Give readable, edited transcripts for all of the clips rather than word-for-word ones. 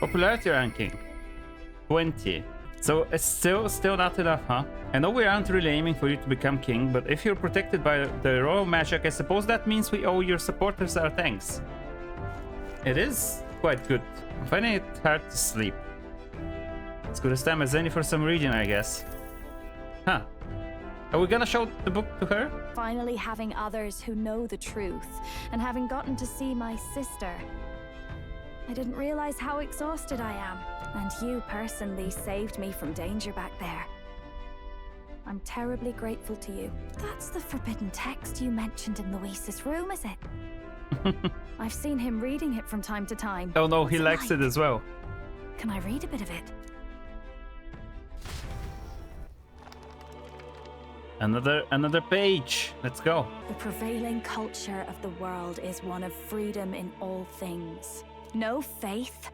Popularity ranking 20. So it's still not enough, huh? I know we aren't really aiming for you to become king, but if you're protected by the royal magic, I suppose that means we owe your supporters our thanks. It is quite good. I'm finding it hard to sleep. As good as time as any for some reason, I guess. Huh. Are we gonna show the book to her? Finally having others who know the truth, and having gotten to see my sister. I didn't realize how exhausted I am, and you personally saved me from danger back there. I'm terribly grateful to you. That's the forbidden text you mentioned in Luis's room, is it? I've seen him reading it from time to time. Oh no, he What's likes it as well. Can I read a bit of it? Another page. Let's go. The prevailing culture of the world is one of freedom in all things. No faith,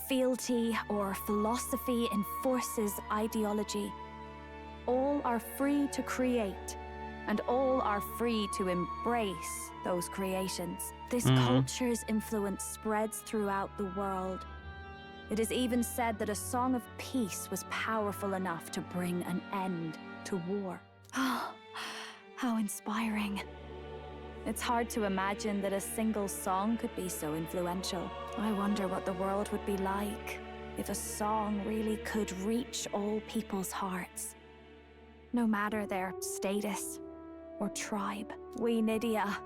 fealty, or philosophy enforces ideology. All are free to create, and all are free to embrace those creations. This culture's influence spreads throughout the world. It is even said that a song of peace was powerful enough to bring an end to war. Oh, how inspiring. It's hard to imagine that a single song could be so influential. I wonder what the world would be like if a song really could reach all people's hearts. No matter their status or tribe. We Nydia,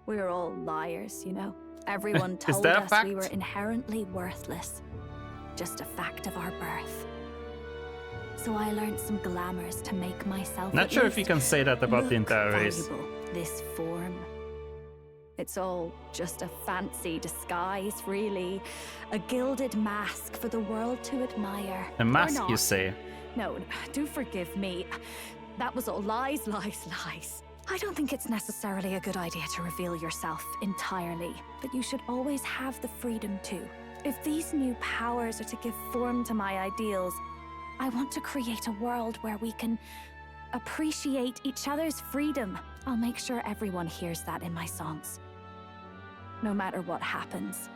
we're all liars, you know? Everyone told us we were inherently worthless. Just a fact of our birth. So I learned some glamours to make myself not sure if you can say that about the entire race. This form. It's all just a fancy disguise, really. A gilded mask for the world to admire. A mask, you say? No, do forgive me. That was all lies, lies, lies. I don't think it's necessarily a good idea to reveal yourself entirely, but you should always have the freedom to. If these new powers are to give form to my ideals, I want to create a world where we can appreciate each other's freedom. I'll make sure everyone hears that in my songs. No matter what happens.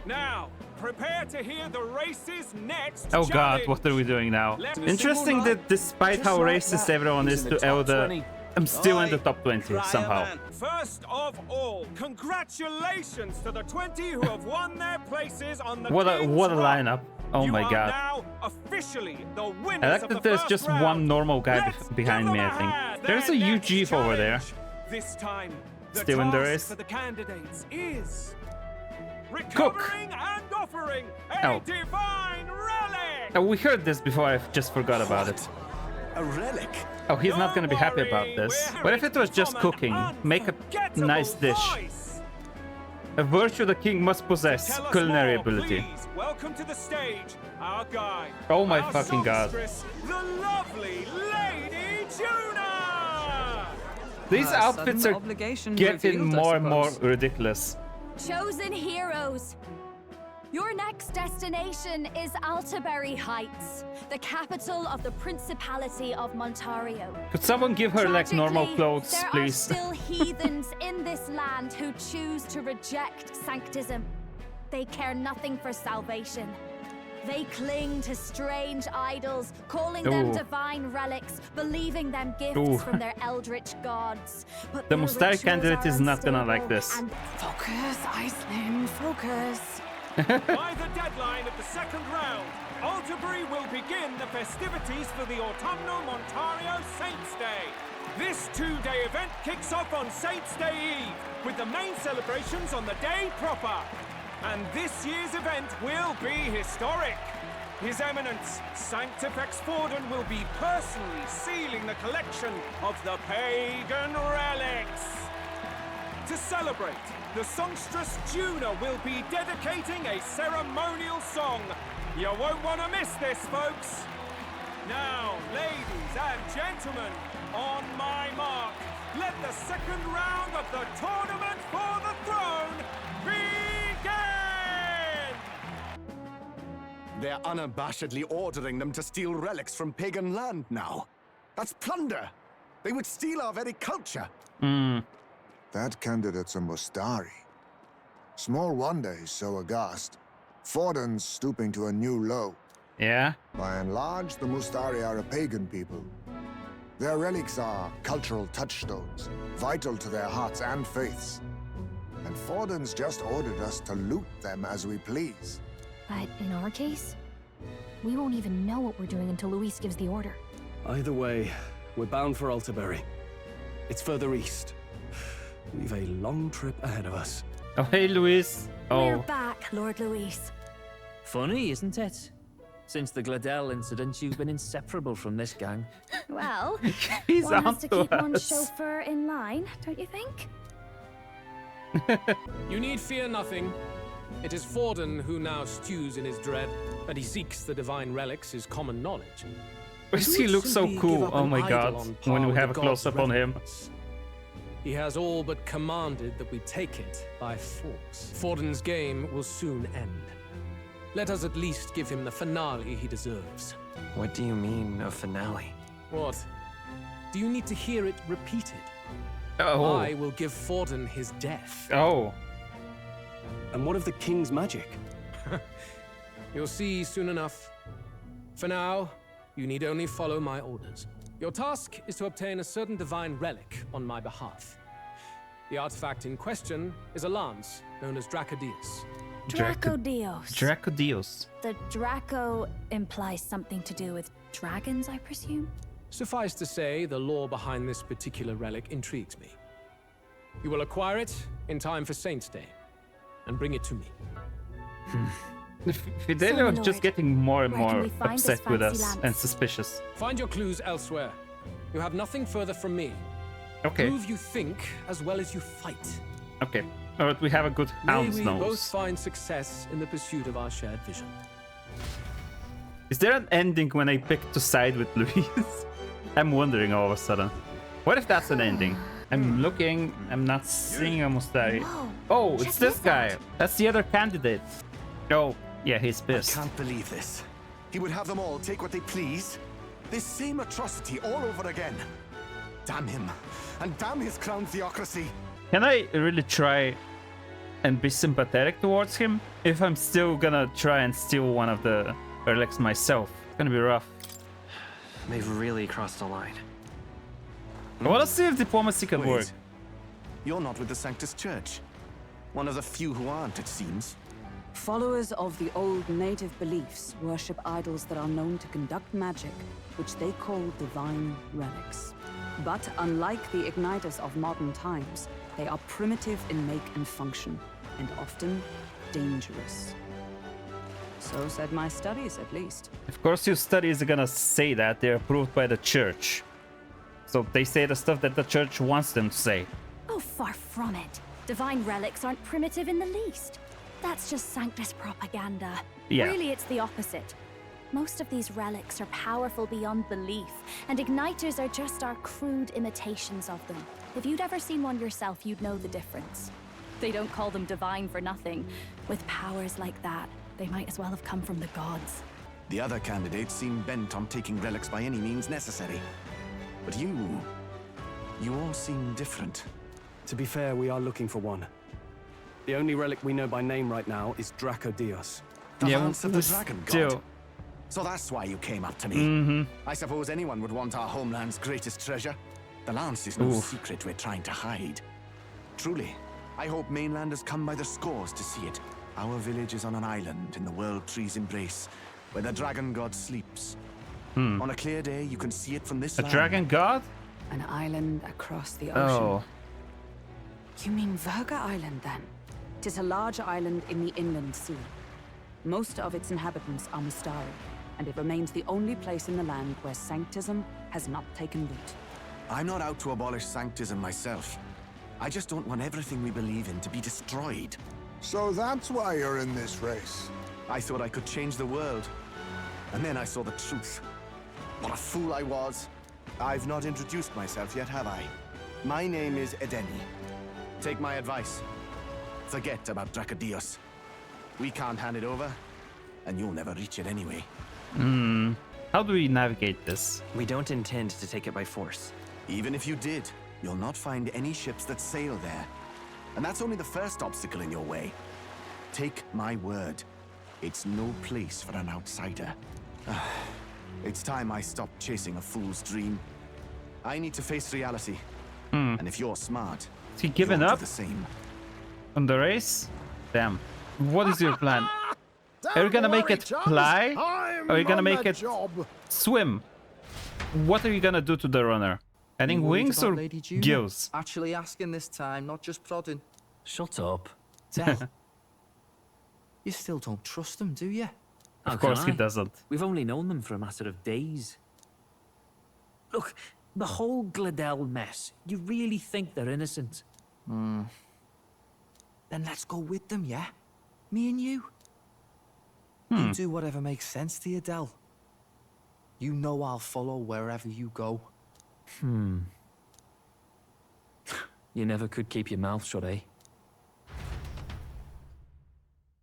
Now, prepare to hear the race's next Oh god, challenge. what are we doing now? Interesting that despite how racist everyone is to Elder, I'm still in the top 20 somehow. First of all, congratulations to the 20 who have won their places on the What a King's Cup. lineup. Oh You my are god. now officially the winners I like of that the there's first just round. one normal guy Let's behind give me, them I a think. hand. There's a Their huge next jeep over there. challenge. This time, the Still in the task race. for the candidates is Cook. recovering and offering a Oh. divine relic. Oh, we heard this before, I just forgot about it. A relic? Oh, he's not gonna be happy about this. What if it was just cooking? Make a nice dish. A virtue the king must possess. Tell us Culinary more, ability. please. Welcome to the stage, our guide. Oh my our fucking god. songstress, the lovely Lady Juna. These outfits are getting more and more ridiculous. Chosen heroes! Your next destination is Altaberry Heights, the capital of the Principality of Montario. Could someone give her like normal Tragically, clothes, there please? are still heathens in this land who choose to reject sanctism. They care nothing for salvation. They cling to strange idols, calling them Ooh. divine relics, believing them gifts Ooh. from their eldritch gods. But The their Mustari rituals candidate are is not gonna like unstable this. and- Focus, Iceland, focus. By the deadline of the second round, Altabury will begin the festivities for the Autumnal Montario Saints' Day. This two-day event kicks off on Saints' Day Eve, with the main celebrations on the day proper. And this year's event will be historic. His Eminence, Sanctifex Forden, will be personally sealing the collection of the pagan relics. To celebrate, the songstress Juna will be dedicating a ceremonial song. You won't want to miss this, folks. Now, ladies and gentlemen, on my mark, let the second round of the tournament for the throne begin! They're unabashedly ordering them to steal relics from pagan land now. That's plunder. They would steal our very culture. That candidate's a Mustari. Small wonder he's so aghast. Forden's stooping to a new low. Yeah. By and large, the Mustari are a pagan people. Their relics are cultural touchstones, vital to their hearts and faiths. And Forden's just ordered us to loot them as we please. But in our case, we won't even know what we're doing until Luis gives the order. Either way, we're bound for Altabury. It's further east. We've a long trip ahead of us. Oh, hey, Luis. We're Oh, back, Lord Luis. Funny, isn't it? Since the Gladell incident, you've been inseparable from this gang. Well, he's one has to onto keep one's us. chauffeur in line, don't you think? You need fear nothing. It is Forden who now stews in his dread, and he seeks the divine relics is common knowledge. Why does he look so cool? Oh my god. When we have a close-up on him. He has all but commanded that we take it by force. Forden's game will soon end. Let us at least give him the finale he deserves. What do you mean, a finale? What? Do you need to hear it repeated? Oh. I will give Forden his death. Oh. And what of the king's magic? You'll see soon enough. For now, you need only follow my orders. Your task is to obtain a certain divine relic on my behalf. The artifact in question is a lance known as Dracodius. Dracodios. Dracodios. The Draco implies something to do with dragons, I presume? Suffice to say, the lore behind this particular relic intrigues me. You will acquire it in time for Saint's Day, and bring it to me. Fidelio is just Lord, getting more and where can more we find this upset with fancy us lance? and suspicious. Find your clues elsewhere. You have nothing further from me. Okay, Prove you think as well as you fight. okay. Alright, we have a good May hound's we both nose. find success in the pursuit of our shared vision. Is there an ending when I pick to side with Luis? I'm wondering all of a sudden. What if that's an ending? I'm looking, I'm not seeing a Mustari. Whoa, Oh, it's check this this guy. out. That's the other candidate. Oh, yeah, he's I pissed. can't believe this. He would have them all take what they please. This same atrocity all over again. Damn him. And damn his crown theocracy. Can I really try and be sympathetic towards him if I'm still gonna try and steal one of the relics myself? It's gonna be rough. They've really crossed a line. I wanna see if diplomacy can Wait. work. You're not with the Sanctus Church. One of the few who aren't, it seems. Followers of the old native beliefs worship idols that are known to conduct magic, which they call divine relics. But unlike the igniters of modern times, they are primitive in make and function, and often dangerous. So said my studies, at least. Of course, your studies are gonna say that they're approved by the church. So they say the stuff that the church wants them to say. Oh, far from it. Divine relics aren't primitive in the least. That's just Sanctus propaganda. Yeah. Really, it's the opposite. Most of these relics are powerful beyond belief, and igniters are just our crude imitations of them. If you'd ever seen one yourself, you'd know the difference. They don't call them divine for nothing. With powers like that, they might as well have come from the gods. The other candidates seem bent on taking relics by any means necessary. But you all seem different. To be fair, we are looking for one. The only relic we know by name right now is Dracodios. The Yeah, lance of the but dragon god. still. So that's why you came up to me. I suppose anyone would want our homeland's greatest treasure. The lance is no Oof. secret we're trying to hide. Truly, I hope mainlanders come by the scores to see it. Our village is on an island in the World Tree's embrace, where the dragon god sleeps. On a clear day, you can see it from this A land. dragon god? An island across the ocean. Oh. You mean Virga Island, then? It is a large island in the inland sea. Most of its inhabitants are Mustari, and it remains the only place in the land where sanctism has not taken root. I'm not out to abolish sanctism myself. I just don't want everything we believe in to be destroyed. So that's why you're in this race. I thought I could change the world. And then I saw the truth. What a fool I was. I've not introduced myself yet, have I? My name is Edeni. Take my advice. Forget about Dracodios. We can't hand it over, and you'll never reach it anyway. How do we navigate this? We don't intend to take it by force. Even if you did, you'll not find any ships that sail there. And that's only the first obstacle in your way. Take my word. It's no place for an outsider. It's time I stopped chasing a fool's dream. I need to face reality. And if you're smart, Is he giving you'll do up the same. on the race? Damn. What is your plan? Are you gonna make it fly? Or are you gonna make it swim? What are you gonna do to the runner? Adding wings or gills? Actually asking this time, not just prodding. Shut up. Tell. You still don't trust them, do you? Of course he doesn't. We've only known them for a matter of days. Look, the whole Gladel mess, you really think they're innocent? Then let's go with them, yeah? Me and you. You do whatever makes sense to you, Del. You know I'll follow wherever you go. You never could keep your mouth shut, eh?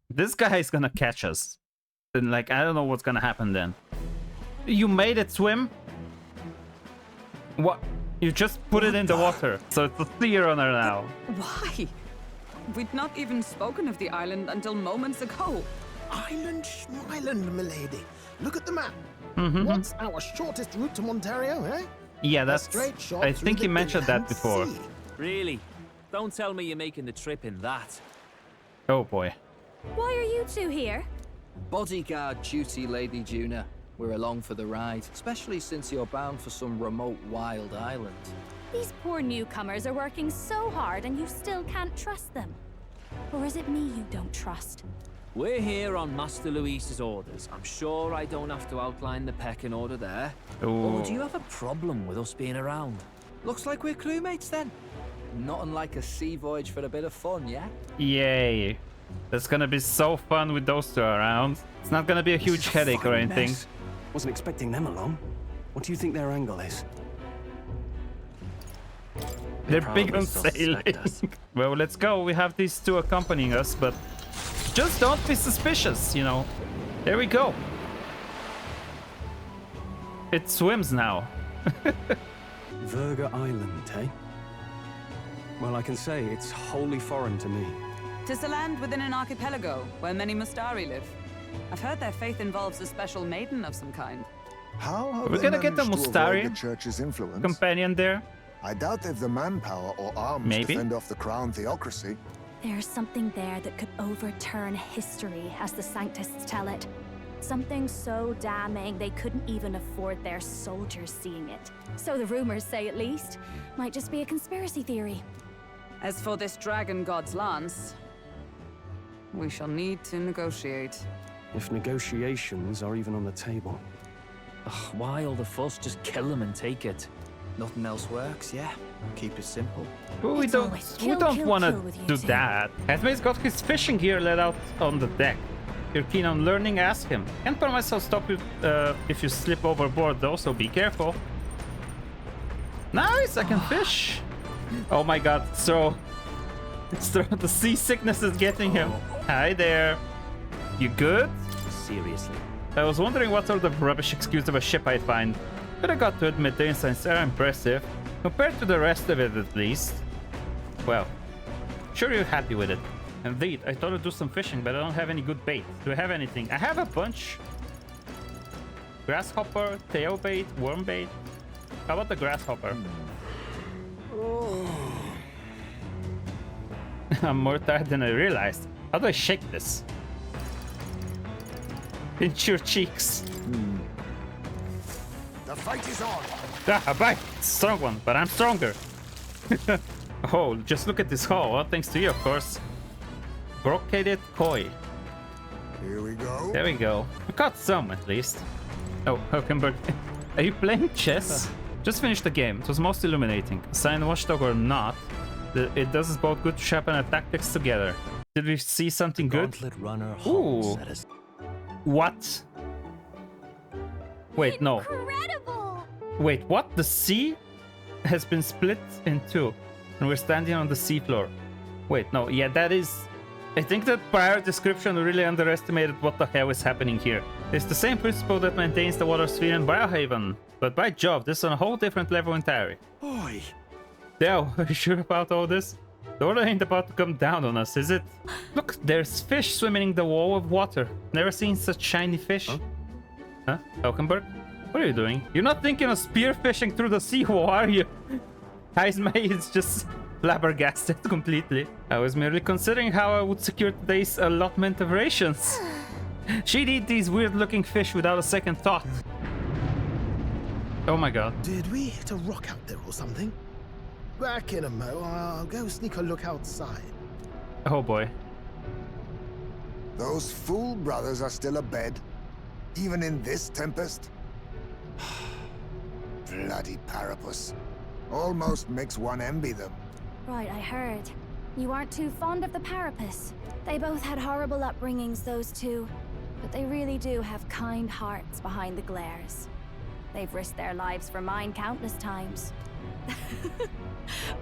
This guy is gonna catch us. And like, I don't know what's gonna happen then. You made it swim? What? You just put it in the water. So it's a sea runner now. Why? We'd not even spoken of the island until moments ago. Island Schmeiland, milady. Look at the map. What's our shortest route to Ontario, eh? Yeah, that's... straight shot I through think the he mentioned that Inland before. Sea. Really? Don't tell me you're making the trip in that. Oh boy. Why are you two here? Bodyguard duty, Lady Juna. We're along for the ride, especially since you're bound for some remote wild island. These poor newcomers are working so hard and you still can't trust them. Or is it me you don't trust? We're here on Master Luis's orders. I'm sure I don't have to outline the pecking order there. Or do you have a problem with us being around? Looks like we're crewmates then. Not unlike a sea voyage for a bit of fun, yeah? Yay. That's gonna be so fun with those two around. It's not gonna be a huge headache or anything. Wasn't expecting them along. What do you think their angle is? They're big probably on still sailing. suspect us. Well, let's go. We have these two accompanying us, but just don't be suspicious, you know. There we go. It swims now. Virga Island, eh? Well, I can say it's wholly foreign to me. 'Tis a land within an archipelago where many Mustari live. I've heard their faith involves a special maiden of some kind. How have We're they gonna get the managed to avoid Mustari the church's influence? companion there. I doubt they've the manpower or arms Maybe. to fend off the crown theocracy. There's something there that could overturn history, as the Sanctists tell it. Something so damning they couldn't even afford their soldiers seeing it. So the rumors say, at least. Might just be a conspiracy theory. As for this dragon god's lance, we shall need to negotiate. If negotiations are even on the table. Ugh, why all the fuss? Just kill them and take it. Nothing else works, yeah? Keep it simple. We It's don't, always we kill, don't kill, want kill to with you do two. that. Edmund's got his fishing gear let out on the deck. If you're keen on learning, ask him. Can't promise I'll stop you if you slip overboard though, so be careful. Nice, I can fish. Oh my god, so the seasickness is getting him. Hi there. You good? Seriously. I was wondering what sort of rubbish excuse of a ship I'd find. But I got to admit the insights are impressive. Compared to the rest of it at least. Well, sure you're happy with it. Indeed, I thought I'd do some fishing, but I don't have any good bait. Do I have anything? I have a bunch. Grasshopper, tail bait, worm bait. How about the grasshopper? I'm more tired than I realized. How do I shake this? Pinch your cheeks. The fight is on. Ah, a bite! Strong one, but I'm stronger. Oh, just look at this haul. Well, thanks to you, of course. Brocaded koi. Here we go. There we go. We caught some, at least. Oh, Hockenberg. Are you playing chess? Just finished the game. It was most illuminating. Assigned watchdog or not, it does us both good to sharpen our tactics together. Did we see something good? Gauntlet runner Ooh. at us. What? Wait, no. Incredible! Wait, what? The sea has been split in two, and we're standing on the seafloor. Wait, no, yeah, that is... I think that prior description really underestimated what the hell is happening here. It's the same principle that maintains the water sphere in Brilehaven, but by Jove, this is on a whole different level entirely. Oi! Dell, are you sure about all this? The order ain't about to come down on us, is it? Look, there's fish swimming in the wall of water. Never seen such shiny fish. Huh? Falkenberg? What are you doing? You're not thinking of spearfishing through the seawall, are you? Heismay is just flabbergasted completely. I was merely considering how I would secure today's allotment of rations. She'd eat these weird-looking fish without a second thought. Oh my god. Did we hit a rock out there or something? Back in a mo. I'll go sneak a look outside. Oh boy. Those fool brothers are still abed, even in this tempest. Bloody Parapus. Almost makes one envy them. Right, I heard. You aren't too fond of the Parapus. They both had horrible upbringings, those two. But they really do have kind hearts behind the glares. They've risked their lives for mine countless times.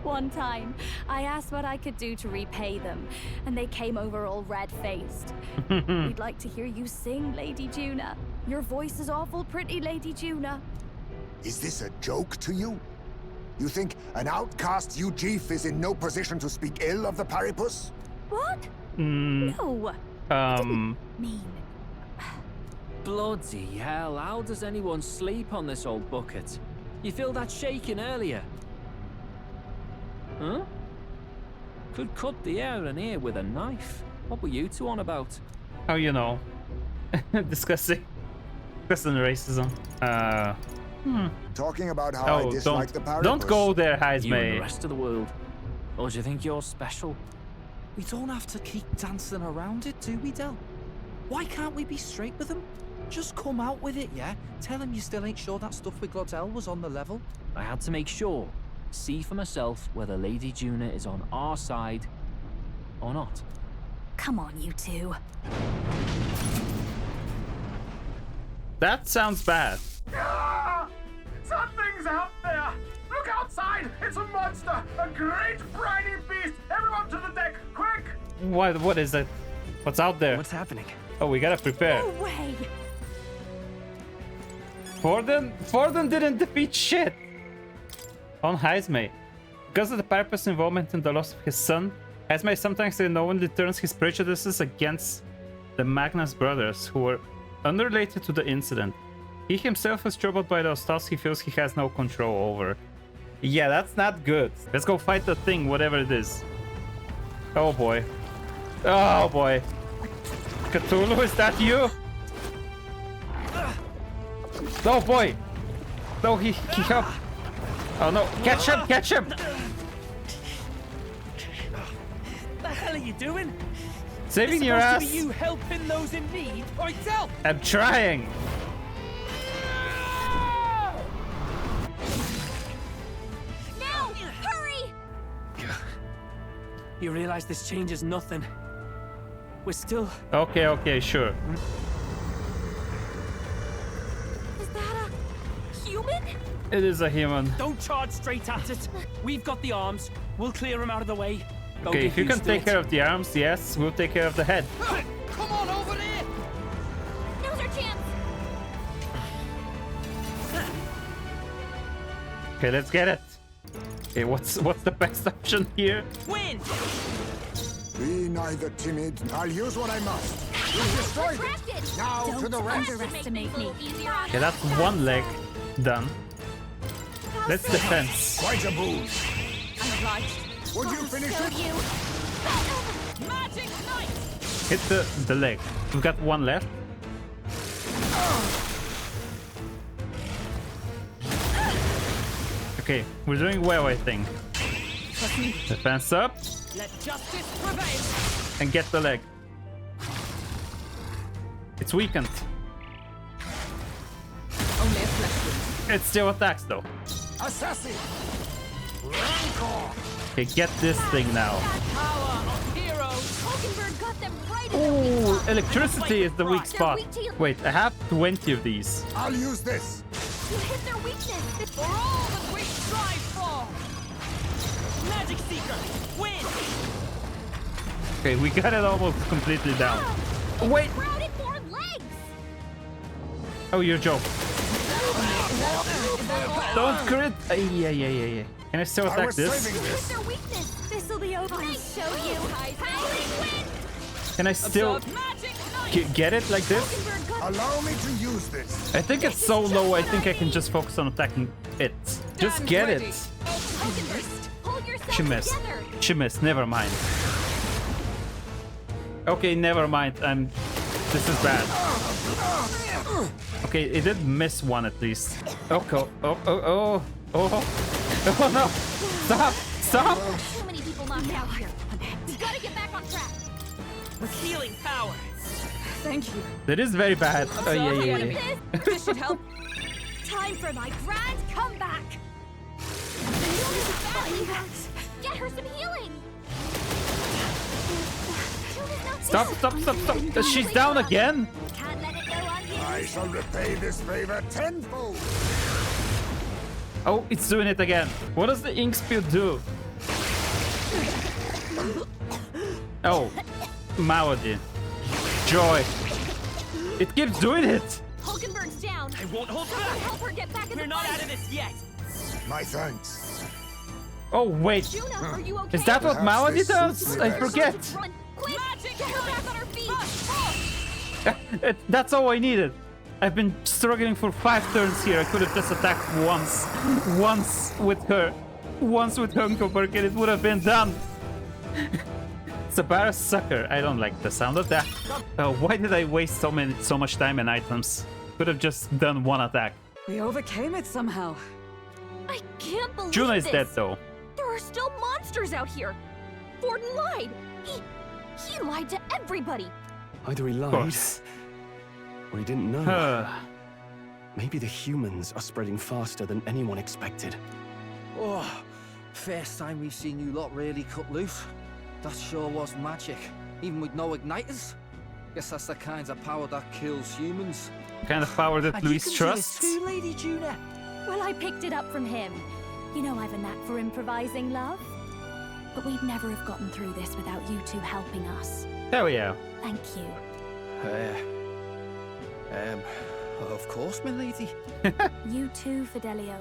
One time, I asked what I could do to repay them, and they came over all red-faced. We'd like to hear you sing, Lady Juna. Your voice is awful pretty, Lady Juna. Is this a joke to you? You think an outcast Ujif is in no position to speak ill of the Paripus? What? No. I didn't mean... Bloody hell, how does anyone sleep on this old bucket? You feel that shaking earlier? Huh? Could cut the air in here with a knife. What were you two on about? Oh, you know. Discussing racism. Talking about how I dislike the Paripus. Don't go there, Heismay. You and the rest of the world. Or do you think you're special? We don't have to keep dancing around it, do we, Del? Why can't we be straight with them? Just come out with it, yeah? Tell him you still ain't sure that stuff with Glodell was on the level. I had to make sure. See for myself whether Lady Juna is on our side or not. Come on, you two. That sounds bad. Something's out there! Look outside! It's a monster! A great briny beast! Everyone to the deck, quick! What is it? What's out there? What's happening? Oh, we gotta prepare. No way! Forden didn't defeat shit on Heismay. Because of the Paripus' involvement in the loss of his son, Heismay sometimes unknowingly turns his prejudices against the Magnus brothers, who were unrelated to the incident. He himself is troubled by those thoughts he feels he has no control over. Yeah, that's not good. Let's go fight the thing, whatever it is. Oh boy. Oh boy. Cthulhu, is that you? Oh boy. No, he helped. Oh no, catch him, catch him! What the hell are you doing? Saving your ass. It's supposed to be you helping those in need, or yourself. I'm trying. Now, hurry! You realize this changes nothing. We're still... Okay, sure. Is that a human? It is a human. Don't charge straight at it. We've got the arms. We'll clear him out of the way. Don't Okay, get if you can used to take it. care of the arms, yes, we'll take care of the head. Come on over there! Now's our chance! Okay, let's get it. Okay, what's the best option here? Win! Be neither timid. I'll use what I must. We've destroyed it. Now Don't to the rest. underestimate me. Okay, that's one leg done. Let's defense. Quite a boost. I'm obliged. Would you finish it? You. Magic Knight! Hit the leg. We've got one left. Okay, we're doing well, I think. Defense up. Let justice prevail! And get the leg. It's weakened. Only a flesh wound. It still attacks though. Assassin. Rancor. Okay, get this thing now. Power of heroes! Hulkenberg got them right in the weak Ooh, spot. electricity is the weak They're spot. weak to you. Wait, I have 20 of these. I'll use this. You hit their weakness. For all that we strive for! Magic Seeker, win! Okay, we got it almost completely down. Wait. Crowded more legs. Oh, you're joking. Don't crit! Yeah. Can I still attack this? It's their weakness. This'll be over. I'll show you. Can I still get it like this? Allow me to use this. I think it's so low, I think I can just focus on attacking it. Just get it. She missed. She missed. Never mind. Okay, never mind. This is bad. Okay, it did miss one at least. Okay. Oh no! Stop! Stop! So many people knocked out here. We've got to get back on track. With healing power. Thank you. That is very bad. Oh yeah. This should help. Time for my grand comeback. Get her some healing. Stop! She's down again? Can't let it go unused. I shall repay this favor tenfold. Oh, it's doing it again. What does the ink spill do? Oh, malady. Joy. It keeps doing it. Hulkenberg's down. I won't hold Someone back. help her get back in We're the not fight. out of this yet. My thanks. Oh wait, Juna, are you okay? is that what Perhaps malady this does? suits I me forget. Run, quick! Get her back on her feet. That's all I needed. I've been struggling for 5 turns here. I could have just attacked once with her, once with Hulkenberg, and it would have been done. Sabara's sucker. I don't like the sound of that. Why did I waste so much time and items? Could have just done one attack. We overcame it somehow. I can't believe Juna is this. dead though. There are still monsters out here. Forden lied. He lied to everybody. Either he Of lied, course. or he didn't know. Maybe the humans are spreading faster than anyone expected. Oh, first time we've seen you lot really cut loose. That sure was magic, even with no igniters. Guess that's the kind of power that kills humans. Kind of power that And you Luis can do trusts. it too, Lady Juna. Well, I picked it up from him. You know I've a knack for improvising, love. But we'd never have gotten through this without you two helping us. Hell yeah. Thank you. Of course, my lady. You too, Fidelio.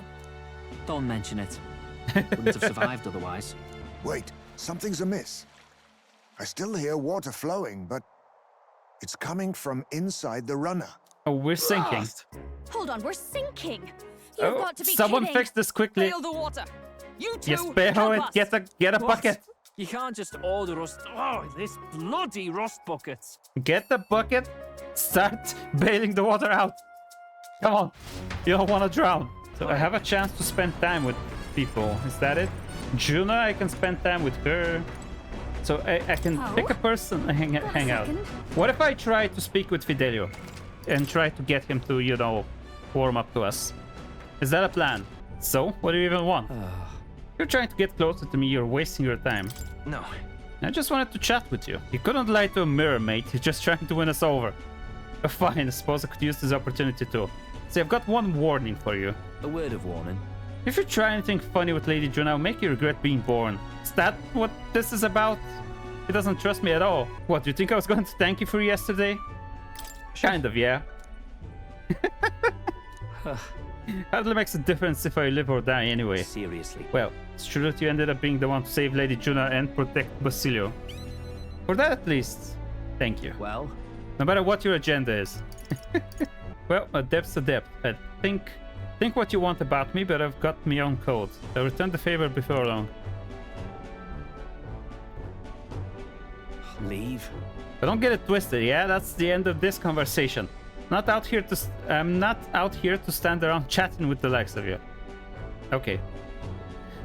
Don't mention it. Wouldn't have survived otherwise. Wait, something's amiss. I still hear water flowing, but it's coming from inside the runner. Oh, we're sinking. Hold on, we're sinking. You've Oh, got to be someone kidding. fix this quickly. Hail the water. You two Yes, Beho, help and us. get a What? bucket. You can't just order us. Oh, this bloody rust buckets. Get the bucket. Start bailing the water out. Come on. You don't want to drown. So I have a chance to spend time with people. Is that it? Juna, I can spend time with her. So I can pick a person and hang out. What if I try to speak with Fidelio and try to get him to, you know, warm up to us? Is that a plan? So, what do you even want? You're trying to get closer to me, you're wasting your time. No. I just wanted to chat with you. You couldn't lie to a mirror, mate. You're just trying to win us over. Fine, I suppose I could use this opportunity too. See, I've got one warning for you. A word of warning. If you try anything funny with Lady Juna, I'll make you regret being born. Is that what this is about? He doesn't trust me at all. What, do you think I was going to thank you for yesterday? Kind of, yeah. Hardly makes a difference if I live or die anyway. Seriously. Well, it's true that you ended up being the one to save Lady Juna and protect Basilio. For that at least, thank you. Well, No matter what your agenda is. Well, a debt's a debt. I think what you want about me, but I've got my own code. I'll return the favor before long. leave. But don't get it twisted, yeah? That's the end of this conversation. I'm not out here to stand around chatting with the likes of you. Okay.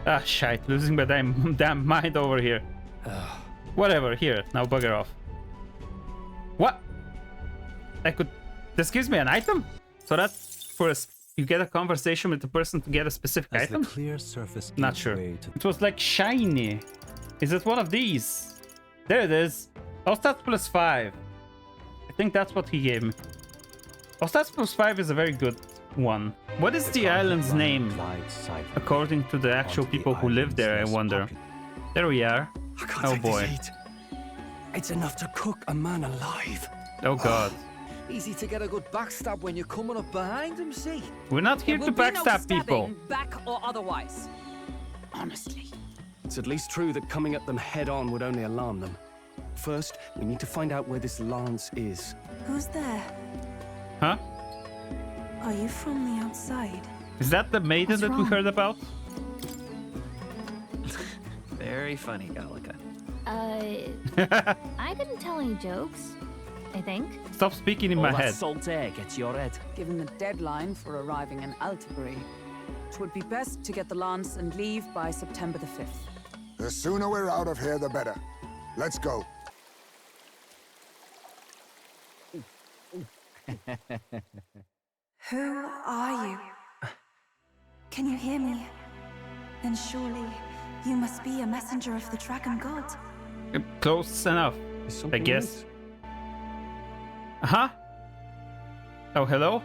Ah, shite. Losing my damn mind over here. Whatever, here. Now bugger off. What? This gives me an item? So that's for you get a conversation with the person to get a specific item? Clear surface Not sure. It was like shiny. Is it one of these? There it is. Oh, stats plus 5. I think that's what he gave me. Oh, stats plus 5 is a very good one. What is the island's name? According to the actual people who live there, I wonder. There we are. I can't Oh take boy. this heat. It's enough to cook a man alive. Oh god. Easy to get a good backstab when you're coming up behind them, see? We're not here to backstab people. Back or otherwise. Honestly. It's at least true that coming at them head-on would only alarm them. First, we need to find out where this lance is. Who's there? Huh? Are you from the outside? Is that the maiden that we heard about? Very funny, Gallica. I didn't tell any jokes, I think. Stop speaking in my head. Salt air gets your head. Given the deadline for arriving in Altabury, it would be best to get the lance and leave by September the 5th. The sooner we're out of here, the better. Let's go. Who are you? Can you hear me? Then surely you must be a messenger of the Dragon God. Close enough, I guess. Huh? Oh, hello?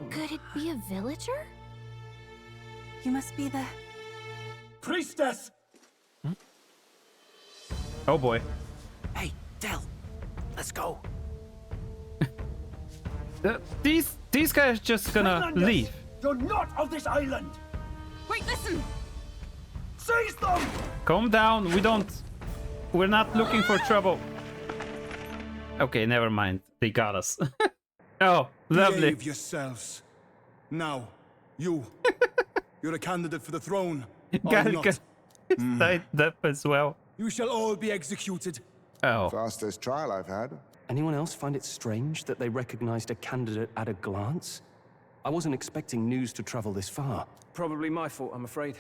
Could it be a villager? You must be the... Priestess! Oh boy. Hey, Del, let's go. These guys just gonna leave. You're not of this island! Wait, listen! Seize them! Calm down. We're not looking for trouble. Okay, never mind. They got us. Oh, lovely. Behave yourselves. Now, you're a candidate for the throne. Gallica tied up as well. You shall all be executed. Oh. Fastest trial I've had. Anyone else find it strange that they recognized a candidate at a glance? I wasn't expecting news to travel this far. Probably my fault, I'm afraid.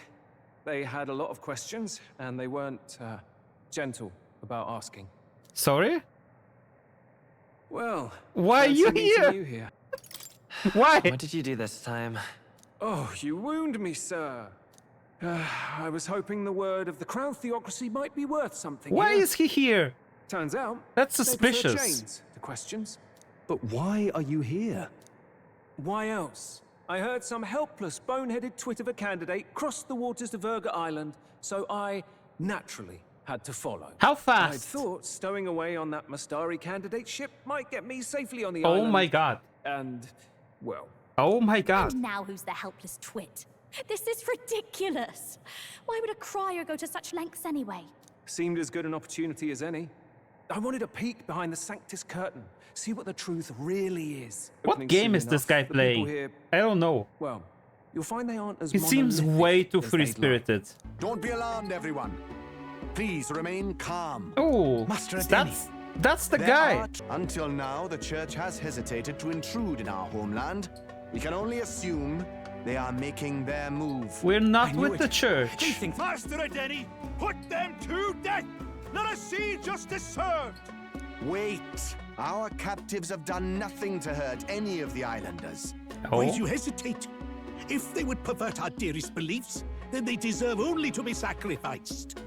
They had a lot of questions, and they weren't gentle about asking. Sorry? Well, why are you here? You here? Why? What did you do this time? Oh, you wound me, sir. I was hoping the word of the crown theocracy might be worth something. Why is he here? Turns out that's they prefer suspicious. chains to questions. But why are you here? Why else? I heard some helpless, boneheaded twit of a candidate crossed the waters to Virga Island, so I naturally had to follow. How fast? I thought stowing away on that Mustari candidate ship might get me safely on the Oh island. my god. And, well... Oh my god. And now who's the helpless twit? This is ridiculous. Why would a crier go to such lengths anyway? Seemed as good an opportunity as any. I wanted a peek behind the Sanctus curtain, see what the truth really is. What Opening game soon is this enough, guy the people playing? here, I don't know. well, you'll find they aren't as He seems monolithic way too as they'd free-spirited. Don't be alarmed, everyone. Please remain calm. Oh, Master that's the guy. Until now, the church has hesitated to intrude in our homeland. We can only assume they are making their move. We're not with the church. Do you think Master Adeni, put them to death! Let us see justice served! Wait. Our captives have done nothing to hurt any of the islanders. Oh. Why do you hesitate? If they would pervert our dearest beliefs, then they deserve only to be sacrificed.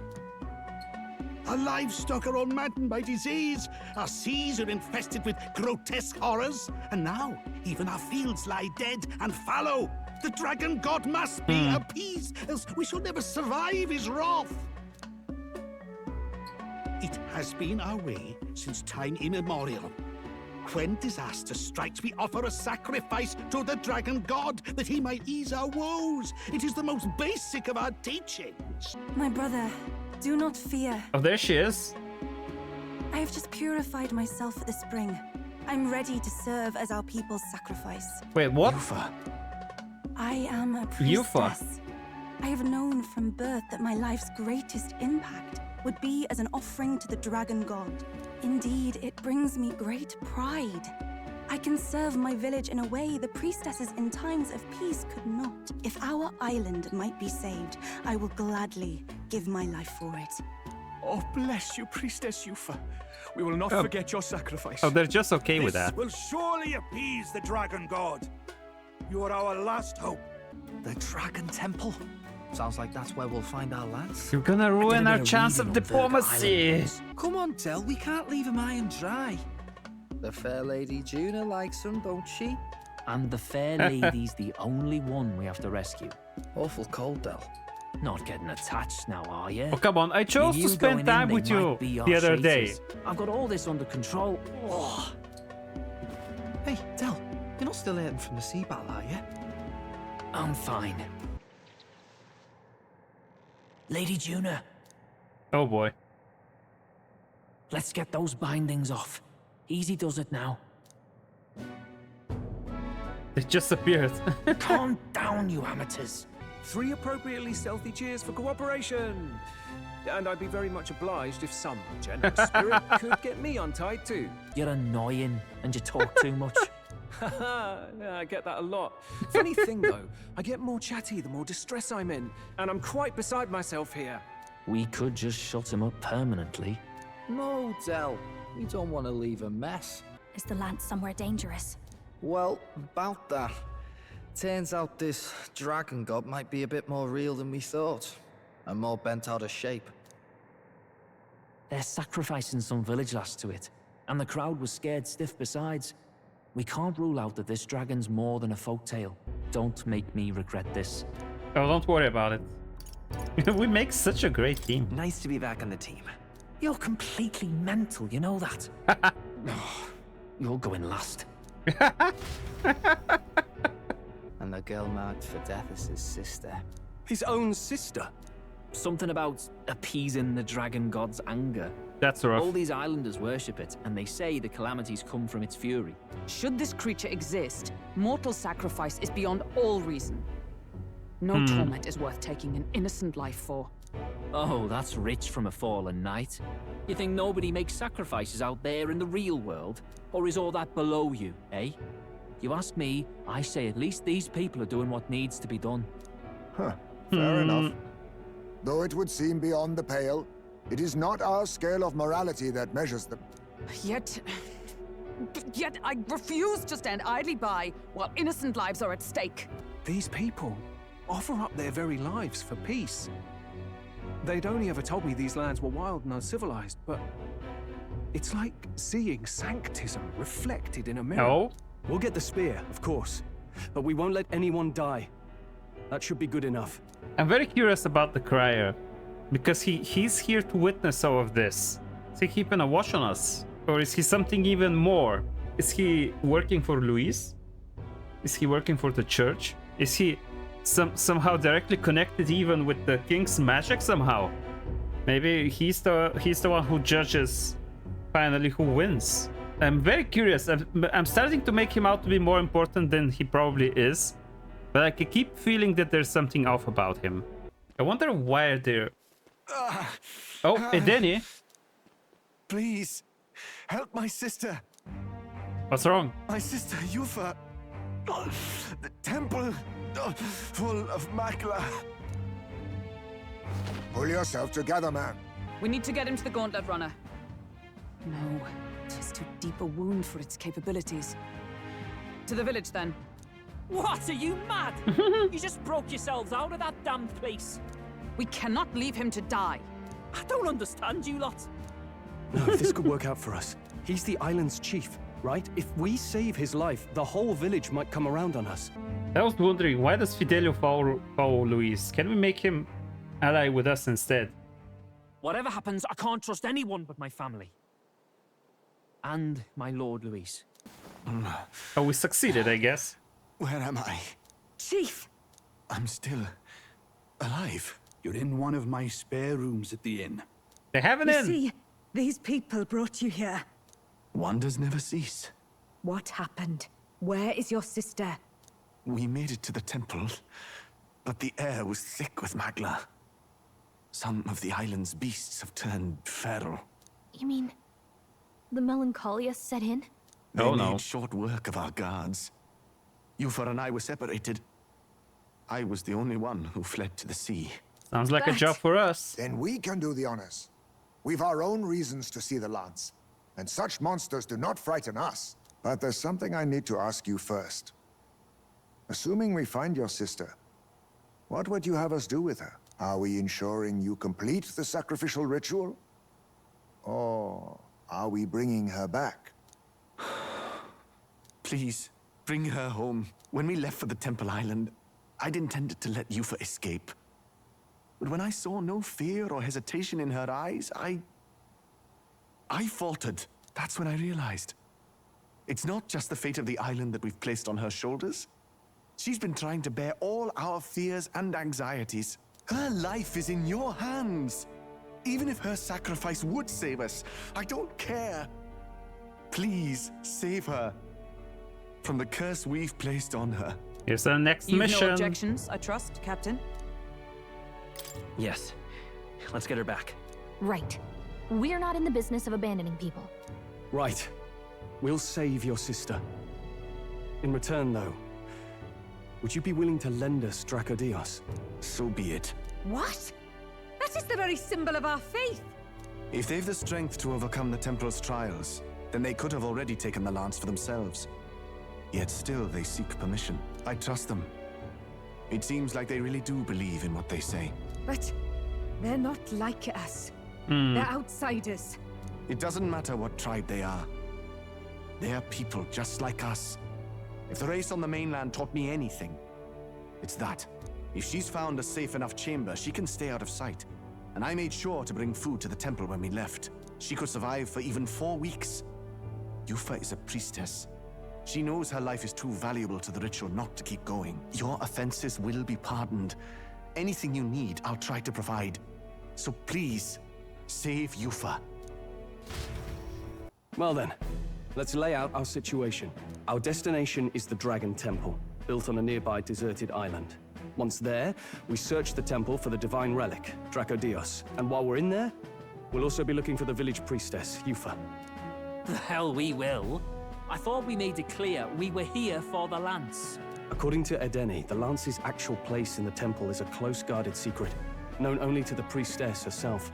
Our livestock are all maddened by disease, our seas are infested with grotesque horrors, and now even our fields lie dead and fallow. The Dragon God must be appeased, else we shall never survive his wrath. It has been our way since time immemorial. When disaster strikes, we offer a sacrifice to the Dragon God that he might ease our woes. It is the most basic of our teachings. My brother, do not fear. Oh, there she is. I have just purified myself for the spring. I'm ready to serve as our people's sacrifice. Wait, what? I am a priestess. I have known from birth that my life's greatest impact would be as an offering to the Dragon God. Indeed, it brings me great pride. I can serve my village in a way the priestesses in times of peace could not. If our island might be saved, I will gladly give my life for it. Oh, bless you, Priestess Yufa. We will not forget your sacrifice. Oh, they're just okay with This that. will surely appease the Dragon God. You are our last hope. The Dragon Temple? Sounds like that's where we'll find our lads. You're gonna ruin our chance of diplomacy. Come on, Del, we can't leave him high and dry. The fair lady Juna likes him, don't she? And the fair lady's the only one we have to rescue. Awful cold, Del. Not getting attached now, are you? Oh, come on. I chose to spend time with you the other day. I've got all this under control. Oh. Hey, Del, you're not still hurting from the sea battle, are you? I'm fine. Lady Juna. Oh boy. Let's get those bindings off. Easy does it now. It just appeared. Calm down, you amateurs. 3 appropriately stealthy cheers for cooperation. And I'd be very much obliged if some generous spirit could get me untied too. You're annoying and you talk too much. Yeah, I get that a lot. Funny thing though, I get more chatty the more distress I'm in, and I'm quite beside myself here. We could just shut him up permanently. No, Del. We don't want to leave a mess. Is the lance somewhere dangerous? Well, about that. Turns out this dragon god might be a bit more real than we thought, and more bent out of shape. They're sacrificing some village lass to it, and the crowd was scared stiff besides. We can't rule out that this dragon's more than a folktale. Don't make me regret this. Oh, don't worry about it. We make such a great team. Nice to be back on the team. You're completely mental, you know that? Oh, you're going last. And the girl marked for death is his sister. His own sister? Something about appeasing the dragon god's anger. That's rough. All these islanders worship it, and they say the calamities come from its fury. Should this creature exist, mortal sacrifice is beyond all reason. No torment is worth taking an innocent life for. Oh, that's rich from a fallen knight. You think nobody makes sacrifices out there in the real world? Or is all that below you, eh? You ask me, I say at least these people are doing what needs to be done. Huh, fair enough. Though it would seem beyond the pale, it is not our scale of morality that measures them. Yet I refuse to stand idly by while innocent lives are at stake. These people offer up their very lives for peace. They'd only ever told me these lands were wild and uncivilized, but it's like seeing sanctism reflected in a mirror. No. We'll get the spear, of course, but we won't let anyone die. That should be good enough. I'm very curious about the crier, because he's here to witness all of this. Is he keeping a watch on us? Or is he something even more? Is he working for Luis? Is he working for the church? Is he somehow directly connected even with the king's magic somehow? Maybe he's the one who judges finally who wins. I'm very curious. I'm starting to make him out to be more important than he probably is, but I keep feeling that there's something off about him. I wonder why they're... Oh, Edeni. Please, help my sister. What's wrong? My sister, Yufa. The temple, full of Makla. Pull yourself together, man. We need to get him to the Gauntlet Runner. No, it is too deep a wound for its capabilities. To the village, then. What, are you mad? You just broke yourselves out of that damned place. We cannot leave him to die. I don't understand you lot. No, this could work out for us. He's the island's chief, right? If we save his life, the whole village might come around on us. I was wondering, why does Fidelio follow Luis? Can we make him ally with us instead? Whatever happens, I can't trust anyone but my family. And my Lord Luis. Oh, we succeeded, I guess. Where am I? Chief! I'm still alive. You're in one of my spare rooms at the inn. They have an inn. See, these people brought you here. Wonders never cease. What happened? Where is your sister? We made it to the temple, but the air was thick with Magla. Some of the island's beasts have turned feral. You mean the melancholia set in? They made short work of our guards. Yufa and I were separated. I was the only one who fled to the sea. Sounds like a job for us. Then we can do the honors. We've our own reasons to see the lance, and such monsters do not frighten us. But there's something I need to ask you first. Assuming we find your sister, what would you have us do with her? Are we ensuring you complete the sacrificial ritual? Or are we bringing her back? Please, bring her home. When we left for the Temple Island, I'd intended to let Yufa escape. But when I saw no fear or hesitation in her eyes, I faltered. That's when I realized. It's not just the fate of the island that we've placed on her shoulders. She's been trying to bear all our fears and anxieties. Her life is in your hands. Even if her sacrifice would save us, I don't care. Please, save her from the curse we've placed on her. Here's our next You've mission. no objections, I trust, Captain? Yes. Let's get her back. Right. We're not in the business of abandoning people. Right. We'll save your sister. In return, though, would you be willing to lend us Dracodios? So be it. What? That is the very symbol of our faith. If they've the strength to overcome the Templars' trials, then they could have already taken the lance for themselves. Yet still they seek permission. I trust them. It seems like they really do believe in what they say. But they're not like us. They're outsiders. It doesn't matter what tribe they are. They are people just like us. If the race on the mainland taught me anything, it's that. If she's found a safe enough chamber, she can stay out of sight. And I made sure to bring food to the temple when we left. She could survive for even 4 weeks. Yufa is a priestess. She knows her life is too valuable to the ritual not to keep going. Your offenses will be pardoned. Anything you need, I'll try to provide. So please, save Yufa. Well then, let's lay out our situation. Our destination is the Dragon Temple, built on a nearby deserted island. Once there, we search the temple for the divine relic, Dracodios. And while we're in there, we'll also be looking for the village priestess, Yufa. The hell we will. I thought we made it clear we were here for the lance. According to Edeni, the lance's actual place in the temple is a close-guarded secret, known only to the priestess herself.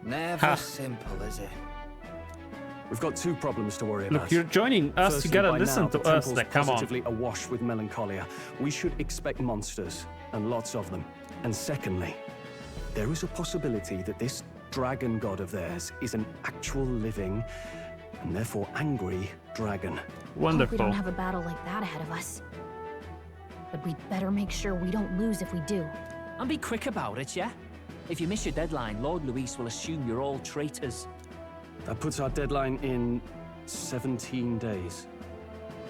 Never simple, is it? We've got 2 problems to worry about. Look, you're joining us. Firstly, You gotta by listen now, to the us. temple's Like, come on. positively awash with melancholia. We should expect monsters, and lots of them. And secondly, there is a possibility that this dragon god of theirs is an actual living, and therefore angry, dragon. Wonderful. Hope we don't have a battle like that ahead of us. But we'd better make sure we don't lose if we do. And be quick about it, yeah? If you miss your deadline, Lord Luis will assume you're all traitors. That puts our deadline in 17 days.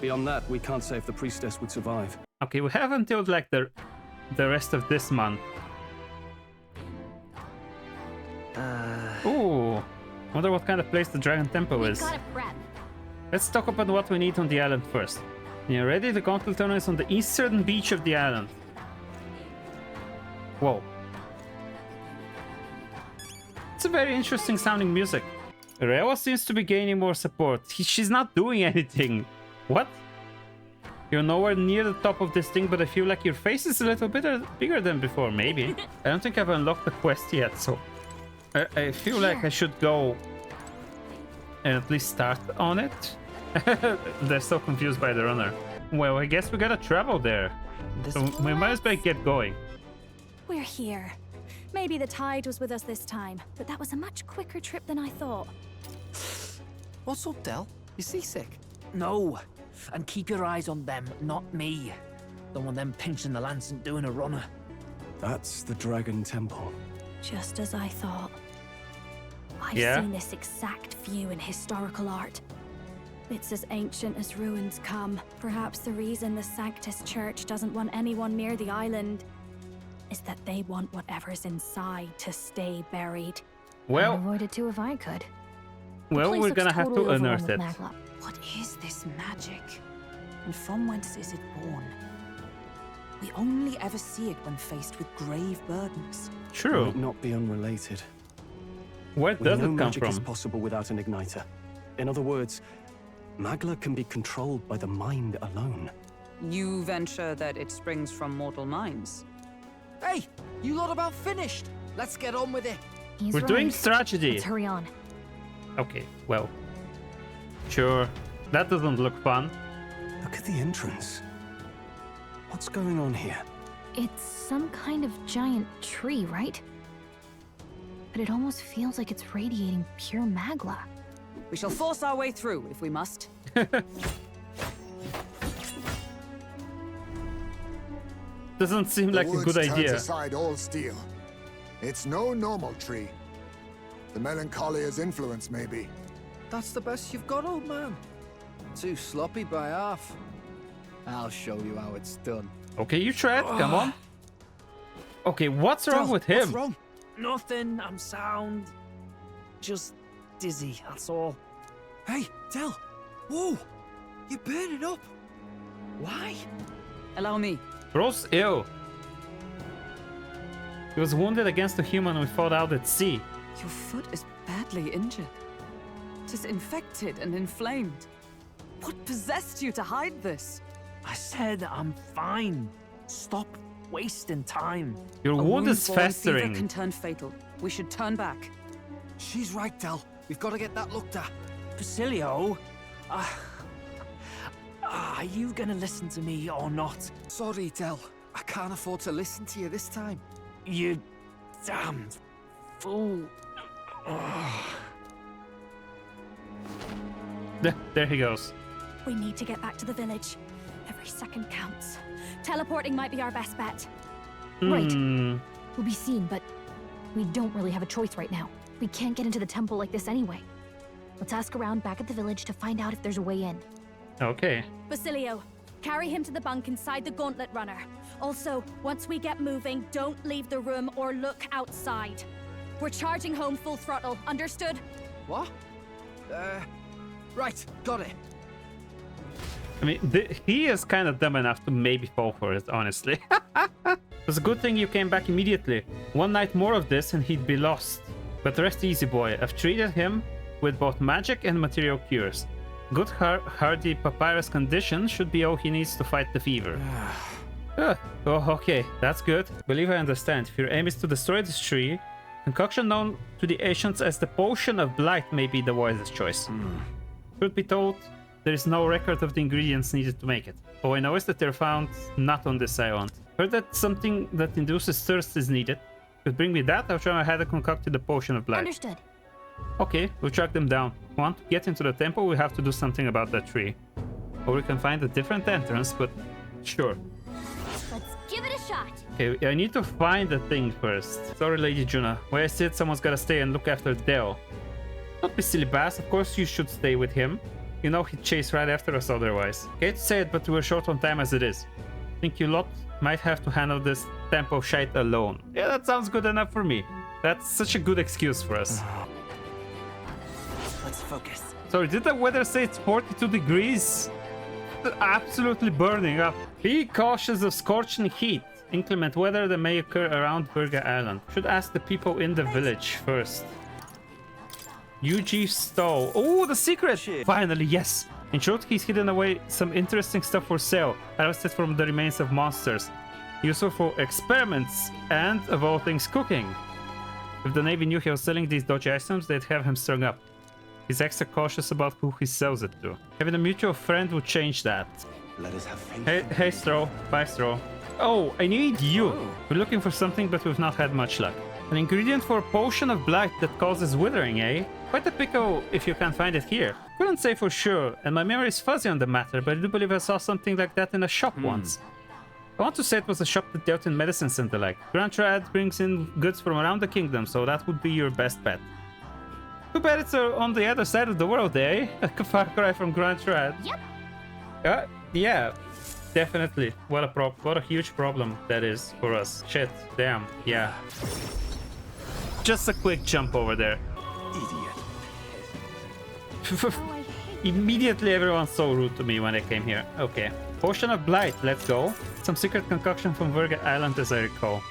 Beyond that, we can't say if the priestess would survive. Okay, we have until like the rest of this month. Ooh, wonder what kind of place the Dragon Temple is. Gotta prep. Let's talk about what we need on the island first. You're ready? The Gauntlet Tunnel is on the eastern beach of the island. Whoa. It's a very interesting sounding music. Rewa seems to be gaining more support. She's not doing anything. What? You're nowhere near the top of this thing, but I feel like your face is a little bit bigger than before, maybe. I don't think I've unlocked the quest yet, so... I feel like I should go and at least start on it. They're so confused by the runner. Well, I guess we gotta travel there. So we might as well get going. We're here. Maybe the tide was with us this time, but that was a much quicker trip than I thought. What's up, Del? You seasick? No. And keep your eyes on them, not me. Don't want them pinching the lance and doing a runner. That's the Dragon Temple. Just as I thought. I've seen this exact view in historical art. It's as ancient as ruins come. Perhaps the reason the Sanctus Church doesn't want anyone near the island is that they want whatever's inside to stay buried. Well, I'd avoid it too if I could. well, we're gonna have to unearth it. What is this magic? And from whence is it born? We only ever see it when faced with grave burdens. True. Might not be unrelated. Where does it come magic from? is possible without an igniter. In other words, Magla can be controlled by the mind alone. You venture that it springs from mortal minds? Hey, you lot about finished. Let's get on with it. We're doing strategy. Let's hurry on. Okay, well. Sure. That doesn't look fun. Look at the entrance. What's going on here? It's some kind of giant tree, right? But it almost feels like it's radiating pure magla. We shall force our way through if we must. Doesn't seem like a good Turns idea. aside all steel. It's no normal tree. The Melancholia's influence, maybe. That's the best you've got, old man. Too sloppy by half. I'll show you how it's done. Okay, you try it. Come on. Okay, what's wrong with him? What's wrong? Nothing, I'm sound. Just dizzy, that's all. Hey, Del. Whoa! You're burning up. Why? Allow me. Bro's ill. He was wounded against a human we fought out at sea. Your foot is badly injured. It is infected and inflamed. What possessed you to hide this? I said I'm fine. Stop wasting time. Your wound is Wound-borne festering. fever can turn fatal. We should turn back. She's right, Del. We've got to get that looked at. Basilio, are you gonna listen to me or not? Sorry, Del. I can't afford to listen to you this time. You damned fool. There he goes. We need to get back to the village. Every second counts. Teleporting might be our best bet. Right. We'll be seen, but we don't really have a choice right now. We can't get into the temple like this anyway. Let's ask around back at the village to find out if there's a way in. Okay. Basilio, carry him to the bunk inside the gauntlet runner. Also, once we get moving, don't leave the room or look outside. We're charging home full throttle, understood? What? Right, got it. I mean, he is kind of dumb enough to maybe fall for it, honestly. It was a good thing you came back immediately. One night more of this and he'd be lost. But rest easy, boy. I've treated him with both magic and material cures. Good hardy papyrus condition should be all he needs to fight the fever. Oh, okay, that's good. Believe I understand. If your aim is to destroy this tree, concoction known to the ancients as the Potion of Blight may be the wisest choice. Truth be told, there is no record of the ingredients needed to make it. All I know is that they're found not on this island. Heard that something that induces thirst is needed. Could bring me that, I'll show you how to concoct the Potion of Blight. Understood. Okay, we'll track them down. Want to get into the temple, we have to do something about that tree. Or we can find a different entrance, but sure. Let's give it a shot. Okay, I need to find the thing first. Sorry, Lady Juna. Where I sit, someone's gotta stay and look after Del. Don't be silly, Bass. Of course you should stay with him. You know he'd chase right after us otherwise. Hate to say it, but we're short on time as it is. Think you lot might have to handle this tempo shite alone. Yeah, that sounds good enough for me. That's such a good excuse for us. Let's focus. Sorry, did the weather say it's 42 degrees? It's absolutely burning up. Be cautious of scorching heat. Inclement weather that may occur around Virga Island. Should ask the people in the village first. UG Stowe. Oh, the secret! Finally, yes. In short, he's hidden away some interesting stuff for sale, harvested from the remains of monsters. Useful for experiments and, of all things, cooking. If the Navy knew he was selling these dodgy items, they'd have him strung up. He's extra cautious about who he sells it to. Having a mutual friend would change that. Let us have faith. Hey, Straw. Bye, Straw. Oh, I need you. We're looking for something, but we've not had much luck. An ingredient for a potion of blight that causes withering, eh? Quite a pickle if you can't find it here. Couldn't say for sure, and my memory is fuzzy on the matter, but I do believe I saw something like that in a shop once. I want to say it was a shop that dealt in medicines and the like. Grand Trad brings in goods from around the kingdom, so that would be your best bet. Too bad it's on the other side of the world, eh? A far cry from Grand Trad. Yep. Yeah, definitely. What a huge problem that is for us. Shit, damn, yeah. Just a quick jump over there. Idiot. Immediately everyone's so rude to me when I came here. Okay. Potion of Blight, let's go. Some secret concoction from Virga Island as I recall.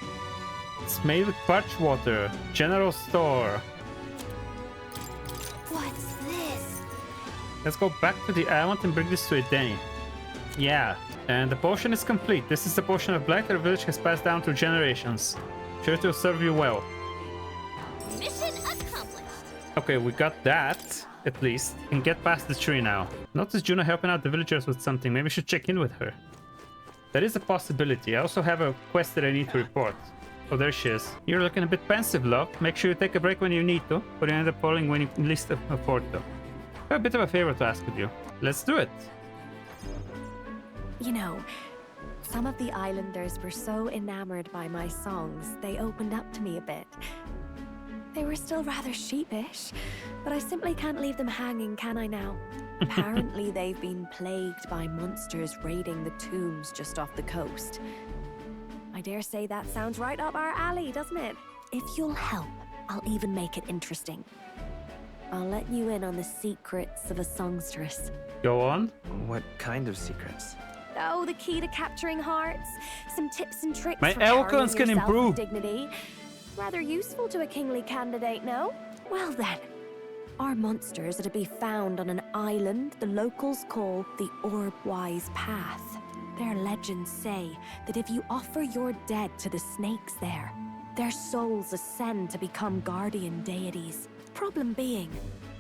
It's made with parch water. General store. What's this? Let's go back to the island and bring this to Edeni. Yeah, and the potion is complete. This is the potion of Blight our village has passed down through generations. Sure to serve you well. Mission accomplished. Okay, we got that, at least. And get past the tree now. Notice Juno helping out the villagers with something. Maybe we should check in with her. That is a possibility. I also have a quest that I need to report. Oh, there she is. You're looking a bit pensive, love. Make sure you take a break when you need to, or you end up falling when you least afford to. I have a bit of a favor to ask of you. Let's do it. You know, Some of the islanders were so enamored by my songs, they opened up to me a bit. They were still rather sheepish, but I simply can't leave them hanging, can I now? Apparently they've been plagued by monsters raiding the tombs just off the coast. I dare say that sounds right up our alley, doesn't it? If you'll help, I'll even make it interesting. I'll let you in on the secrets of a songstress. Go on. What kind of secrets? Oh, the key to capturing hearts. Some tips and tricks My for eloquence carrying can yourself improve. with dignity. Rather useful to a kingly candidate, no? Well then, our monsters are to be found on an island the locals call the Orb-Wise Path. Their legends say that if you offer your dead to the snakes there, their souls ascend to become guardian deities. Problem being,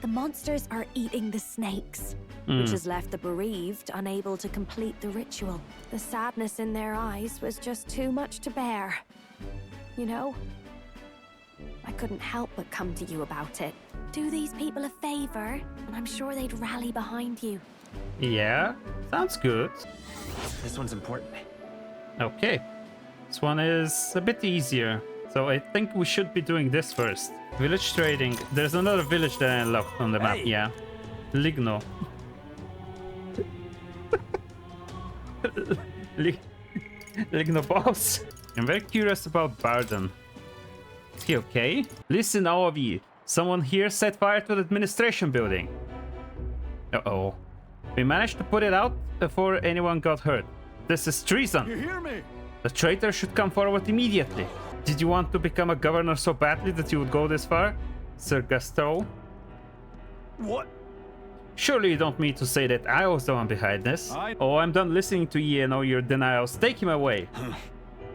the monsters are eating the snakes, which has left the bereaved unable to complete the ritual. The sadness in their eyes was just too much to bear. You know? I couldn't help but come to you about it. Do these people a favor, and I'm sure they'd rally behind you. Yeah, sounds good. This one's important. Okay. This one is a bit easier. So I think we should be doing this first. Village trading. There's another village that I unlocked on the map, yeah. Ligno. Ligno boss. I'm very curious about Barden. Is he okay? Listen, all of you. Someone here set fire to the administration building. Uh-oh. We managed to put it out before anyone got hurt. This is treason. You hear me? The traitor should come forward immediately. Did you want to become a governor so badly that you would go this far, Sir Gaston? What? Surely you don't mean to say that I was the one behind this? Oh, I'm done listening to you and all your denials. Take him away. Do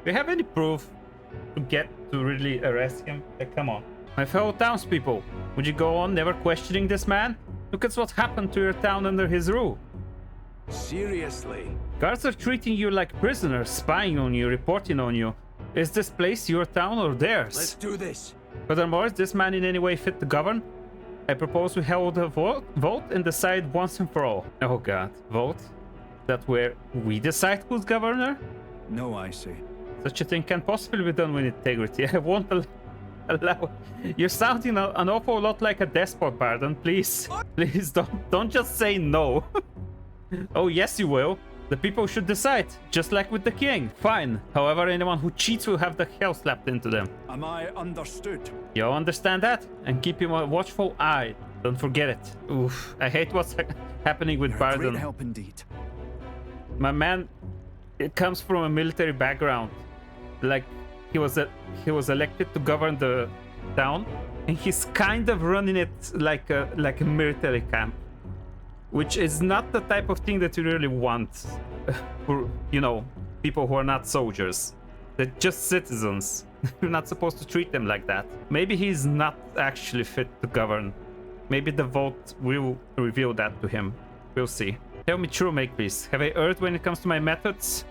you have any proof to get to really arrest him? Come on. My fellow townspeople, would you go on never questioning this man? Look at what happened to your town under his rule. Seriously? Guards are treating you like prisoners, spying on you, reporting on you. Is this place your town or theirs? Let's do this. Furthermore, is this man in any way fit to govern? I propose we hold a vote and decide once and for all. Oh god, vote? That where we decide who's governor? No, I see. Such a thing can't possibly be done with integrity. I won't allow. You're sounding an awful lot like a despot, Barden. Please, please don't just say no. Oh yes, you will. The people should decide, just like with the king. Fine. However, anyone who cheats will have the hell slapped into them. Am I understood? You understand that? And keep him a watchful eye. Don't forget it. Oof, I hate what's happening with Barden. Great help indeed. My man, it comes from a military background. Like he was elected to govern the town, and he's kind of running it like a military camp. Which is not the type of thing that you really want for, you know, people who are not soldiers. They're just citizens. You're not supposed to treat them like that. Maybe he's not actually fit to govern. Maybe the vote will reveal that to him. We'll see. Tell me true, make please. Have I erred when it comes to my methods?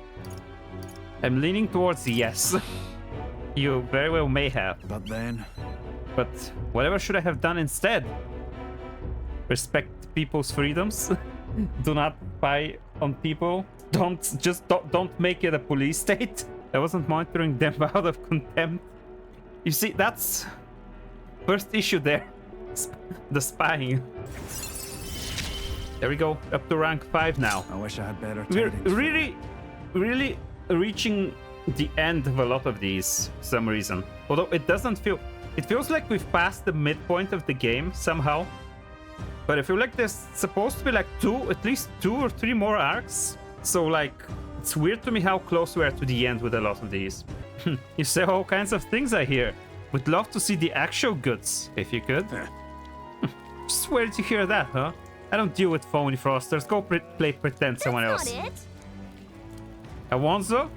I'm leaning towards yes. You very well may have. But then... But whatever should I have done instead? Respect people's freedoms. Do not spy on people. Don't make it a police state. I wasn't monitoring them out of contempt. You see, that's first issue there. The spying. There we go, up to rank 5 now. I wish I had better We're tidings. really reaching the end of a lot of these for some reason. Although it doesn't feel... It feels like we've passed the midpoint of the game somehow. But I feel like there's supposed to be like at least 2 or 3 more arcs. So like, it's weird to me how close we are to the end with a lot of these. You say all kinds of things, I hear. Would love to see the actual goods, if you could. Just where did you hear that, huh? I don't deal with phony frosters. Go play pretend someone else. That's not it. Alonso?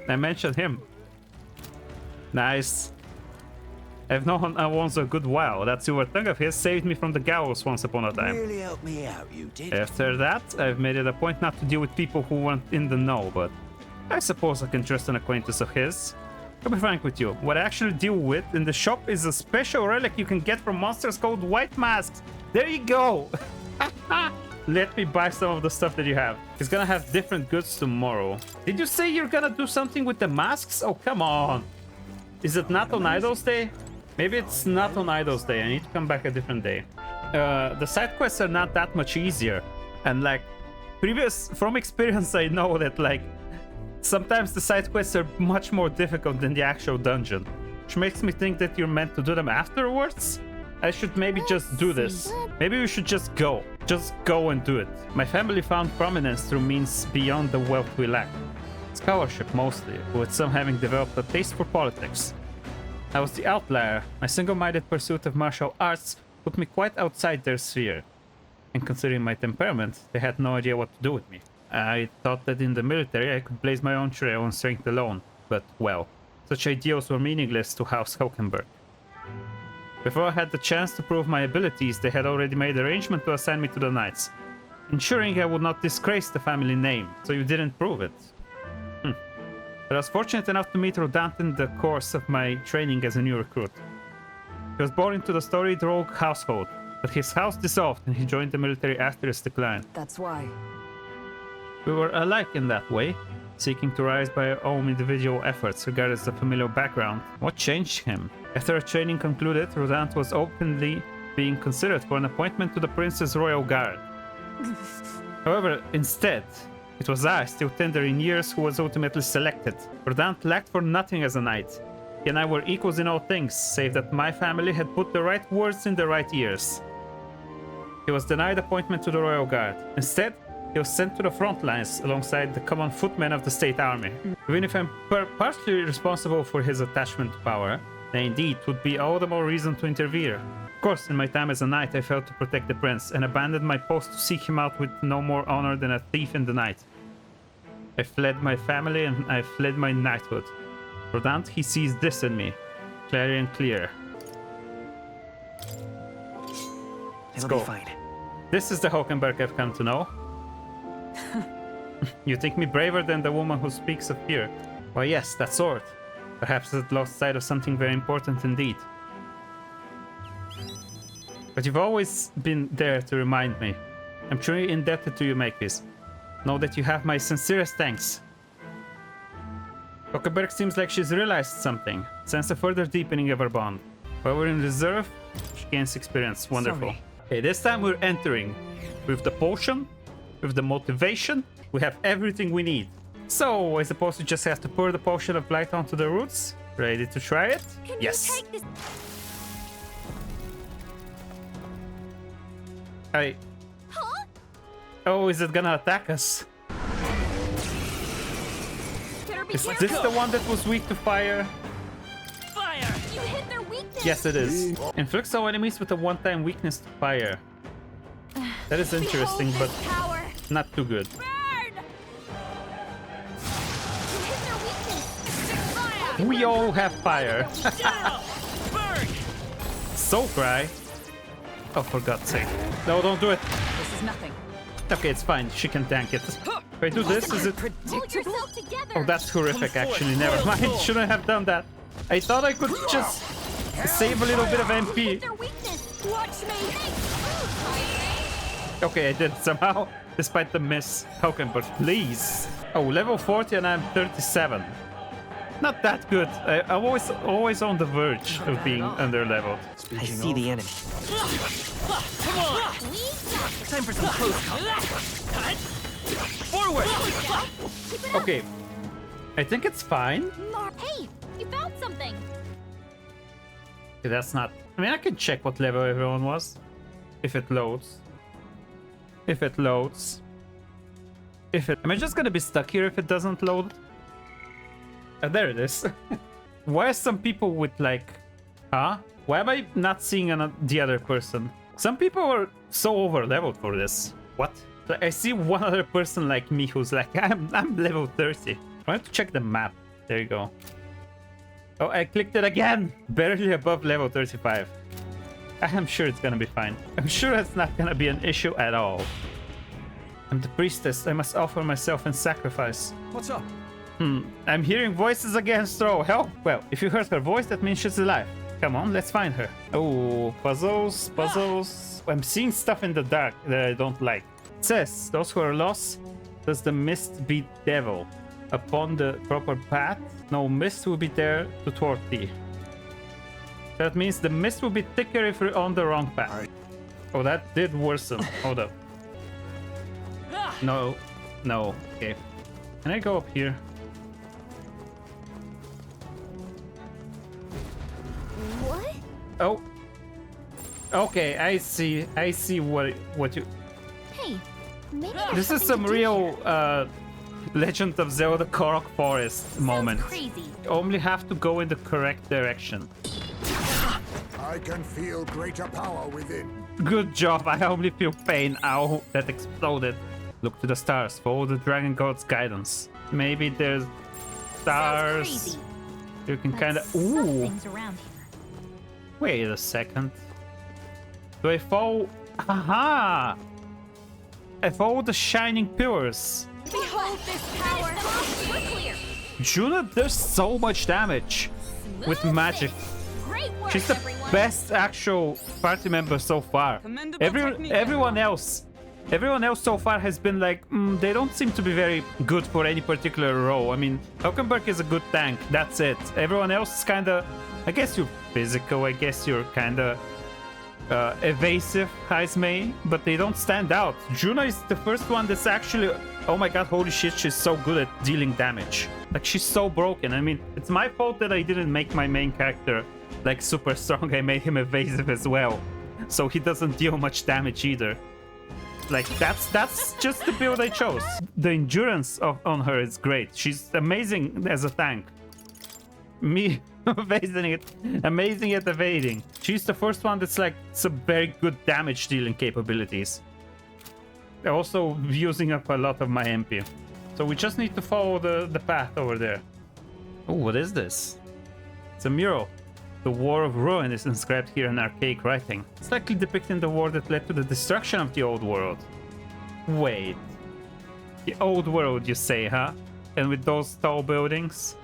I mentioned him. Nice. I've known Alonso a good while. That silver tongue of his saved me from the gallows once upon a time. Really helped me out, you did. After that, I've made it a point not to deal with people who weren't in the know, but I suppose I can trust an acquaintance of his. To be frank with you, what I actually deal with in the shop is a special relic you can get from monsters called White Masks. There you go! let me buy some of the stuff that you have. He's gonna have different goods tomorrow. Did you say you're gonna do something with the masks? Oh, come on. Is it not on Idols Day? Maybe it's not on Idols Day. I need to come back a different day. The side quests are not that much easier. And like, from experience, I know that like, sometimes the side quests are much more difficult than the actual dungeon. Which makes me think that you're meant to do them afterwards? I should maybe just do this. Maybe we should just go. Just go and do it. My family found prominence through means beyond the wealth we lack. Scholarship mostly, with some having developed a taste for politics. I was the outlier. My single-minded pursuit of martial arts put me quite outside their sphere. And considering my temperament, they had no idea what to do with me. I thought that in the military I could blaze my own trail on strength alone, but well, such ideals were meaningless to House Hockenberg. Before I had the chance to prove my abilities, they had already made arrangement to assign me to the Knights, ensuring I would not disgrace the family name, so you didn't prove it. But I was fortunate enough to meet Rodant in the course of my training as a new recruit. He was born into the storied rogue household, but his house dissolved and he joined the military after its decline. That's why. We were alike in that way, seeking to rise by our own individual efforts regardless of familial background. What changed him? After our training concluded, Rodant was openly being considered for an appointment to the Prince's Royal Guard. However, instead, it was I, still tender in years, who was ultimately selected. Rodant lacked for nothing as a knight. He and I were equals in all things, save that my family had put the right words in the right ears. He was denied appointment to the Royal Guard. Instead, he was sent to the front lines alongside the common footmen of the state army. Even if I'm partially responsible for his attachment to power, then indeed would be all the more reason to interfere. Of course, in my time as a knight, I failed to protect the prince and abandoned my post to seek him out with no more honor than a thief in the night. I fled my family and I fled my knighthood. Rodant, he sees this in me, clear and clear. It'll be fine. This is the Hockenberg I've come to know. You think me braver than the woman who speaks of fear? Why yes, that sword. Perhaps it lost sight of something very important indeed. But you've always been there to remind me. I'm truly indebted to you, Makepeace. Know that you have my sincerest thanks. Hockenberg seems like she's realized something. Sense a further deepening of our bond. While we're in reserve, she gains experience. Wonderful. Sorry. Okay, this time we're entering with the potion, with the motivation. We have everything we need. So, I suppose we just have to pour the potion of blight onto the roots. Ready to try it? Can yes. you take this? Huh? Oh, is it gonna attack us? Is this the one that was weak to fire? Fire! You hit their weakness! Yes, it is. Inflicts all enemies with a one-time weakness to fire. That is interesting, but not too good. We all have fire. Soul Cry. Oh, for God's sake. No, don't do it. This is nothing. Okay, it's fine. She can tank it. If I do this, is it... Oh, that's horrific, actually. Never mind. Shouldn't have done that. I thought I could just save a little bit of MP. Okay, I did somehow, despite the miss. Hockenberg, please. Oh, level 40 and I'm 37. Not that good. I'm always on the verge of being under-leveled. I see the enemy. Come on! Time for some close combat. Forward! Okay. I think it's fine. Hey, you found something. Okay, that's not... I mean, I can check what level everyone was. If it loads. If it loads. Am I just gonna be stuck here if it doesn't load? There it is. Why are some people with like... Huh? Why am I not seeing the other person? Some people are so over-leveled for this. What? Like, I see one other person like me who's like, I'm level 30. I have to check the map. There you go. Oh, I clicked it again! Barely above level 35. I'm sure it's gonna be fine. I'm sure it's not gonna be an issue at all. I'm the priestess. I must offer myself in sacrifice. What's up? I'm hearing voices again, Stro. Help! Well, if you heard her voice, that means she's alive. Come on, let's find her. Oh, puzzles. I'm seeing stuff in the dark that I don't like. It says, those who are lost, does the mist beat devil? Upon the proper path, no mist will be there to thwart thee. That means the mist will be thicker if you're on the wrong path. Oh, that did worsen. Hold up. No. No. Okay. Can I go up here? What? Oh. Okay, I see what you... Hey, maybe This is some real Legend of Zelda Korok Forest moment. Crazy. You only have to go in the correct direction. I can feel greater power within. Good job, I only feel pain. Ow, that exploded. Look to the stars, follow the Dragon God's guidance. Maybe there's stars. You can kind of... Ooh. Around here. Wait a second. Do I follow... Aha! I follow the shining pillars. Behold this power! We're clear! Juno does so much damage with magic. Great work, She's the everyone. best actual party member so far. Everyone else so far has been like, they don't seem to be very good for any particular role. I mean, Hulkenberg is a good tank, that's it. Everyone else is kind of, I guess you're physical, I guess you're kind of evasive, Heismay, but they don't stand out. Juno is the first one that's actually, oh my god, holy shit, she's so good at dealing damage. Like, she's so broken. I mean, it's my fault that I didn't make my main character like super strong. I made him evasive as well, so he doesn't deal much damage either. Like, that's just the build I chose. The endurance on her is great. She's amazing as a tank. Me amazing at evading. She's the first one that's like some very good damage dealing capabilities. Also using up a lot of my MP. So we just need to follow the path over there. Oh, what is this? It's a mural. The War of Ruin is inscribed here in archaic writing. It's likely depicting the war that led to the destruction of the old world. Wait. The old world, you say, huh? And with those tall buildings?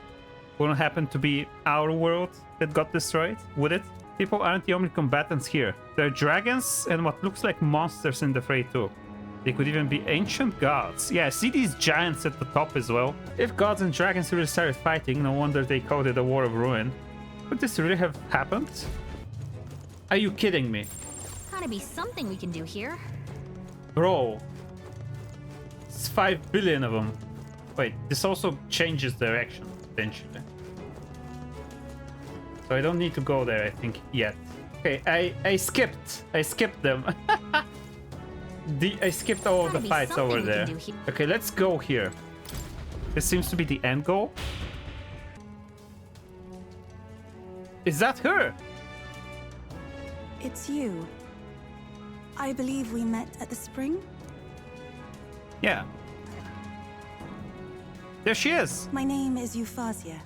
Wouldn't happen to be our world that got destroyed, would it? People aren't the only combatants here. There are dragons and what looks like monsters in the fray too. They could even be ancient gods. Yeah, I see these giants at the top as well. If gods and dragons really started fighting, no wonder they called it a War of Ruin. Could this really have happened? Are you kidding me? Gotta be something we can do here. Bro. It's 5 billion of them. Wait, this also changes direction, potentially. So I don't need to go there, I think, yet. Okay, I skipped them. I skipped all of the fights over there. Okay, let's go here. This seems to be the end goal. Is that her? It's you. I believe we met at the spring? Yeah. There she is. My name is Euphazia.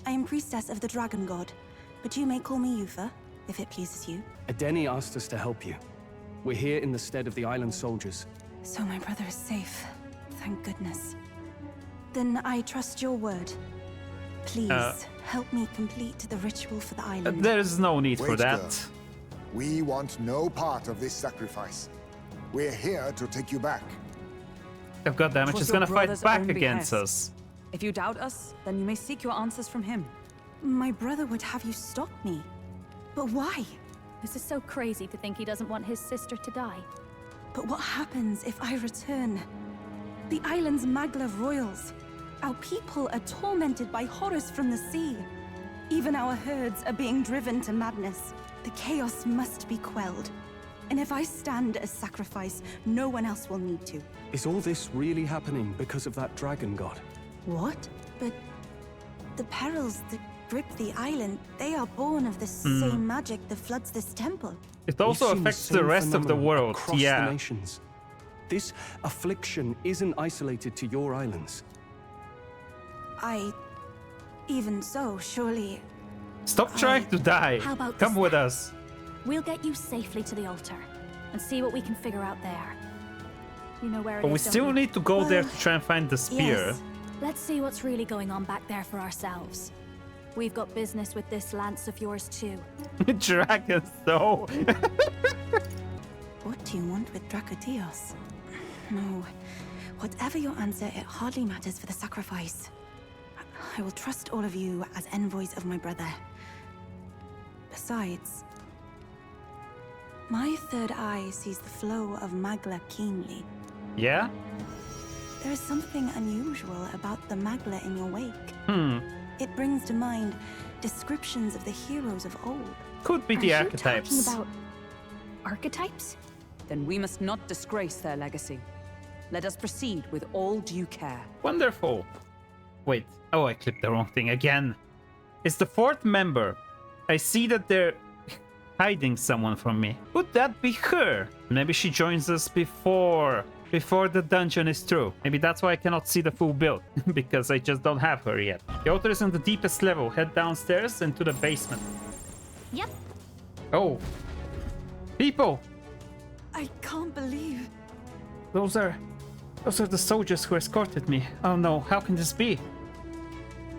I am priestess of the Dragon God, but you may call me Eupha, if it pleases you. Edeni asked us to help you. We're here in the stead of the island soldiers. So my brother is safe. Thank goodness. Then I trust your word. Please, help me complete the ritual for the island. There's no need for Wait, that. girl. We want no part of this sacrifice. We're here to take you back. Oh, God damn it, Was she's your gonna fight brother's back own against behest. us. If you doubt us, then you may seek your answers from him. My brother would have you stop me. But why? This is so crazy to think he doesn't want his sister to die. But what happens if I return? The island's Maglev royals. Our people are tormented by horrors from the sea. Even our herds are being driven to madness. The chaos must be quelled. And if I stand as sacrifice, no one else will need to. Is all this really happening because of that dragon god? What? But the perils that grip the island, they are born of the same magic that floods this temple. It also We've seen affects the same rest of the phenomenon world. across Yeah. the nations. This affliction isn't isolated to your islands. Even so, surely... Stop trying to die. How about Come this with then? us. We'll get you safely to the altar and see what we can figure out there. You know where it But we is, don't still you? need to go there to try and find the spear. Yes. Let's see what's really going on back there for ourselves. We've got business with this lance of yours too. Dragons, though. What do you want with Dracodios? No. Whatever your answer, it hardly matters for the sacrifice. I will trust all of you as envoys of my brother. Besides, my third eye sees the flow of Magla keenly. Yeah? There is something unusual about the Magla in your wake. It brings to mind descriptions of the heroes of old. Could be the archetypes. Talking about archetypes? Then we must not disgrace their legacy. Let us proceed with all due care. Wonderful. Wait. Oh, I clicked the wrong thing again. It's the fourth member. I see that they're hiding someone from me. Would that be her? Maybe she joins us before the dungeon is through. Maybe that's why I cannot see the full build, because I just don't have her yet. The altar is on the deepest level. Head downstairs and to the basement. Yep. Oh. People! I can't believe... Those are the soldiers who escorted me. Oh no, how can this be?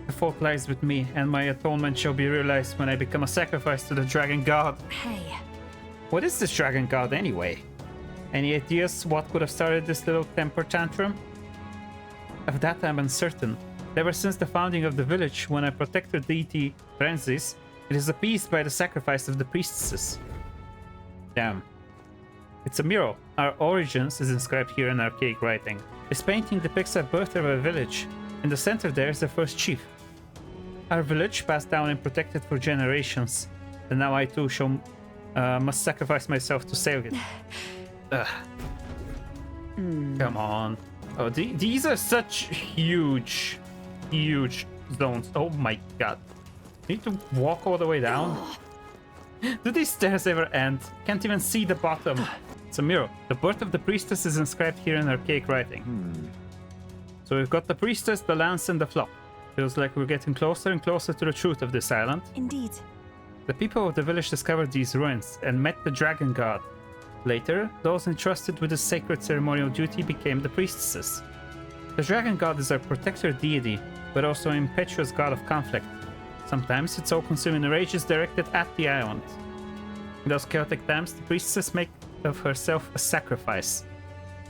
The fault lies with me, and my atonement shall be realized when I become a sacrifice to the dragon god. Hey. What is this dragon god anyway? Any ideas what could have started this little temper tantrum? Of that I'm uncertain. Ever since the founding of the village, when I protected deity Francis, it is appeased by the sacrifice of the priestesses. Damn. It's a mural. Our origins is inscribed here in archaic writing. This painting depicts the birth of a village. In the center there is the first chief. Our village passed down and protected for generations, and now I too must sacrifice myself to save it. Come on. Oh, these are such huge zones. Oh my god. Need to walk all the way down? Do these stairs ever end? Can't even see the bottom. It's a mural. The birth of the priestess is inscribed here in archaic writing. So we've got the priestess, the lance, and the flock. Feels like we're getting closer and closer to the truth of this island. Indeed. The people of the village discovered these ruins and met the dragon god. Later, those entrusted with the sacred ceremonial duty became the priestesses. The dragon god is our protector deity, but also an impetuous god of conflict. Sometimes its all-consuming rage is directed at the island. In those chaotic times, the priestess makes of herself a sacrifice.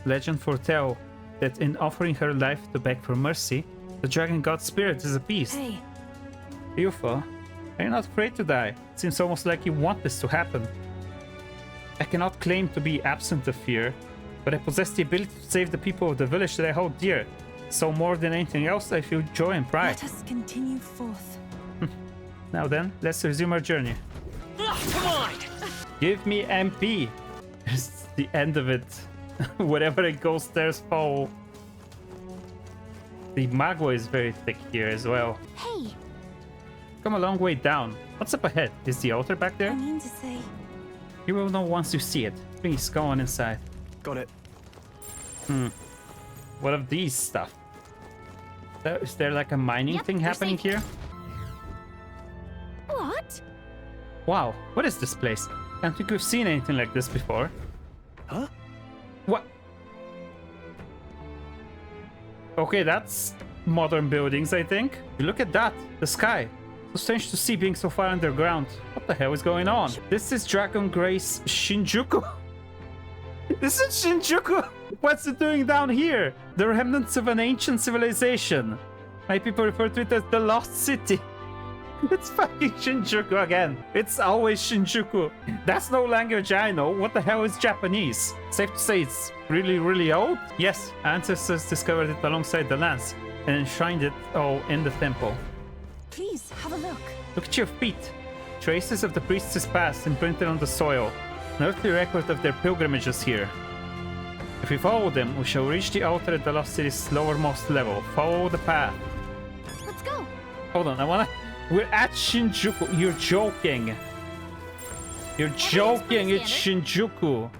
Legend foretell that in offering her life to beg for mercy, the dragon god's spirit is appeased. Hey. Yufa, are you not afraid to die? It seems almost like you want this to happen. I cannot claim to be absent of fear, but I possess the ability to save the people of the village that I hold dear. So more than anything else, I feel joy and pride. Let us continue forth. Now then, let's resume our journey. Come on! Give me MP. It's the end of it. Wherever it goes, there's fall. The magua is very thick here as well. Hey! Come a long way down. What's up ahead? Is the altar back there? I mean to say... You will know once you see it. Please, go on inside. Got it. What of these stuff? Is there like a mining thing happening here? What? Wow, what is this place? Can't think we've seen anything like this before. Huh? What? Okay, that's modern buildings, I think. Look at that, the sky. So strange to see being so far underground. What the hell is going on? This is Dragon Grace Shinjuku. This is Shinjuku. What's it doing down here? The remnants of an ancient civilization. My people refer to it as the Lost City. It's fucking Shinjuku again. It's always Shinjuku. That's no language I know. What the hell is Japanese? Safe to say it's really, really old? Yes, ancestors discovered it alongside the lance and enshrined it all in the temple. Please, have a look. Look at your feet. Traces of the priest's past imprinted on the soil. An earthly record of their pilgrimages here. If we follow them, we shall reach the altar at the Lost City's lowermost level. Follow the path. Let's go. Hold on, We're at Shinjuku. You're joking. You're joking. It's Shinjuku.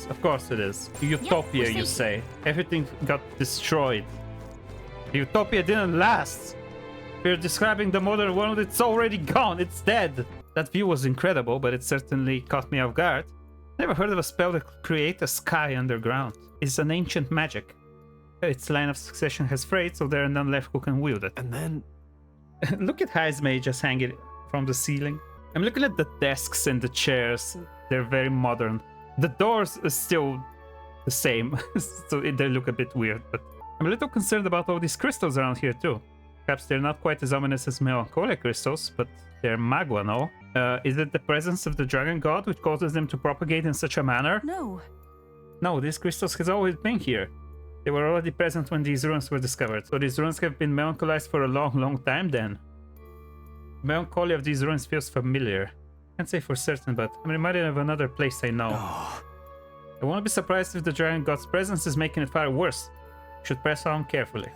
Of course it is. Utopia, you say. Everything got destroyed. Utopia didn't last. We're describing the modern world. It's already gone. It's dead. That view was incredible, but it certainly caught me off guard. Never heard of a spell that could create a sky underground. It's an ancient magic. Its line of succession has frayed, so there are none left who can wield it. And then... Look at Haizme just hanging from the ceiling. I'm looking at the desks and the chairs. They're very modern. The doors are still the same, so they look a bit weird. But I'm a little concerned about all these crystals around here too. Perhaps they're not quite as ominous as melancholia crystals, but they're magua, no? Is it the presence of the dragon god which causes them to propagate in such a manner? No. No, these crystals has always been here. They were already present when these ruins were discovered. So these ruins have been melancholized for a long time then. The melancholy of these ruins feels familiar. Can't say for certain, but I'm reminded of another place I know. I won't be surprised if the dragon god's presence is making it far worse. Should press on carefully.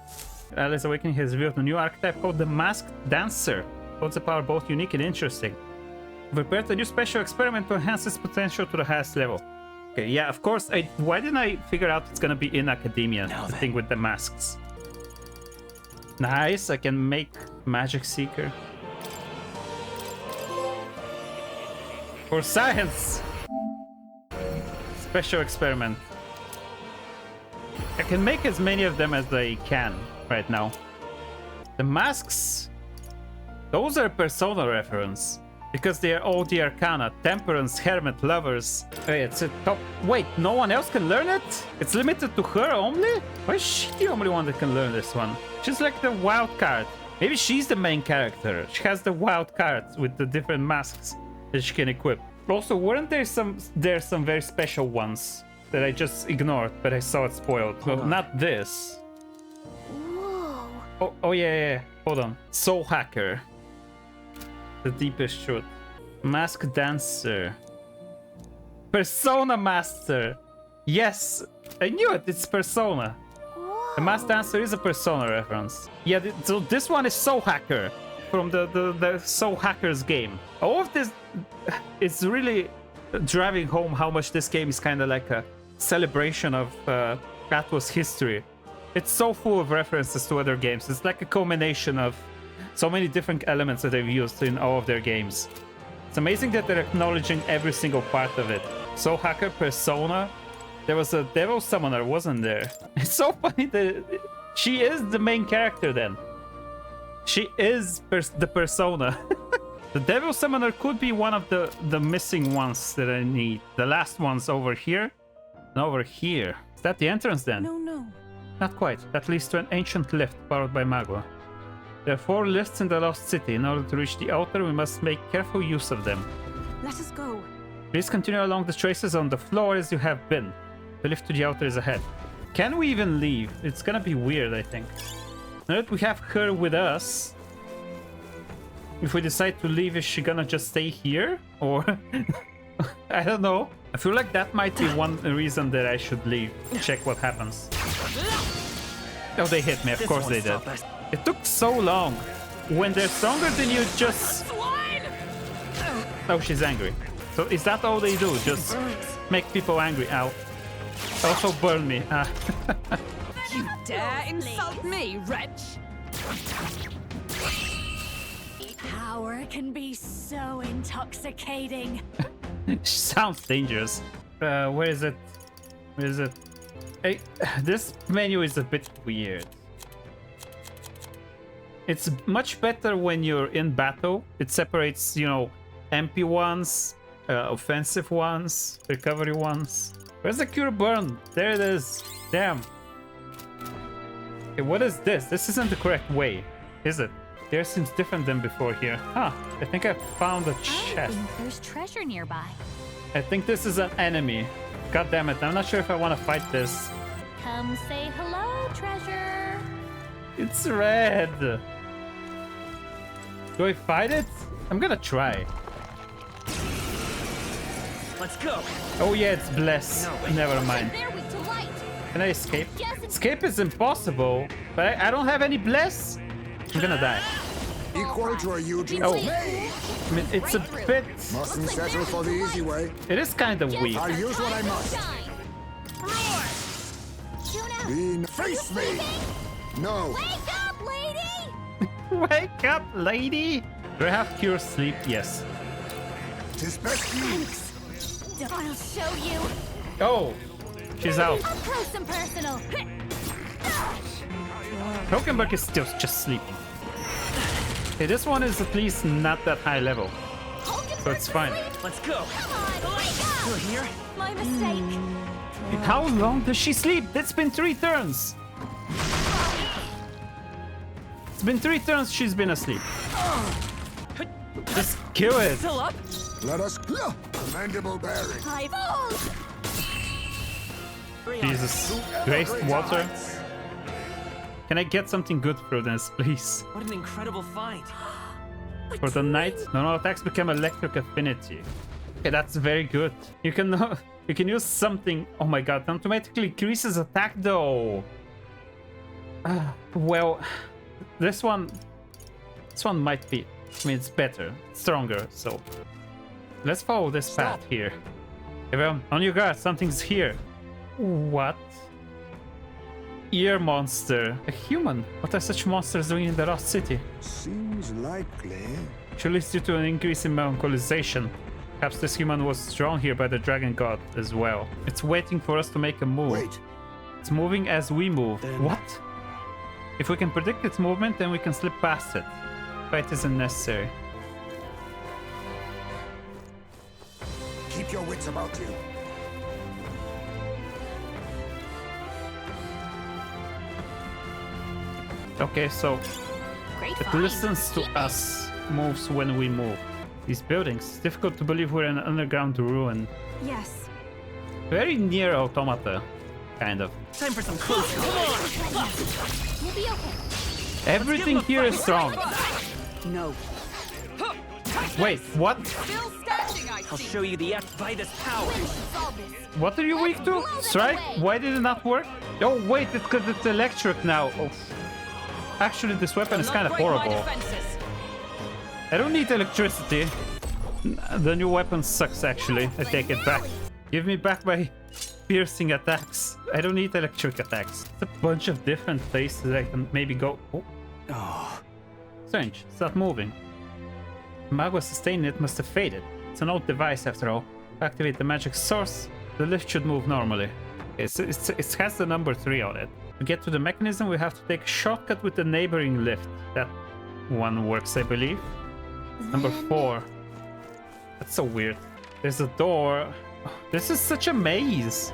Alice Awakening has revealed a new archetype called the Masked Dancer. Holds a power both unique and interesting. We've prepared a new special experiment to enhance its potential to the highest level. Okay, yeah, of course. Why didn't I figure out it's gonna be in academia? The thing with the masks. Nice, I can make Magic Seeker. For science! Special experiment. I can make as many of them as I can right now. The masks, those are Persona reference. Because they are all the Arcana, Temperance, Hermit, Lovers. Hey, it's a top... Wait, no one else can learn it? It's limited to her only? Why is she the only one that can learn this one? She's like the wild card. Maybe she's the main character. She has the wild cards with the different masks that she can equip. Also, weren't there some very special ones that I just ignored, but I saw it spoiled? Well, not this. Whoa. Oh yeah. Hold on. Soul Hacker. The deepest truth. Mask Dancer. Persona Master. Yes, I knew it. It's Persona. Whoa. The Mask Dancer is a Persona reference. Yeah, so this one is Soul Hacker from the Soul Hackers game. All of this is really driving home how much this game is kind of like a celebration of Atlus history. It's so full of references to other games. It's like a culmination of so many different elements that they've used in all of their games. It's amazing that they're acknowledging every single part of it. Soul Hacker, Persona. There was a Devil Summoner, wasn't there? It's so funny that she is the main character then. She is the Persona. The Devil Summoner could be one of the missing ones that I need. The last ones over here and over here. Is that the entrance then? No. Not quite. That leads to an ancient lift powered by magua. There are 4 lifts in the Lost City. In order to reach the altar, we must make careful use of them. Let us go. Please continue along the traces on the floor as you have been. The lift to the altar is ahead. Can we even leave? It's gonna be weird, I think. Now that we have her with us, if we decide to leave, is she gonna just stay here? Or... I don't know. I feel like that might be one reason that I should leave. Check what happens. Oh, they hit me. Of course they did. It took so long. When they're stronger than you, just... Oh, she's angry. So is that all they do? Just make people angry. Ow. Also burn me. You dare insult me, wretch! Power can be so intoxicating. Sounds dangerous. Where is it? Where is it? Hey, this menu is a bit weird. It's much better when you're in battle. It separates, you know, MP ones, offensive ones, recovery ones. Where's the cure burn? There it is. Damn. Okay, what is this? This isn't the correct way, is it? There seems different than before here. Huh, I think I found a chest. I think there's treasure nearby. I think this is an enemy. God damn it, I'm not sure if I want to fight this. Come say hello, treasure. It's red. Do I fight it? I'm gonna try. Let's go. Oh yeah, it's bless. No, never mind. Can I escape? Escape is impossible, but I don't have any bless. I'm gonna die. Equal to a huge Oh, I mean, it's a bit... Mustn't settle for the easy way. It is kind of weak. I'll use what I must. Face me! No! Wake up, lady! Wake up, lady! Do I have cure sleep? Yes. Tis best you. Thanks. I'll show you. Oh, she's out. Up close and personal. Hulkenberg is still just sleeping. Okay, this one is at least not that high level, so it's fine. Let's go. Come on, wake up! You're here. My mistake. How long does she sleep? That's been 3 turns. It's been 3 turns she's been asleep. Just kill it. Still up? Let us commendable bearing. Jesus. Waste water. Can I get something good for this, please? What an incredible find. For the knight, no attacks become electric affinity. Okay, that's very good. You can use something. Oh my god, automatically increases attack though. Well, this one might be. I mean, it's better, stronger. So let's follow this path here. Everyone, on your guard, something's here. What? Ear monster. A human. What are such monsters doing in the Lost City? Seems likely. Surely it's due to an increase in melancholization. Perhaps this human was drawn here by the dragon god as well. It's waiting for us to make a move. Wait. It's moving as we move. What? If we can predict its movement, then we can slip past it. Fight isn't necessary. Keep your wits about you. Okay, so it listens to us, moves when we move. These buildings, it's difficult to believe we're in an underground ruin. Yes. Very near automata, kind of. Time for some close. Come on. We'll be okay. Everything here is strong. No. Wait, what? I'll show you the Vitus power. What are you weak to? Strike? Why did it not work? Oh wait, it's because it's electric now. Oh. Actually, this weapon is kind of horrible. I don't need electricity. The new weapon sucks, actually. I take it back. Give me back my piercing attacks. I don't need electric attacks. It's a bunch of different places I can maybe go. Oh. Strange. It's not moving. Magua sustaining it must have faded. It's an old device after all. To activate the magic source, the lift should move normally. It has the number 3 on it. To get to the mechanism, we have to take a shortcut with the neighboring lift. That one works, I believe. Number 4. That's so weird. There's a door. Oh, this is such a maze.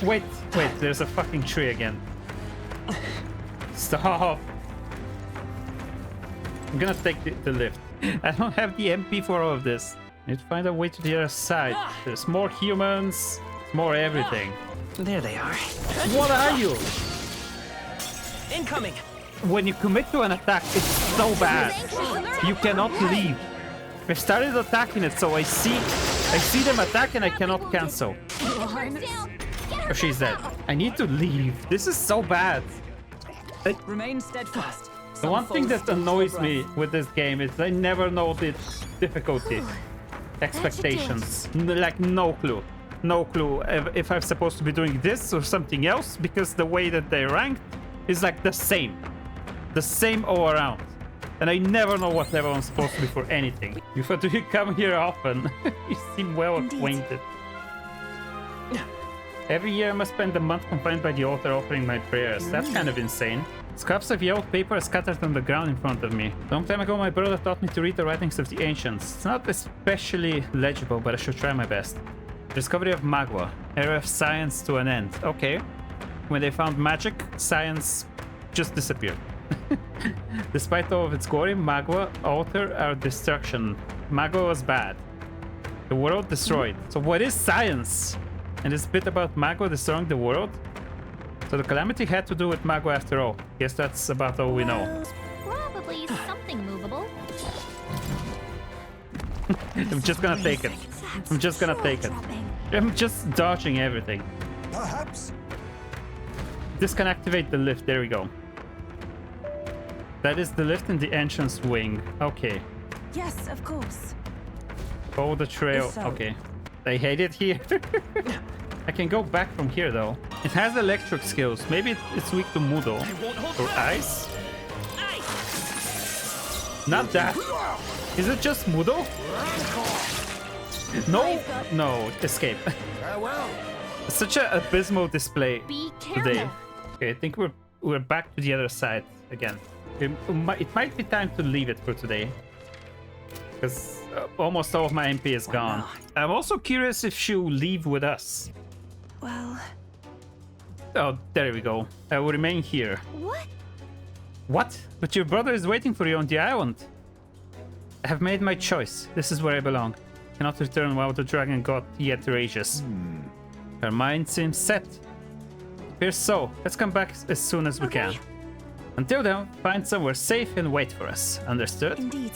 Wait, there's a fucking tree again. Stop. I'm gonna take the lift. I don't have the MP for all of this. Need to find a way to the other side. There's more humans, more everything. There they are. What are you? Incoming. When you commit to an attack, it's so bad. You cannot leave. I've started attacking it, so I see them attack and I cannot cancel. Oh, she's dead. I need to leave. This is so bad. Remain steadfast. The one thing that annoys me with this game is I never know the difficulty expectations. Like no clue. No clue if I'm supposed to be doing this or something else, because the way that they ranked is like the same all around, and I never know what level I'm supposed to be for anything. Do you come here often? You seem well acquainted. Every year I must spend a month confined by the altar offering my prayers. That's kind of insane. Scraps of yellowed paper are scattered on the ground in front of me. A long time ago my brother taught me to read the writings of the ancients. It's not especially legible, but I should try my best. Discovery of Magua. Era of science to an end. Okay. When they found magic, science just disappeared. Despite all of its glory, Magua altered our destruction. Magua was bad. The world destroyed. So what is science? And this bit about Magua destroying the world? So the calamity had to do with Magua after all. Guess that's about all we know. Probably something movable. I'm just gonna take it. I'm just gonna take it. I'm just dodging everything. Perhaps. This can activate the lift. There we go. That is the lift in the entrance wing. Okay. Yes, of course. Follow the trail. So. Okay. I hate it here. I can go back from here though. It has electric skills. Maybe it's weak to Mudo. Or ice? Not that. Is it just Mudo? No. No. Escape. Such an abysmal display today. Okay, I think we're back to the other side again. It might be time to leave it for today, because almost all of my MP is gone. I'm also curious if she'll leave with us. Well... Oh, there we go. I will remain here. What? What? But your brother is waiting for you on the island. I have made my choice. This is where I belong. Cannot return while the dragon god yet rages. Her mind seems set. Appears so. Let's come back as soon as we can. Until then, find somewhere safe and wait for us. Understood? Indeed.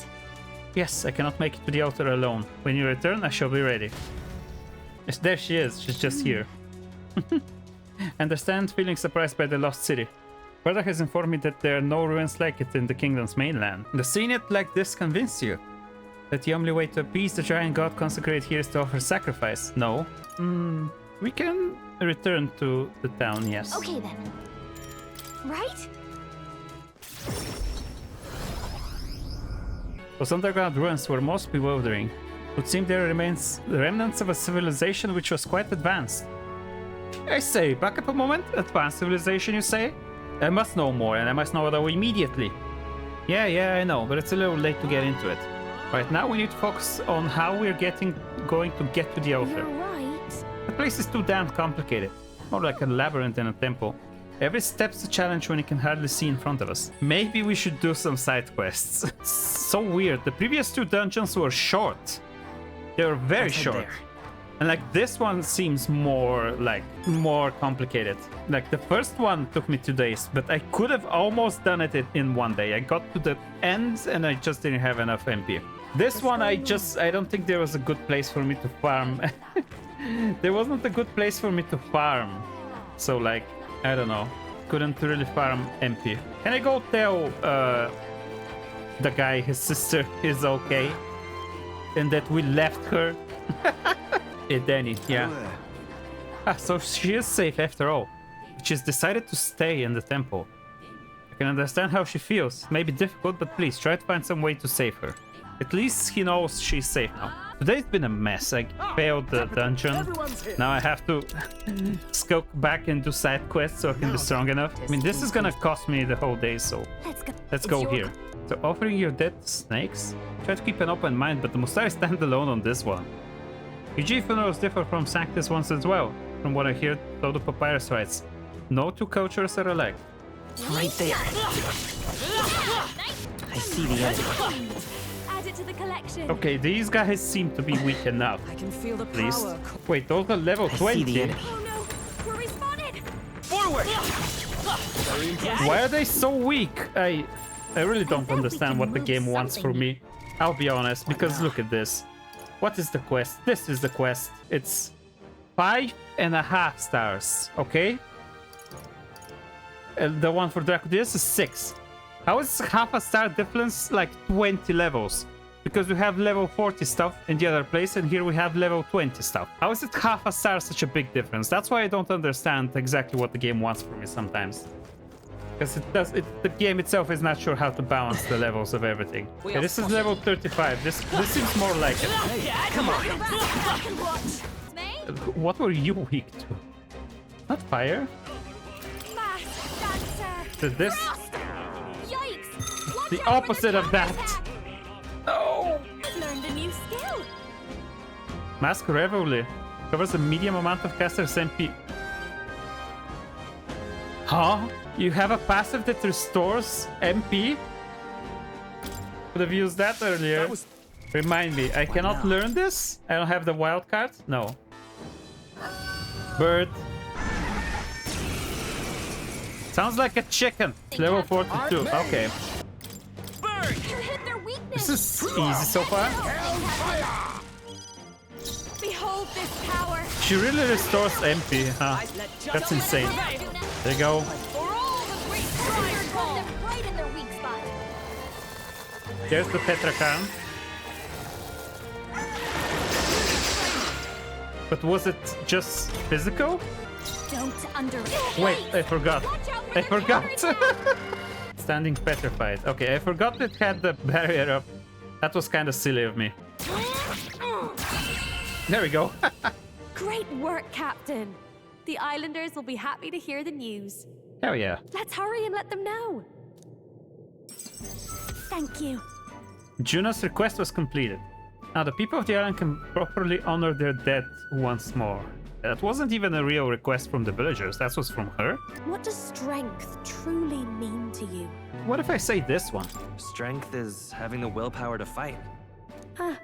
Yes, I cannot make it to the altar alone. When you return, I shall be ready. Yes, there she is. She's just here. Understand, feeling surprised by the lost city. Brother has informed me that there are no ruins like it in the kingdom's mainland. Does seeing it like this convince you? That the only way to appease the giant god consecrated here is to offer sacrifice? No. We can return to the town, yes. Okay then. Right? Those underground ruins were most bewildering. It would seem there remains the remnants of a civilization which was quite advanced. I say, back up a moment. Advanced civilization, you say? I must know more, and I must know it immediately. Yeah, I know, but it's a little late to get into it. Right now, we need to focus on how we're going to get to the altar. You're right. The place is too damn complicated. More like a labyrinth in a temple. Every step's a challenge when you can hardly see in front of us. Maybe we should do some side quests. So weird. The previous two dungeons were short. They were very short. And like this one seems more complicated. Like the first one took me 2 days, but I could have almost done it in 1 day. I got to the end and I just didn't have enough MP. This one I don't think there was a good place for me to farm. There wasn't a good place for me to farm. So like, I don't know. Couldn't really farm MP. Can I go tell the guy his sister is okay? And that we left her? Danny, yeah. So she is safe after all. She's decided to stay in the temple. I can understand how she feels. It may be difficult, but please try to find some way to save her. At least he knows she's safe now. Today's been a mess. I failed the dungeon. Now I have to skulk back and do side quests so I can be strong enough. I mean, this is gonna cost me the whole day, so let's go here. So offering your dead snakes? Try to keep an open mind, but the Mustari stand alone on this one. UG funerals differ from Sanctus ones as well, from what I hear, though the papyrus writes. No two cultures are alike. Right there. I see the end. Add it to the collection. Okay, these guys seem to be weak enough. I can feel the At least. power. Wait, those are level 20. See the enemy. Oh no, we're respawning. Forward! Why are they so weak? I really don't understand what the game wants from me. I'll be honest, because look at this. What is the quest? This is the quest. It's 5.5 stars, okay? The one for Dracodius is 6. How is half a star difference like 20 levels? Because we have level 40 stuff in the other place, and here we have level 20 stuff. How is it half a star such a big difference? That's why I don't understand exactly what the game wants from me sometimes. Because the game itself is not sure how to balance the levels of everything. Okay, this is level 35. This seems more like it. Come on. What were you weak to? Not fire? Did this? The opposite of that. No. Learned a new skill. Mask Reveille covers a medium amount of caster's MP. Huh? You have a passive that restores MP? Could have used that earlier. Remind me, I cannot learn this? I don't have the wild card? No. Bird. Sounds like a chicken. Level 42. Okay. This is easy so far. Behold this power. She really restores MP, huh? That's insane. There you go. There's the Tetrakarn. But was it just physical? Don't underestimate. Wait, I forgot. I forgot. Standing petrified. Okay, I forgot it had the barrier up. That was kind of silly of me. There we go. Great work, Captain. The islanders will be happy to hear the news. Hell yeah. Let's hurry and let them know. Thank you. Juno's request was completed. Now the people of the island can properly honor their dead once more. That wasn't even a real request from the villagers, that was from her. What does strength truly mean to you? What if I say this one? Strength is having the willpower to fight. Huh.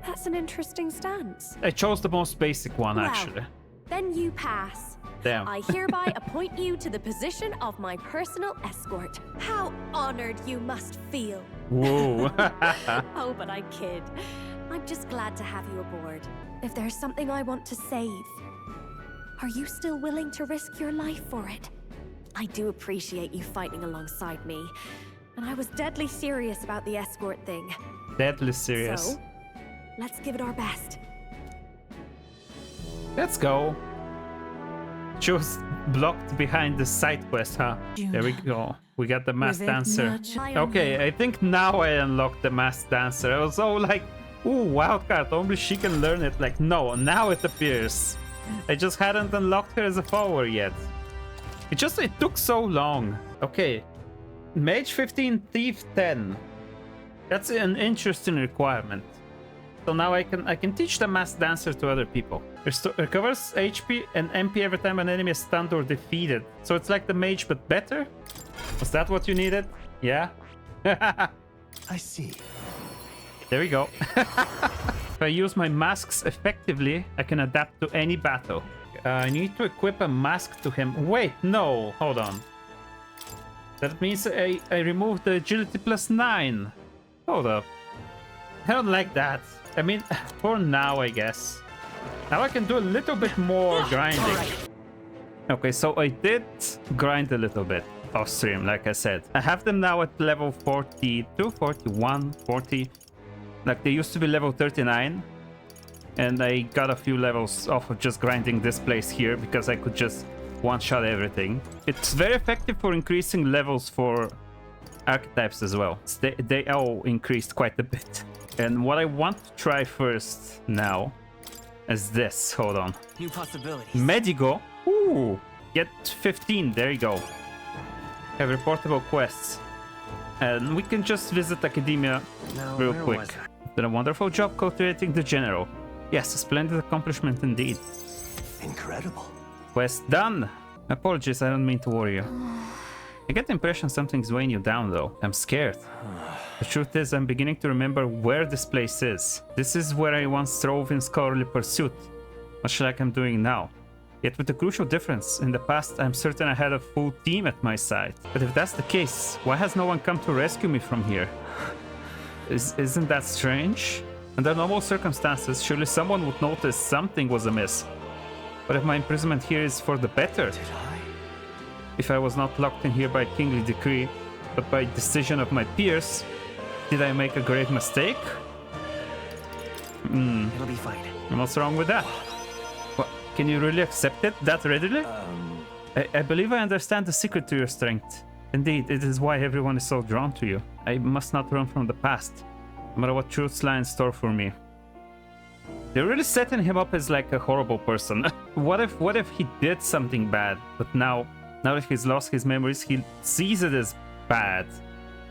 That's an interesting stance. I chose the most basic one, Well, actually. Then you pass. Damn. I hereby appoint you to the position of my personal escort. How honored you must feel. Whoa. Oh, but I kid. I'm just glad to have you aboard. If there's something I want to save, are you still willing to risk your life for it? I do appreciate you fighting alongside me, and I was deadly serious about the escort thing. Deadly serious. So, let's give it our best. Let's go. She was blocked behind the side quest, huh? There we go. We got the masked dancer. Okay, I think now I unlocked the masked dancer. I was so like, ooh, wildcard, only she can learn it. Like, no, now it appears. I just hadn't unlocked her as a follower yet. It took so long. Okay, Mage 15, Thief 10. That's an interesting requirement. So now I can teach the masked dancer to other people. Recovers HP and MP every time an enemy is stunned or defeated. So it's like the mage but better? Was that what you needed? Yeah? I see. There we go. If I use my masks effectively, I can adapt to any battle. I need to equip a mask to him. Wait, no, hold on. That means I remove the agility +9. Hold up. I don't like that. I mean, for now, I guess. Now I can do a little bit more grinding. Okay, so I did grind a little bit off stream, like I said. I have them now at level 42, 41, 40. Like, they used to be level 39. And I got a few levels off of just grinding this place here because I could just one-shot everything. It's very effective for increasing levels for archetypes as well. They all increased quite a bit. And what I want to try first now is this. Hold on. New possibilities. Medigo. Ooh. Get 15. There you go. Have reportable quests. And we can just visit Academia real quick. Did a wonderful job cultivating the general. Yes, a splendid accomplishment indeed. Incredible. Quest done. Apologies, I don't mean to worry you. I get the impression something's weighing you down though. I'm scared. The truth is, I'm beginning to remember where this place is. This is where I once strove in scholarly pursuit, much like I'm doing now. Yet with a crucial difference, in the past I'm certain I had a full team at my side. But if that's the case, why has no one come to rescue me from here? Isn't that strange? Under normal circumstances, surely someone would notice something was amiss. But if my imprisonment here is for the better... If I was not locked in here by kingly decree, but by decision of my peers, did I make a grave mistake? It'll be fine. What's wrong with that? What, can you really accept it that readily? I believe I understand the secret to your strength. Indeed, it is why everyone is so drawn to you. I must not run from the past, no matter what truths lie in store for me. They're really setting him up as like a horrible person. What if he did something bad, but now that he's lost his memories, he sees it as bad?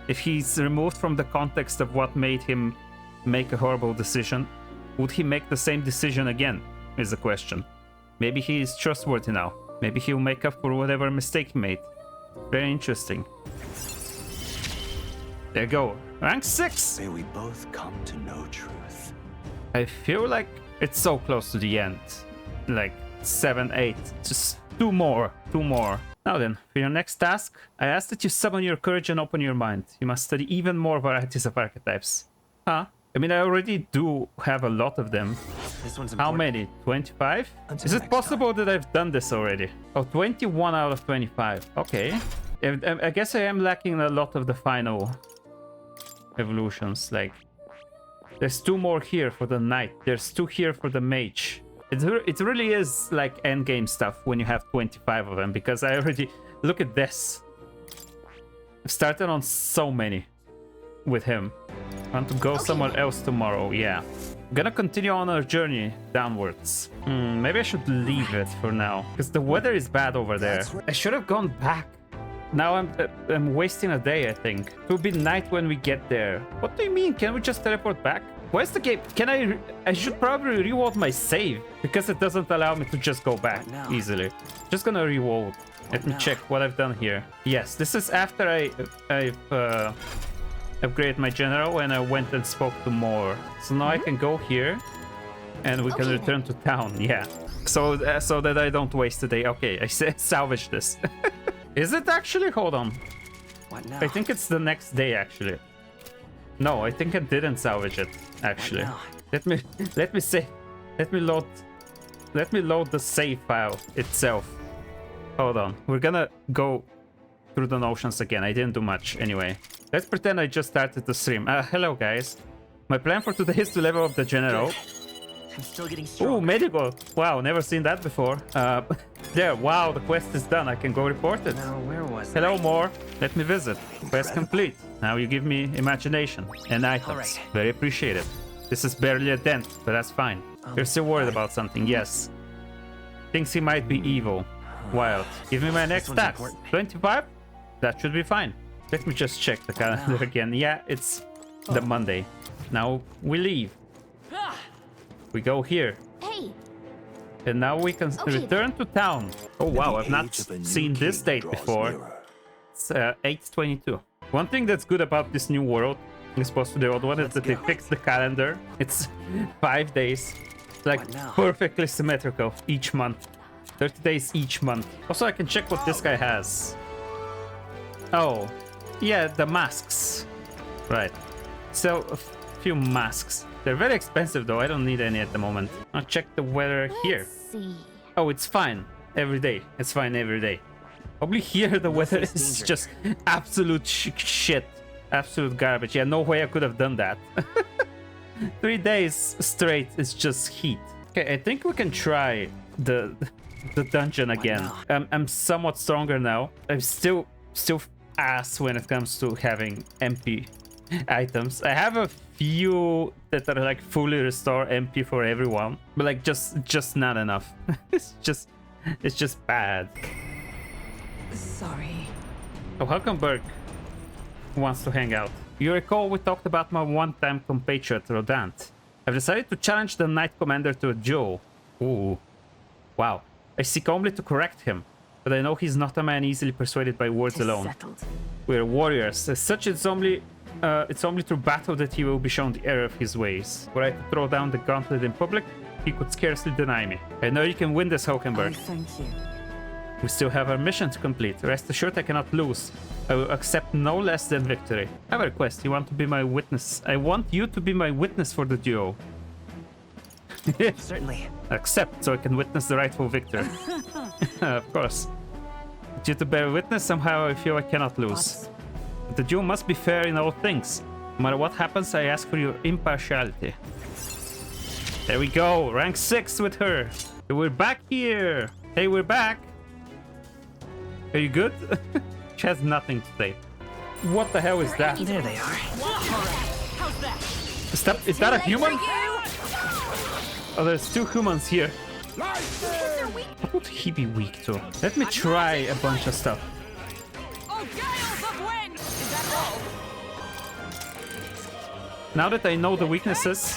If he's removed from the context of what made him make a horrible decision, would he make the same decision again, is the question. Maybe he is trustworthy now. Maybe he'll make up for whatever mistake he made. Very interesting. There you go. Rank 6! May we both come to know truth. I feel like it's so close to the end. Like 7, 8. Just two more. Now then, for your next task, I ask that you summon your courage and open your mind. You must study even more varieties of archetypes. Huh? I mean, I already do have a lot of them. This one's How many? 25? Is it possible that I've done this already? Oh, 21 out of 25. Okay. I guess I am lacking a lot of the final evolutions. Like, there's 2 more here for the knight. There's 2 here for the mage. It really is like endgame stuff when you have 25 of them, because I already... Look at this. I've started on so many with him. I want to go somewhere else tomorrow, yeah. I'm gonna continue on our journey downwards. Maybe I should leave it for now, because the weather is bad over there. I should have gone back. Now I'm wasting a day, I think. It will be night when we get there. What do you mean? Can we just teleport back? Where's the game? Can I should probably reload my save because it doesn't allow me to just go back easily. Just gonna reload. Let me check what I've done here. Yes, this is after I've upgraded my general and I went and spoke to more. So now I can go here and we can return to town. Yeah. So that I don't waste the day. Okay, I salvage this. Is it actually? Hold on. What now? I think it's the next day actually. No, I think I didn't salvage it actually. Let me load the save file itself. Hold on. We're gonna go through the notions again. I didn't do much anyway. Let's pretend I just started the stream. Hello guys. My plan for today is to level up the general. I'm still getting stronger. Ooh, medical. Wow, never seen that before. There, wow, the quest is done. I can go report it. Now, where was Hello, I? more. Let me visit. Quest complete. Now you give me imagination and items. Right. Very appreciated. This is barely a dent, but that's fine. You're still worried about something, yes. Thinks he might be evil. Wild. Give me my next stats. 25? That should be fine. Let me just check the calendar again. Yeah, it's the Monday. Now we leave. We go here. Hey. And now we can return to town. Oh wow, I've not seen this date before. It's 8/22. One thing that's good about this new world, as opposed to the old one, is that they fixed the calendar. It's 5 days. It's like perfectly symmetrical each month. 30 days each month. Also, I can check what this guy has. Oh, yeah, the masks. Right. So, a few masks. They're very expensive though. I don't need any at the moment. I'll check the weather here. See. Oh, it's fine every day. It's fine every day. Probably here the weather is just absolute shit. Absolute garbage. Yeah, no way I could have done that. 3 days straight is just heat. Okay, I think we can try the dungeon again. I'm somewhat stronger now. I'm still ass when it comes to having MP items. I have a few that are like fully restore MP for everyone, but like just not enough. it's just bad. Sorry. Oh, Hulkenberg wants to hang out. You recall we talked about my one-time compatriot Rodant. I've decided to challenge the Knight Commander to a duel. Ooh. Wow. I seek only to correct him, but I know he's not a man easily persuaded by words alone. Settled. We're warriors. As such, it's only through battle that he will be shown the error of his ways. Were I to throw down the gauntlet in public, he could scarcely deny me. I know you can win this, Hulkenberg. Thank you. We still have our mission to complete. Rest assured I cannot lose. I will accept no less than victory. I have a request. You want to be my witness? I want you to be my witness for the duel. Certainly. Accept, so I can witness the rightful victor. Of course. Due to bear witness, somehow I feel I cannot lose. But the duel must be fair in all things. No matter what happens, I ask for your impartiality. There we go. Rank 6 with her. We're back here. Hey, we're back. Are you good? She has nothing to say. What the hell is that? There they are. Is that a human? Oh, there's 2 humans here. What would he be weak to? Let me try a bunch of stuff. Now that I know the weaknesses,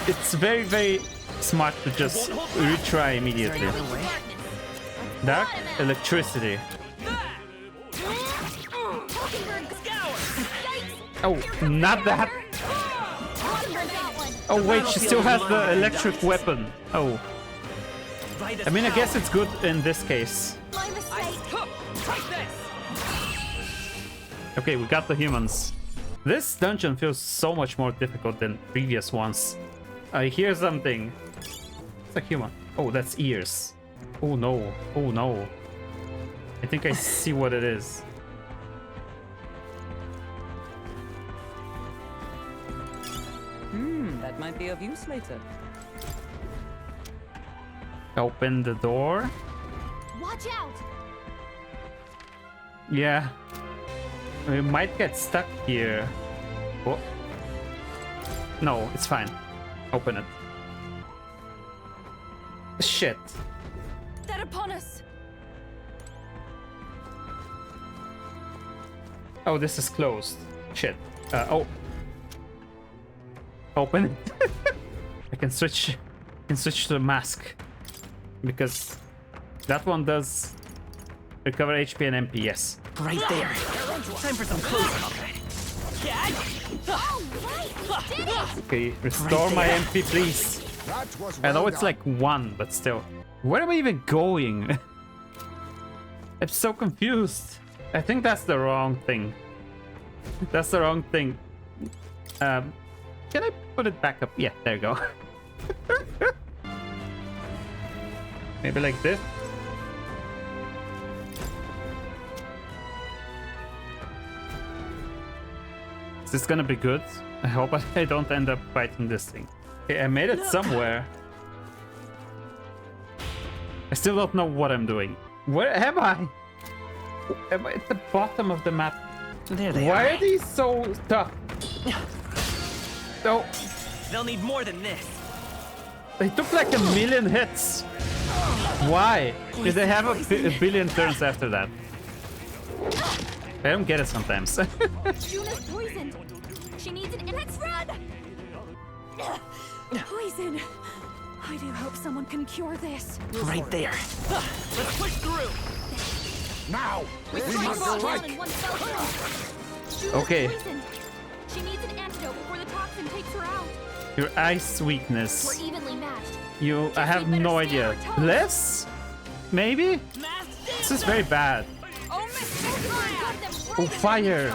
it's very, very smart to just retry immediately. Dark electricity. Oh, not that. Oh wait, she still has the electric weapon. Oh. I mean, I guess it's good in this case. Okay, we got the humans. This dungeon feels so much more difficult than previous ones. I hear something. It's a human. Oh, that's ears. Oh no. Oh no. I think I see what it is. That might be of use later. Open the door. Watch out! Yeah. We might get stuck here. Oh. No, it's fine. Open it. Shit. They're upon us. Oh, this is closed. Shit. Oh. open it. I can switch to the mask because that one does recover HP and MP. Yes. Right there. Time for some close-up. Okay, restore my MP, please. I know it's like 1, but still. Where am I even going? I'm so confused. I think that's the wrong thing. That's the wrong thing. Can I put it back up? Yeah, there you go. Maybe like this. Is this gonna be good? I hope I don't end up fighting this thing. Okay, I made it somewhere. I still don't know what I'm doing. Where am I? Am I at the bottom of the map? There they Why are these so tough? No. They'll need more than this. They took like 1,000,000 hits. Why? Did they have a billion turns after that? I don't get it sometimes. Juna's poisoned. She needs an let's run! Poison. I do hope someone can cure this. Right there. Let's push through. Now, we must strike. Okay. Poisoned. She needs an antidote before the toxin takes her out. Your ice weakness. We're evenly matched. I have no idea. Less? Maybe? This is very bad. Oh, fire!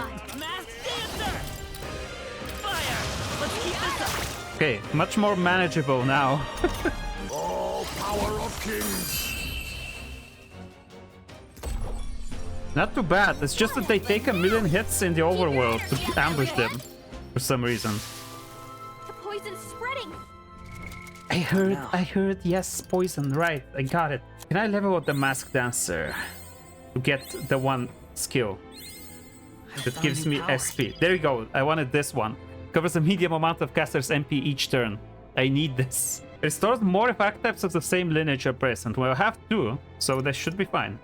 Okay, much more manageable now. Oh, power of kings! Not too bad. It's just that they take 1,000,000 hits in the overworld to ambush them for some reason. The poison's spreading. I heard, yes, poison, right, I got it. Can I level up the Masked Dancer to get the one skill that gives me SP? There you go, I wanted this one. Covers a medium amount of caster's MP each turn. I need this. Restores more if archetypes of the same lineage are present. Well, I have 2, so that should be fine.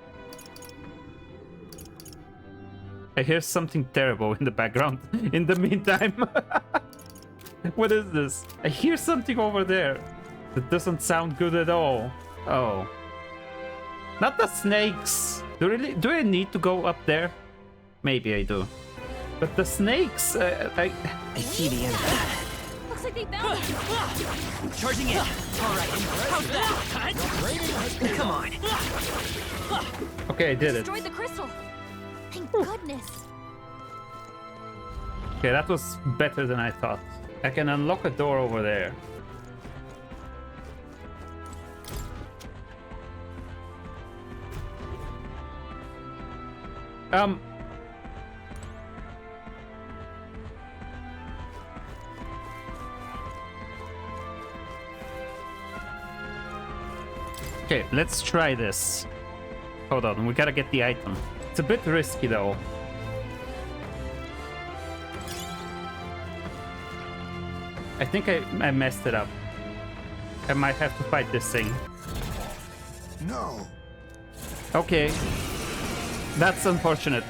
I hear something terrible in the background in the meantime. What is this? I hear something over there that doesn't sound good at all. Oh. Not the snakes. Do I need to go up there? Maybe I do. But the snakes, I see the end. Looks like they found it. Charging in. All right. How's that? Come on. Okay, I did it. Destroyed the crystal. Thank goodness. Okay, that was better than I thought. I can unlock a door over there. Okay, let's try this. Hold on, we gotta get the item. It's a bit risky though. I think I messed it up. I might have to fight this thing. No. Okay. That's unfortunate.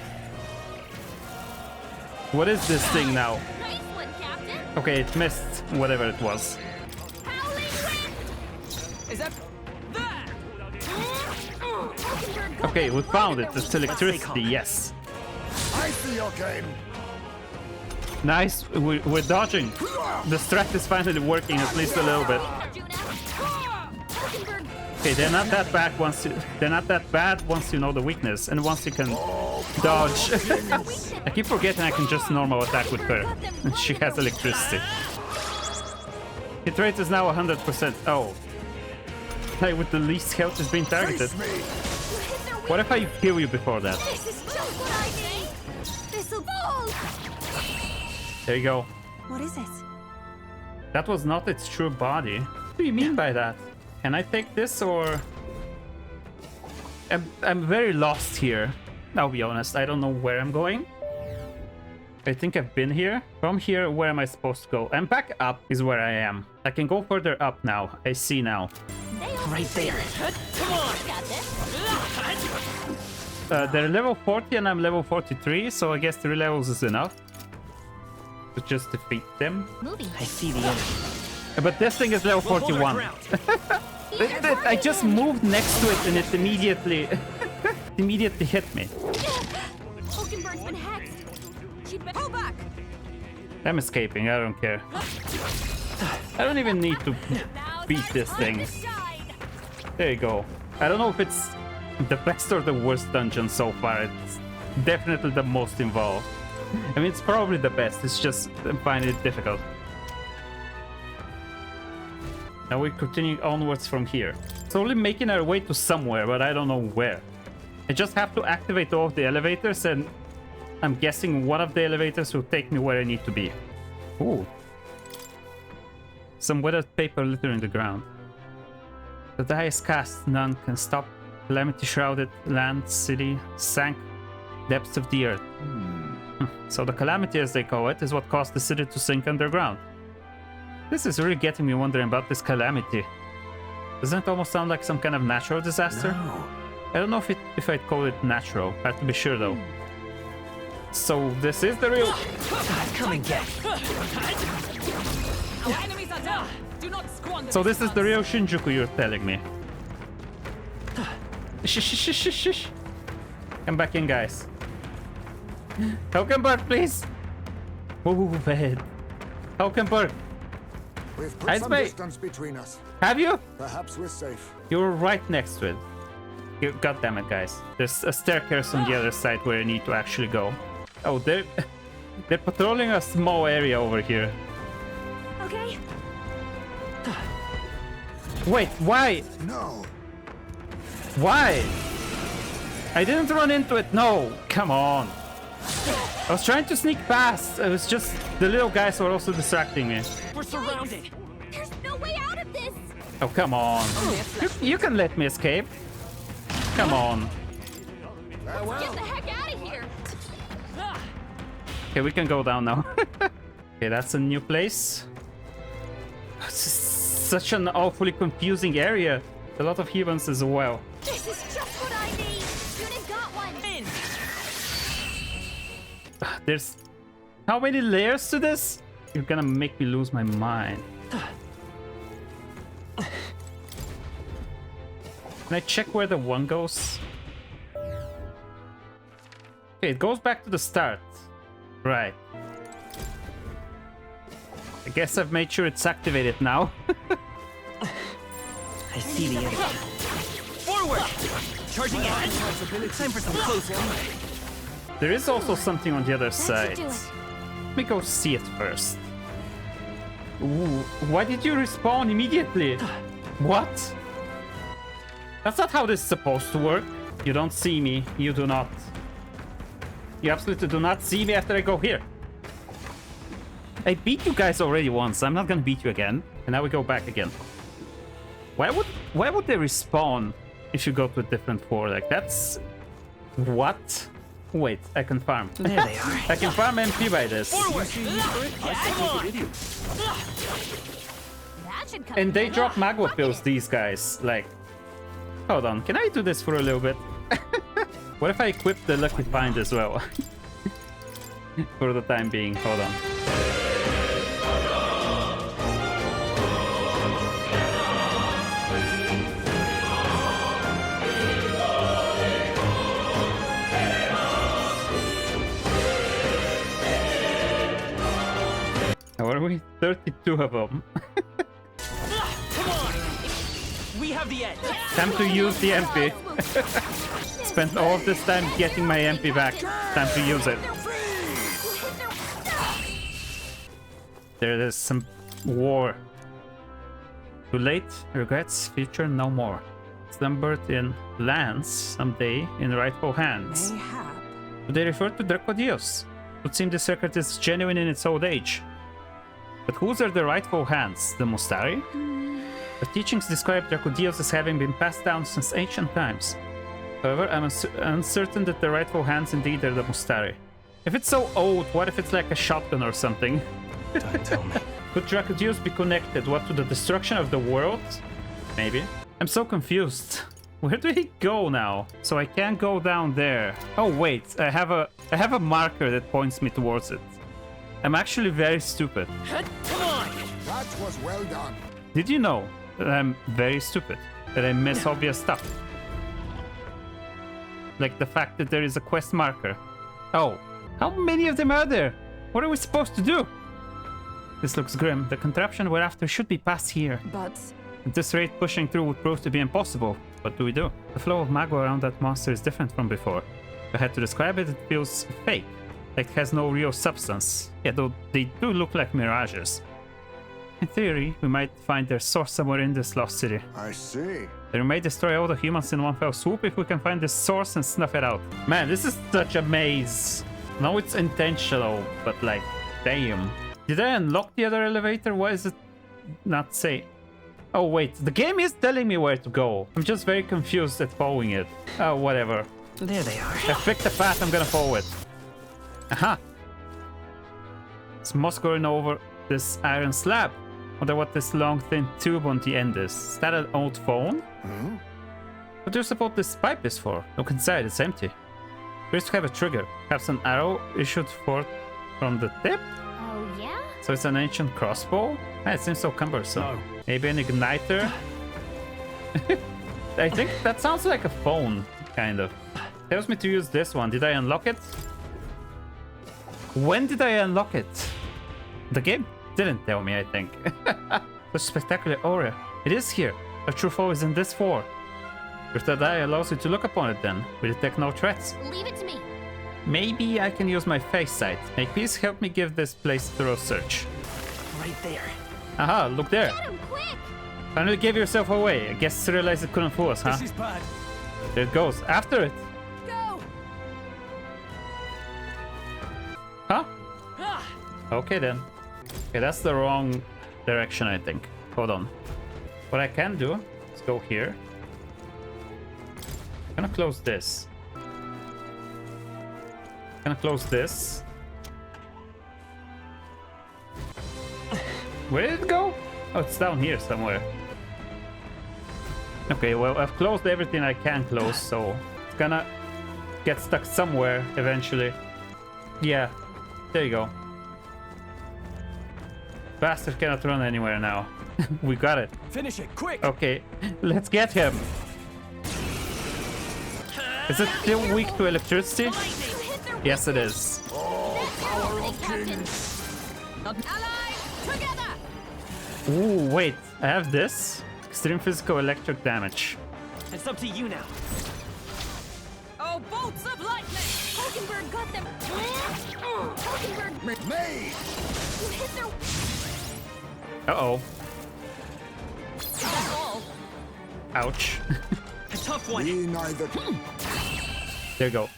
What is this thing now? Nice one, Captain. Okay, it missed whatever it was. Is that? Okay, we found it. It's electricity, yes. I see your game. Nice, we're dodging. The strat is finally working at least a little bit. Okay, they're not that bad once you know the weakness and once you can dodge. I keep forgetting I can just normal attack with her. And she has electricity. Hit rate is now 100%. Oh. Like with the least health is being targeted. What if I kill you before that? This is just what I need. This'll fall. There you go. What is it? That was not its true body. What do you mean by that? Can I take this or... I'm very lost here. I'll be honest, I don't know where I'm going. I think I've been here. From here, where am I supposed to go? And back up is where I am. I can go further up now. I see now. Right there. Come on. They're level 40 and I'm level 43, so I guess 3 levels is enough to just defeat them. I see the enemy. But this thing is level 41. I just moved next to it and it immediately immediately hit me. Hulkenberg's been hexed. Pull back. I'm escaping, I don't care. I don't even need to beat this thing. There you go. I don't know if it's the best or the worst dungeon so far. It's definitely the most involved. I mean, it's probably the best. It's just I find it difficult. Now we're continuing onwards from here. It's only making our way to somewhere, but I don't know where. I just have to activate all of the elevators, and I'm guessing one of the elevators will take me where I need to be. Ooh. Some weathered paper littering the ground. The die is cast, none can stop. Calamity-shrouded land, city, sank depths of the earth. So the calamity, as they call it, is what caused the city to sink underground. This is really getting me wondering about this calamity. Doesn't it almost sound like some kind of natural disaster? No. I don't know if I'd call it natural. I have to be sure though. So this is the real... Come and get. Our enemies are down. Do not squander. So this is the real Shinjuku you're telling me. Shh. Come back in, guys. Hulkenberg, please. Move ahead. Hulkenberg. We've put some distance between us. Have you? Perhaps we're safe. You're right next to it. God damn it, guys. There's a staircase on the other side where I need to actually go. Oh, they're patrolling a small area over here. Okay. Wait, why? No. Why? I didn't run into it. No, come on. I was trying to sneak past. It was just the little guys were also distracting me. We're surrounded. There's no way out of this. Oh, come on. You can let me escape. Come on. Get the heck out of here. Okay, we can go down now. Okay, that's a new place. It's such an awfully confusing area. A lot of humans as well. This is just what I need. Unit got one. There's how many layers to this? You're gonna make me lose my mind. Can I check where the one goes? Okay, it goes back to the start. Right. I guess I've made sure it's activated now. I see the enemy. Forward! Charging in. Time for some close combat. There is also something on the other side. do it. Let me go see it first. Ooh, why did you respawn immediately? What? That's not how this is supposed to work. You don't see me. You do not. You absolutely do not see me after I go here. I beat you guys already once. I'm not gonna beat you again. And now we go back again. Why would they respawn if you go to a different floor? Like, that's... What? Wait, I can farm. There they are. I can farm MP by this. And they drop magma pills, these guys. Like, hold on. Can I do this for a little bit? What if I equip the Lucky Find as well? For the time being. Hold on. How are we? 32 of them. Come on! We have the edge. Time to use the MP. Spent all of this time getting my MP back. Time to use it. There is some war. Too late, regrets, future no more. Slumbered in lands, someday in rightful hands. Mayhap. Do they refer to Dracodios? It would seem the secret is genuine in its old age. But whose are the rightful hands? The Mustari? The teachings describe Dracodios as having been passed down since ancient times. However, I'm uncertain that the rightful hands indeed are the Mustari. If it's so old, what if it's like a shotgun or something? Don't tell me. Could Dracodios be connected? What, to the destruction of the world? Maybe. I'm so confused. Where do he go now? So I can't go down there. Oh wait, I have a marker that points me towards it. I'm actually very stupid. Come on! That was well done. Did you know that I'm very stupid? That I miss obvious stuff? Like the fact that there is a quest marker. Oh, how many of them are there? What are we supposed to do? This looks grim. The contraption we're after should be past here. But At this rate, pushing through would prove to be impossible. What do we do? The flow of magma around that monster is different from before. If I had to describe it, it feels fake. Like it has no real substance. Yeah, though they do look like mirages. In theory, we might find their source somewhere in this lost city. I see. Then we may destroy all the humans in one fell swoop if we can find the source and snuff it out. Man, this is such a maze. No, it's intentional, but like, damn. Did I unlock the other elevator? Why is it not say? Oh wait, the game is telling me where to go. I'm just very confused at following it. Oh, whatever. There they are. I picked the path I'm gonna follow it. Aha! It's moss going over this iron slab. Wonder what this long thin tube on the end is. Is that an old phone? What do you suppose this pipe is for? Look inside, it's empty. Appears to have a trigger. Perhaps an arrow issued forth from the tip? Oh, yeah? So it's an ancient crossbow? Ah, it seems so cumbersome. No. Maybe an igniter? I think that sounds like a phone, kind of. Tells me to use this one. Did I unlock it? When did I unlock it? The game didn't tell me, I think. Such spectacular aura. It is here. A true foe is in this fort. Your third eye allows you to look upon it then. We detect no threats. Leave it to me. Maybe I can use my face sight. May please help me give this place a thorough search. Right there. Aha, look there. Get him, quick! Finally gave yourself away. I guess you realized it couldn't fool us, huh? This is bad. There it goes. After it. Go! Huh? Okay then. Okay, that's the wrong direction, I think. Hold on. What I can do is go here. I'm gonna close this. Gonna close this. Where did it go? Oh, it's down here somewhere. Okay, well, I've closed everything I can close, so it's gonna get stuck somewhere eventually. Yeah, there you go. Bastard cannot run anywhere now. We got it. Finish it, quick! Okay, let's get him. Is it still weak to electricity? Yes, it is. Ooh, wait. I have this. Extreme physical electric damage. It's up to you now. Oh, bolts of lightning! Hulkenberg got them. Hulkenberg. Me! You hit their... Uh-oh. That's all. Ouch. A tough one. Me neither. There you go.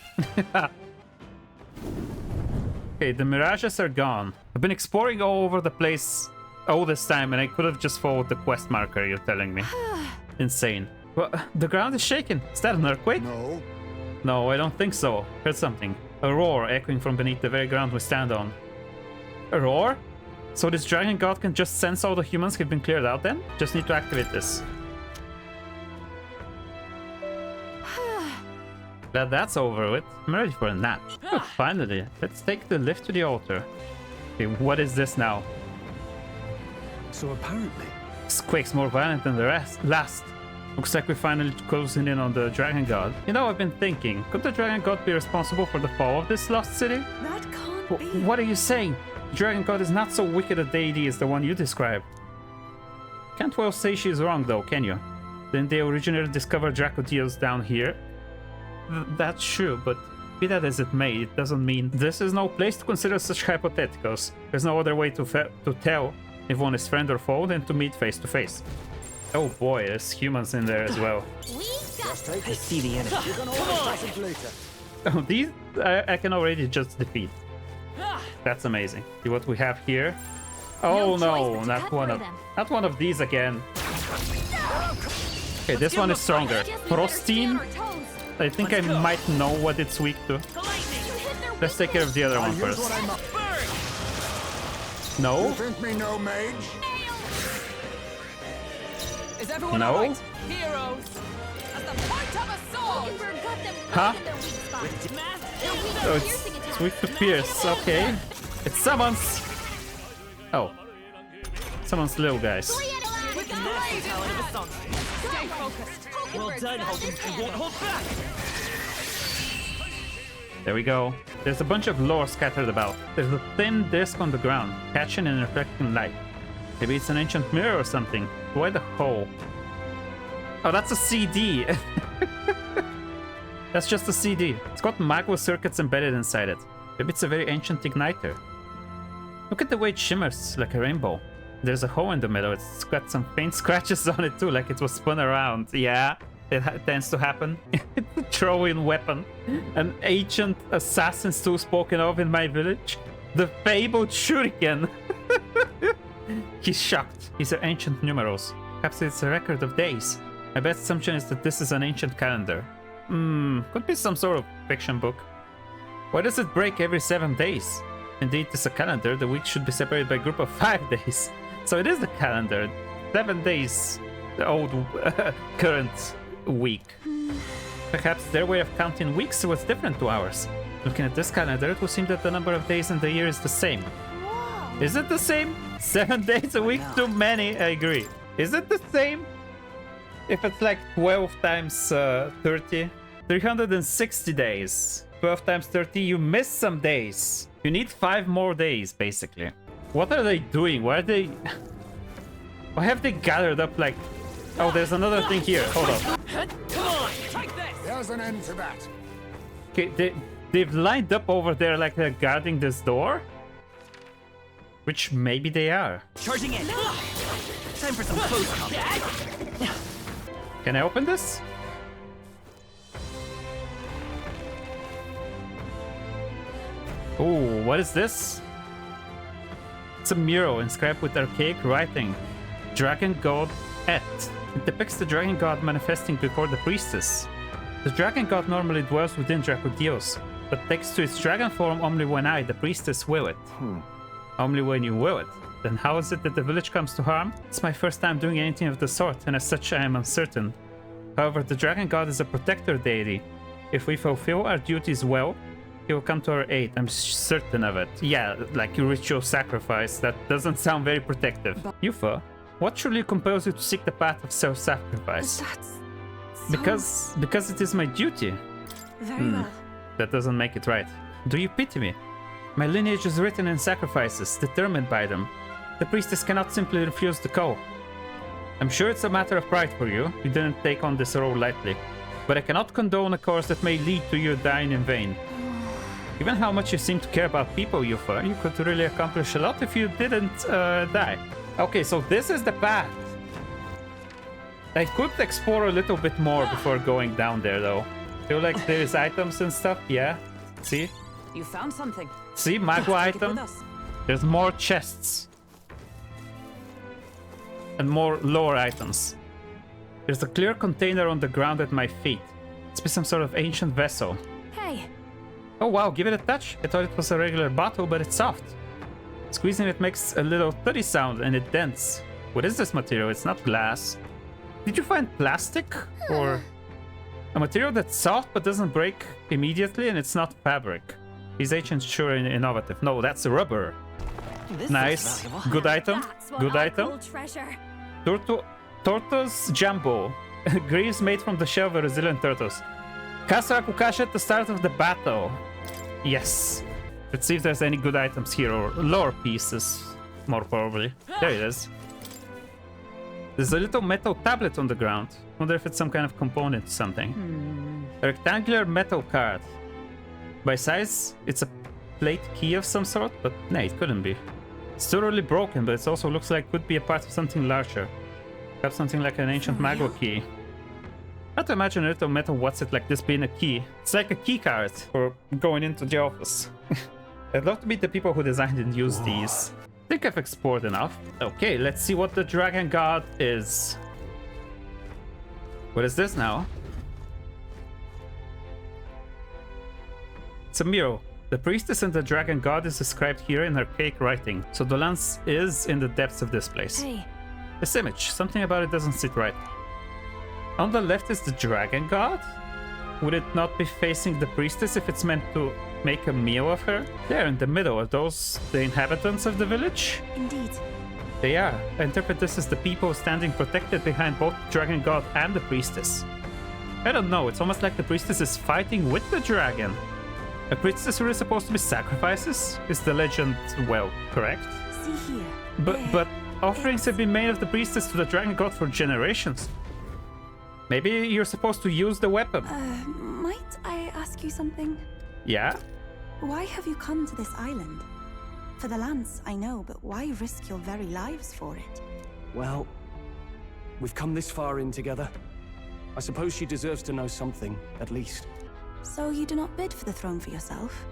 Okay, the mirages are gone. I've been exploring all over the place all this time, and I could have just followed the quest marker you're telling me. Insane. Well, the ground is shaking. Is that an earthquake? No. No, I don't think so. Heard something. A roar echoing from beneath the very ground we stand on. A roar? So this dragon god can just sense all the humans have been cleared out then? Just need to activate this. Glad that's over with. I'm ready for a nap. Oh, finally, let's take the lift to the altar. Okay, what is this now? So apparently... This quake's more violent than the last. Looks like we're finally closing in on the dragon god. You know, I've been thinking, could the dragon god be responsible for the fall of this lost city? That can't be. What are you saying? The dragon god is not so wicked a deity as the one you describe. Can't well say she's wrong though, can you? Didn't they originally discover Dracodios down here? That's true, but be that as it may, it doesn't mean this is no place to consider such hypotheticals. There's no other way to tell if one is friend or foe than to meet face to face. Oh boy, there's humans in there as well. I see the enemy. Oh, these I can already just defeat. That's amazing. See what we have here. Oh no, not one of these again. Okay, this one is stronger. Frostine. I think I might know what it's weak to. Let's take care of the other one first. No? You think me no mage? Is everyone No? alright? Heroes! As the point of a sword! Huh? Oh, it's weak to pierce. Okay. It summons. Oh, summons little guys. Well done, Hogan. You won't hold back. There we go. There's a bunch of lore scattered about. There's a thin disc on the ground, catching and reflecting light. Maybe it's an ancient mirror or something. Why the hole? Oh, that's a CD. That's just a CD. It's got magma circuits embedded inside it. Maybe it's a very ancient igniter. Look at the way it shimmers like a rainbow. There's a hole in the middle. It's got some faint scratches on it too, like it was spun around. Yeah, it tends to happen. It's a throw-in weapon. An ancient assassin's tool spoken of in my village. The fabled shuriken. He's shocked. These are ancient numerals. Perhaps it's a record of days. My best assumption is that this is an ancient calendar. Could be some sort of fiction book. Why does it break every 7 days? Indeed, it's a calendar. The week should be separated by a group of 5 days. So it is the calendar. 7 days, the old current week. Perhaps their way of counting weeks was different to ours. Looking at this calendar, it would seem that the number of days in the year is the same. Is it the same? 7 days a week? Too many, I agree. Is it the same? If it's like 12 times 30, 360 days. 12 times 30, you miss some days. You need 5 more days, basically. What are they doing? Why are they... Why have they gathered up like... Oh, there's another thing here. Hold on. Come on, take this. There's an end to that. Okay, they've lined up over there like they're guarding this door? Which maybe they are. Charging in. Time for some close combat. Can I open this? Oh, what is this? It's a mural inscribed with archaic writing. Dragon God Et. It depicts the dragon god manifesting before the priestess. The dragon god normally dwells within Dracodios, but takes to its dragon form only when I, the priestess, will it. Only when you will it. Then how is it that the village comes to harm? It's my first time doing anything of the sort, and as such I am uncertain. However, the dragon god is a protector deity. If we fulfill our duties well, he will come to our aid. I'm certain of it. Yeah, like a ritual sacrifice. That doesn't sound very protective. Yufa, what truly compels you to seek the path of self-sacrifice? Because it is my duty. Very well. That doesn't make it right. Do you pity me? My lineage is written in sacrifices, determined by them. The priestess cannot simply refuse the call. I'm sure it's a matter of pride for you. You didn't take on this role lightly. But I cannot condone a course that may lead to your dying in vain. Given how much you seem to care about people, Yufa, you could really accomplish a lot if you didn't die. Okay, so this is the path. I could explore a little bit more before going down there, though. Feel like there's items and stuff. Yeah, see? You found something. See, Magua item. There's more chests. And more lore items. There's a clear container on the ground at my feet. It's some sort of ancient vessel. Hey. Oh wow, give it a touch. I thought it was a regular bottle, but it's soft. Squeezing it makes a little thuddy sound and it dents. What is this material? It's not glass. Did you find plastic? Or a material that's soft but doesn't break immediately, and it's not fabric. These ancients sure innovative. No, that's rubber. Nice. Good item. Good item. Tortoise Jumbo. Greaves made from the shell of a resilient tortoise. Kasra Kukash at the start of the battle. Yes. Let's see if there's any good items here, or lore pieces, more probably. There it is. There's a little metal tablet on the ground. Wonder if it's some kind of component to something. A rectangular metal card. By size, it's a plate key of some sort, but no, it couldn't be. It's thoroughly broken, but it also looks like it could be a part of something larger. Perhaps something like an ancient Magua key. Hard to imagine a little metal what's-it like this being a key. It's like a key card for going into the office. I'd love to meet the people who designed and used these. I think I've explored enough. Okay, let's see what the Dragon God is. What is this now? It's a mural. The priestess and the Dragon God is described here in archaic writing, so the lance is in the depths of this place. Hey. This image, something about it doesn't sit right. On the left is the Dragon God? would it not be facing the priestess if it's meant to make a meal of her? There in the middle, are those the inhabitants of the village? Indeed. They are. I interpret this as the people standing protected behind both the dragon god and the priestess. I don't know, it's almost like the priestess is fighting with the dragon. A priestess who is supposed to be sacrifices? Is the legend, well, correct? See here. But offerings have been made of the priestess to the dragon god for generations. Maybe you're supposed to use the weapon. Might I ask you something? Yeah? Why have you come to this island? For the lance, I know, but why risk your very lives for it? Well, we've come this far in together. I suppose she deserves to know something, at least. So you do not bid for the throne for yourself?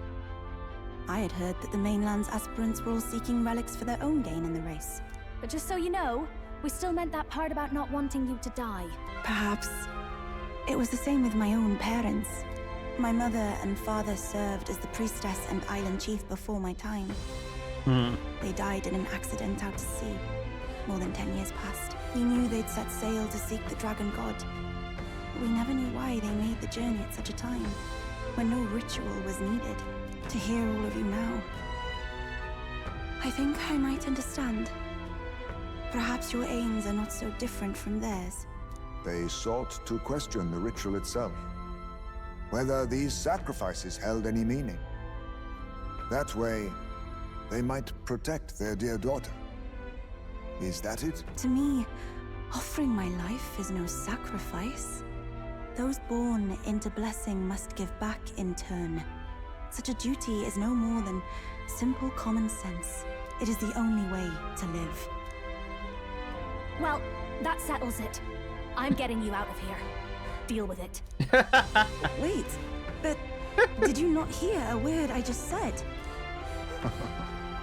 I had heard that the mainland's aspirants were all seeking relics for their own gain in the race. But just so you know, we still meant that part about not wanting you to die. Perhaps. It was the same with my own parents. My mother and father served as the priestess and island chief before my time. They died in an accident out to sea. More than 10 years passed. We knew they'd set sail to seek the dragon god. But we never knew why they made the journey at such a time, when no ritual was needed. To hear all of you now, I think I might understand. Perhaps your aims are not so different from theirs. They sought to question the ritual itself, whether these sacrifices held any meaning. That way, they might protect their dear daughter. Is that it? To me, offering my life is no sacrifice. Those born into blessing must give back in turn. Such a duty is no more than simple common sense. It is the only way to live. Well, that settles it. I'm getting you out of here. Deal with it. Wait, but did you not hear a word I just said?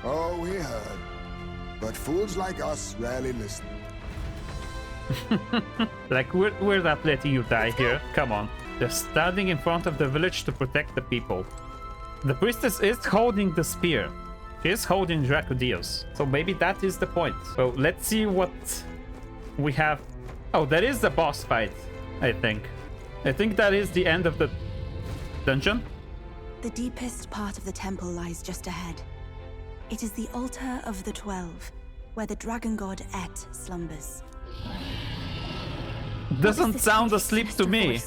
Oh, we heard. But fools like us rarely listen. Like, we're not letting you die here. Come on. They're standing in front of the village to protect the people. The priestess is holding the spear. She is holding Dracodios. So maybe that is the point. So let's see what we have. Oh, that is the boss fight, I think. I think that is the end of the dungeon. The deepest part of the temple lies just ahead. It is the altar of the 12, where the dragon god Et slumbers. Doesn't sound asleep to me.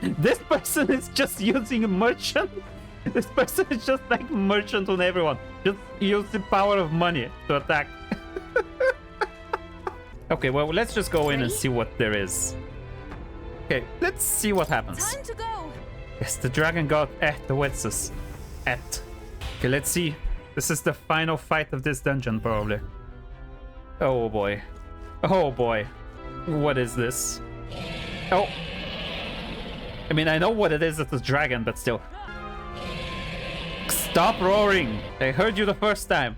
This person is just using a merchant. This person is just like merchant on everyone. Just use the power of money to attack. Okay, well, let's just go in and see what there is. Okay, let's see what happens. Time to go. Yes, the dragon god the Wetsus. Okay, let's see. This is the final fight of this dungeon, probably. Oh boy. Oh boy. What is this? Oh. I mean, I know what it is. It's a dragon, but still. Stop roaring. I heard you the first time.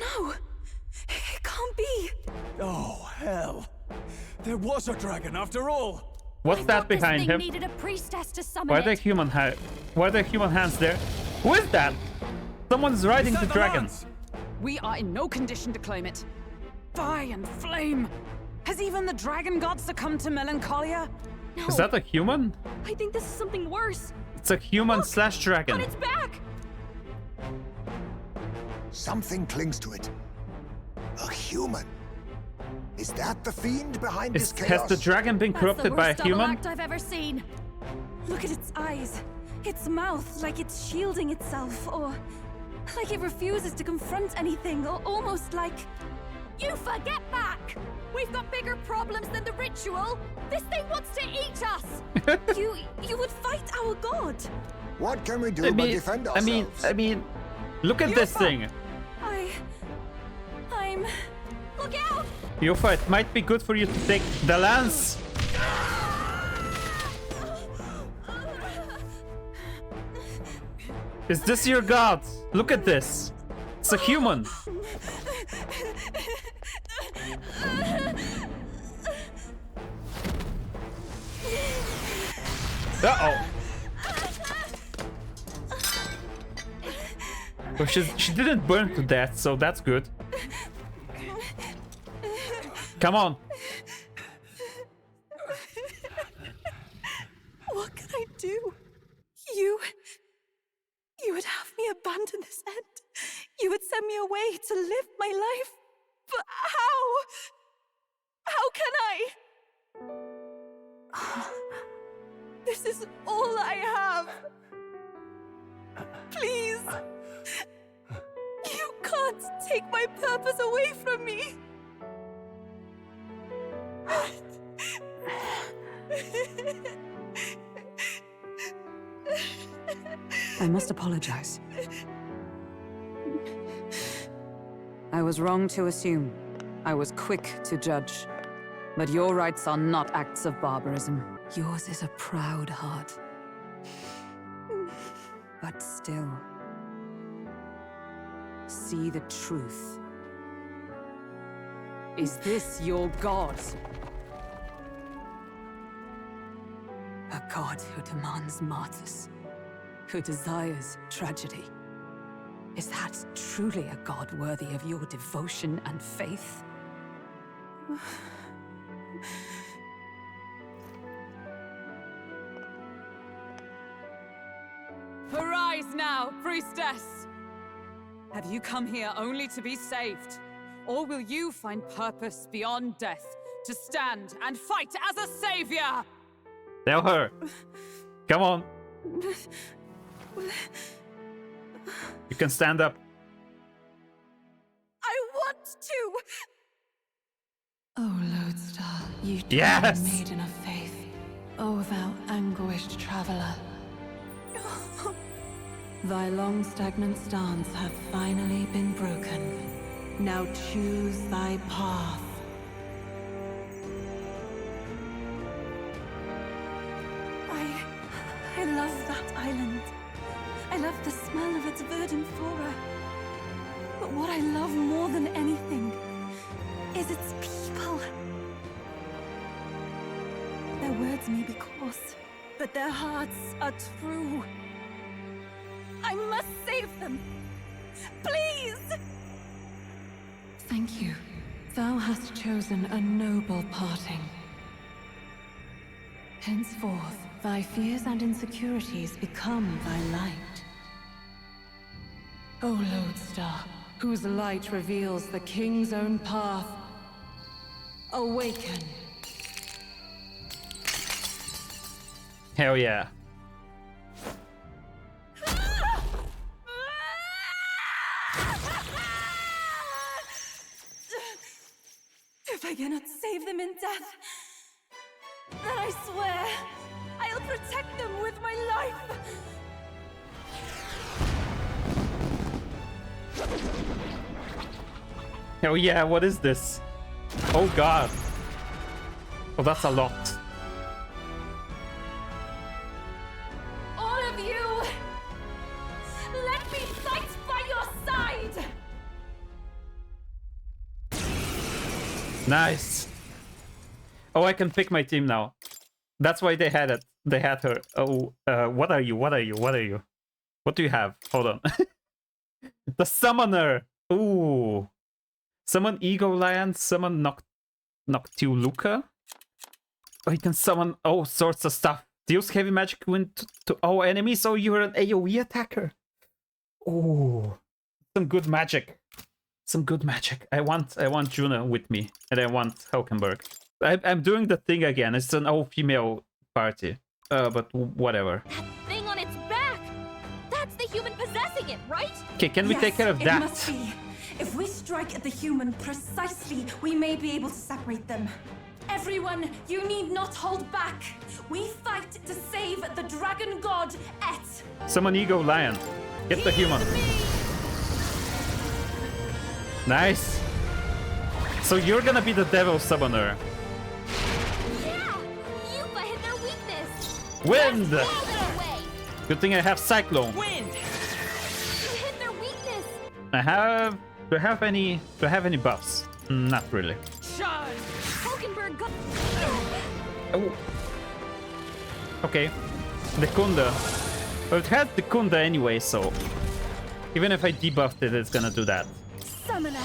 No. It can't be. Oh, hell. There was a dragon after all. What's that behind him? Needed a priestess to summon Why are there human hands there? Who is that? Someone's riding the dragon. We are in no condition to claim it. Fire and flame. Has even the dragon god succumbed to melancholia? No. Is that a human? I think this is something worse. It's a human slash dragon. On its back. Something clings to it. A human. Is that the fiend behind this chaos? Has the dragon been corrupted by a human? Act I've ever seen. Look at its eyes. Its mouth, like it's shielding itself, or like it refuses to confront anything, or almost like... You forget back! We've got bigger problems than the ritual! This thing wants to eat us! You would fight our god! What can we do but defend ourselves? I mean, look at this thing! I'm... Look out! Yufa, it might be good for you to take the lance! Is this your god? Look at this! It's a human! Uh-oh! Well, she didn't burn to death, so that's good. Come on. What can I do? You would have me abandon this end. You would send me away to live my life. But how? How can I? This is all I have. Please. You can't take my purpose away from me. I must apologize. I was wrong to assume. I was quick to judge. But your rights are not acts of barbarism. Yours is a proud heart. But still, see the truth. Is this your god? A god who demands martyrs, who desires tragedy. Is that truly a god worthy of your devotion and faith? Arise now, priestess! Have you come here only to be saved? Or will you find purpose beyond death, to stand and fight as a savior? Tell her. Come on. You can stand up. I want to! Oh, Lodestar, you Yes! maiden of faith. Oh, thou anguished traveler. Thy long stagnant stance hath finally been broken. Now choose thy path. I love that island. I love the smell of its verdant flora. But what I love more than anything is its people. Their words may be coarse, but their hearts are true. I must save them. Please! Thank you. Thou hast chosen a noble parting. Henceforth, thy fears and insecurities become thy light. O Lodestar, whose light reveals the king's own path, awaken. Hell yeah. If I cannot save them in death, then I swear I'll protect them with my life. Hell yeah, what is this? Oh god. Oh, that's a lot. All of you, let me fight by your side. Nice. Oh, I can pick my team now. That's why they had it. They had her. Oh, what are you? What are you? What are you? What do you have? Hold on. The summoner. Ooh. Summon Ego Lion. Summon Noctiluca. Oh, you can summon all sorts of stuff. Deals heavy magic when to all enemies. So you're an AoE attacker. Oh, some good magic. Some good magic. I want Juno with me, and I want Hulkenberg. I'm doing the thing again. It's an all-female party. But whatever. That thing on its back! That's the human possessing it, right? Okay, can we take care of It that? must be. If we strike at the human precisely, we may be able to separate them. Everyone, you need not hold back. We fight to save the dragon god Et. Summon Ego Lion. Get the human. Nice. So you're gonna be the devil summoner. Yeah! Yuba hit their weakness! Wind! Let's blow them away! Good thing I have Cyclone. Wind! You hit their weakness! Do I have any buffs? Not really. Shine! Hulkenberg got... Oh. Okay. The Kunda. Well, it had the Kunda anyway, so Even if I debuffed it, it's gonna do that. Summoner.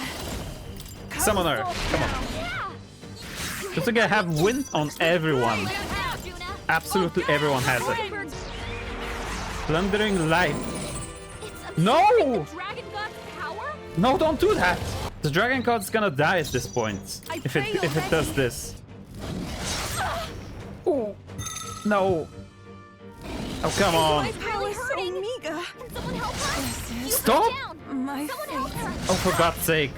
Summoner, come on. Just like I have wind on everyone. Absolutely everyone has it. Plundering life. No! No, don't do that! The Dragon God's gonna die at this point. If it does this. Oh. No. Oh, come on. Stop! My Oh, for God's sake.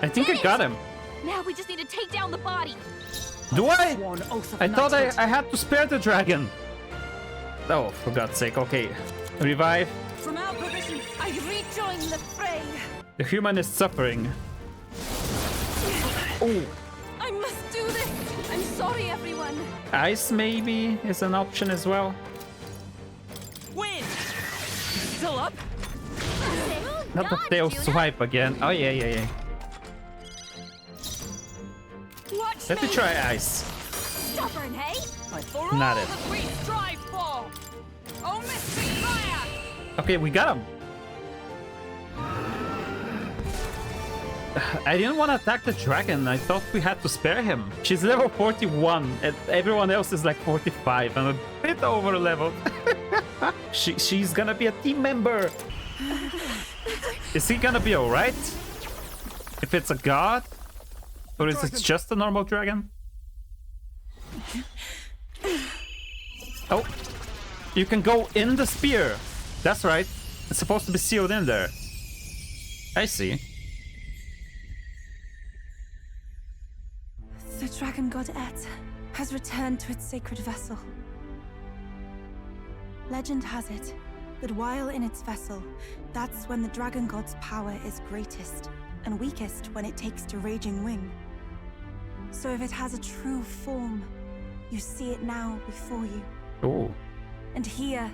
I think I got him. Now we just need to take down the body. Do I? I thought I had to spare the dragon. Oh, for God's sake. Okay. Revive. From our position, I rejoin the fray. The human is suffering. Oh. I must do this. I'm sorry, everyone. Ice maybe is an option as well. Win! Still up? Not the tail swipe again. Oh yeah. Let me try ice. Stubborn, hey? Not it. We strive for. Oh, Mystic Fire! Okay, we got him. I didn't want to attack the dragon. I thought we had to spare him. She's level 41 and everyone else is like 45. I'm a bit over leveled. She's gonna be a team member. Is he gonna be alright? If it's a god? Or is it just a normal dragon? Oh, you can go in the spear. That's right. It's supposed to be sealed in there. I see. The dragon god Et has returned to its sacred vessel. Legend has it that while in its vessel, that's when the dragon god's power is greatest and weakest when it takes to raging wing. So if it has a true form, you see it now before you. Oh. And here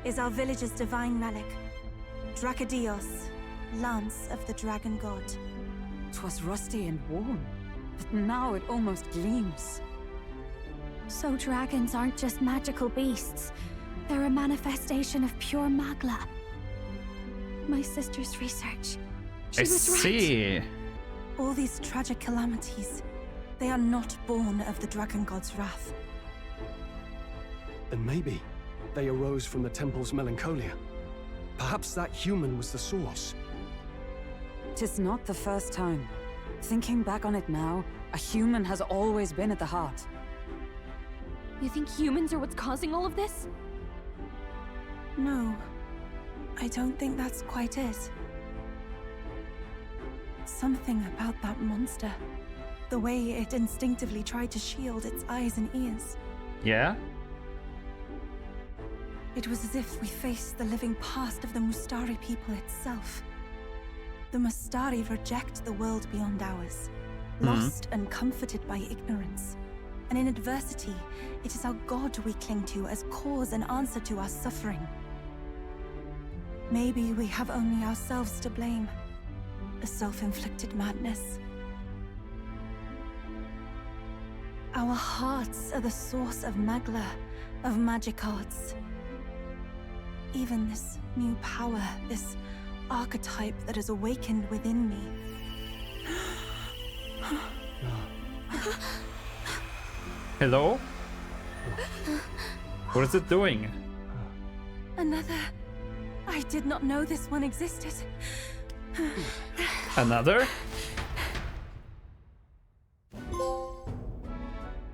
is our village's divine relic, Dracodios, Lance of the Dragon God. 'Twas rusty and worn, but now it almost gleams. So dragons aren't just magical beasts. They're a manifestation of pure Magla. My sister's research. She was right. See. All these tragic calamities, they are not born of the Dragon God's wrath. Then maybe they arose from the temple's melancholia. Perhaps that human was the source. 'Tis not the first time. Thinking back on it now, a human has always been at the heart. You think humans are what's causing all of this? No, I don't think that's quite it. Something about that monster. The way it instinctively tried to shield its eyes and ears. Yeah? It was as if we faced the living past of the Mustari people itself. The Mustari reject the world beyond ours, lost and comforted by ignorance. And in adversity, it is our God we cling to as cause and answer to our suffering. Maybe we have only ourselves to blame. A self-inflicted madness. Our hearts are the source of Magla, of magic arts. Even this new power, this archetype that has awakened within me. Hello? What is it doing? Another. I did not know this one existed. Another?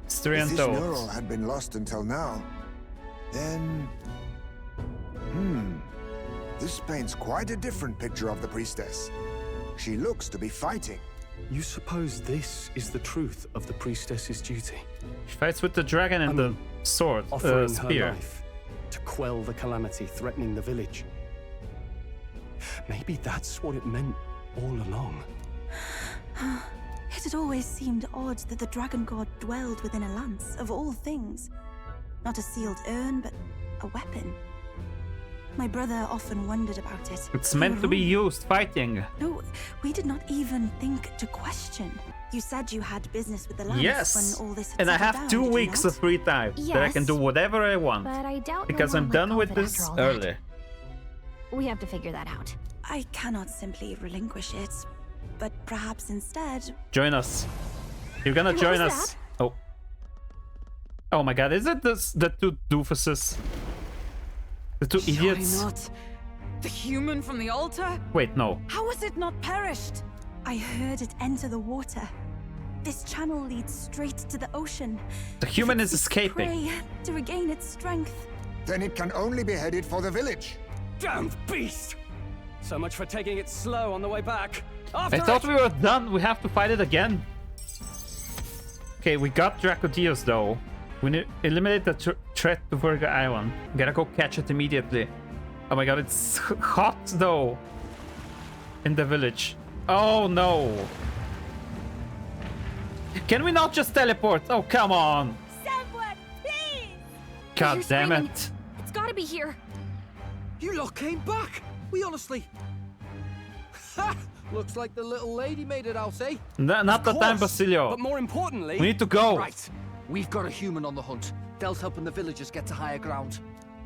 Styrian If this toad. neural had been lost until now, then... This paints quite a different picture of the priestess. She looks to be fighting. You suppose this is the truth of the priestess's duty? She fights with the dragon and the sword, offering spear. her life to quell the calamity threatening the village. Maybe that's what it meant all along. It had always seemed odd that the dragon god dwelled within a lance, of all things. Not a sealed urn, but a weapon. My brother often wondered about it. It's meant to be used fighting. No, we did not even think to question. You said you had business with the lands Yes, when all this had and I settled have down, 2 did you weeks not? of free time that I can do whatever I want. But I doubt Because no I'm one done let with go of it this after all that. early. We have to figure that out. I cannot simply relinquish it, but perhaps instead... Join us. You're gonna What join was us. Oh. Oh my god, is it the 2 doofuses? The 2 idiots? not. The human from the altar? Wait, no. How was it not perished? I heard it enter the water. This channel leads straight to the ocean. The human is escaping. Pray to regain its strength. Then it can only be headed for the village. Damned beast! So much for taking it slow on the way back. I thought we were done. We have to fight it again. Okay, we got Dracodios though. We need to eliminate the threat to Virga Island. Gotta go catch it immediately. Oh my god, it's hot though. In the village. Oh no. Can we not just teleport? Oh, come on. Someone, please! God You're damn screaming. it. It's gotta be here. You lot came back! We honestly... Ha! Looks like the little lady made it out, eh? Not the time, Basilio. But more importantly... We need to go. Right. We've got a human on the hunt. Del's helping the villagers get to higher ground.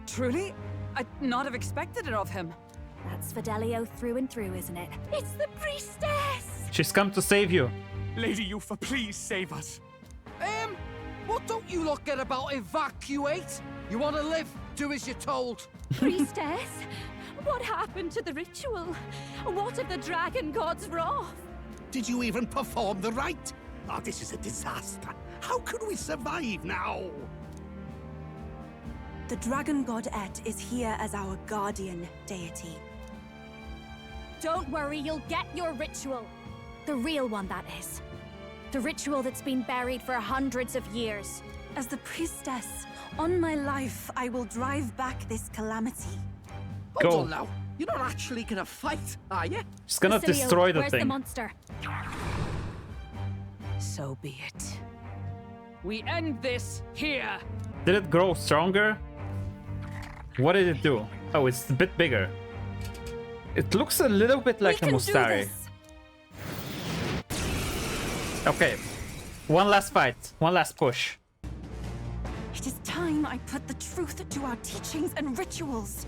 Truly? I'd not have expected it of him. That's Fidelio through and through, isn't it? It's the priestess! She's come to save you. Lady Yufa, please save us. What don't you lot get about evacuate? You want to live? Do as you're told. Priestess, what happened to the ritual? What of the dragon god's wrath? Did you even perform the rite? Oh, this is a disaster. How can we survive now? The dragon god Et is here as our guardian deity. Don't worry, you'll get your ritual. The real one, that is. The ritual that's been buried for hundreds of years. As the priestess, on my life, I will drive back this calamity. Go. Hold on now. You're not actually gonna fight, are you? She's gonna Basilio, destroy the where's thing. the monster? So be it. We end this here. Did it grow stronger? What did it do? Oh, it's a bit bigger. It looks a little bit like the Mustari. Okay. One last fight. One last push. It is time I put the truth to our teachings and rituals.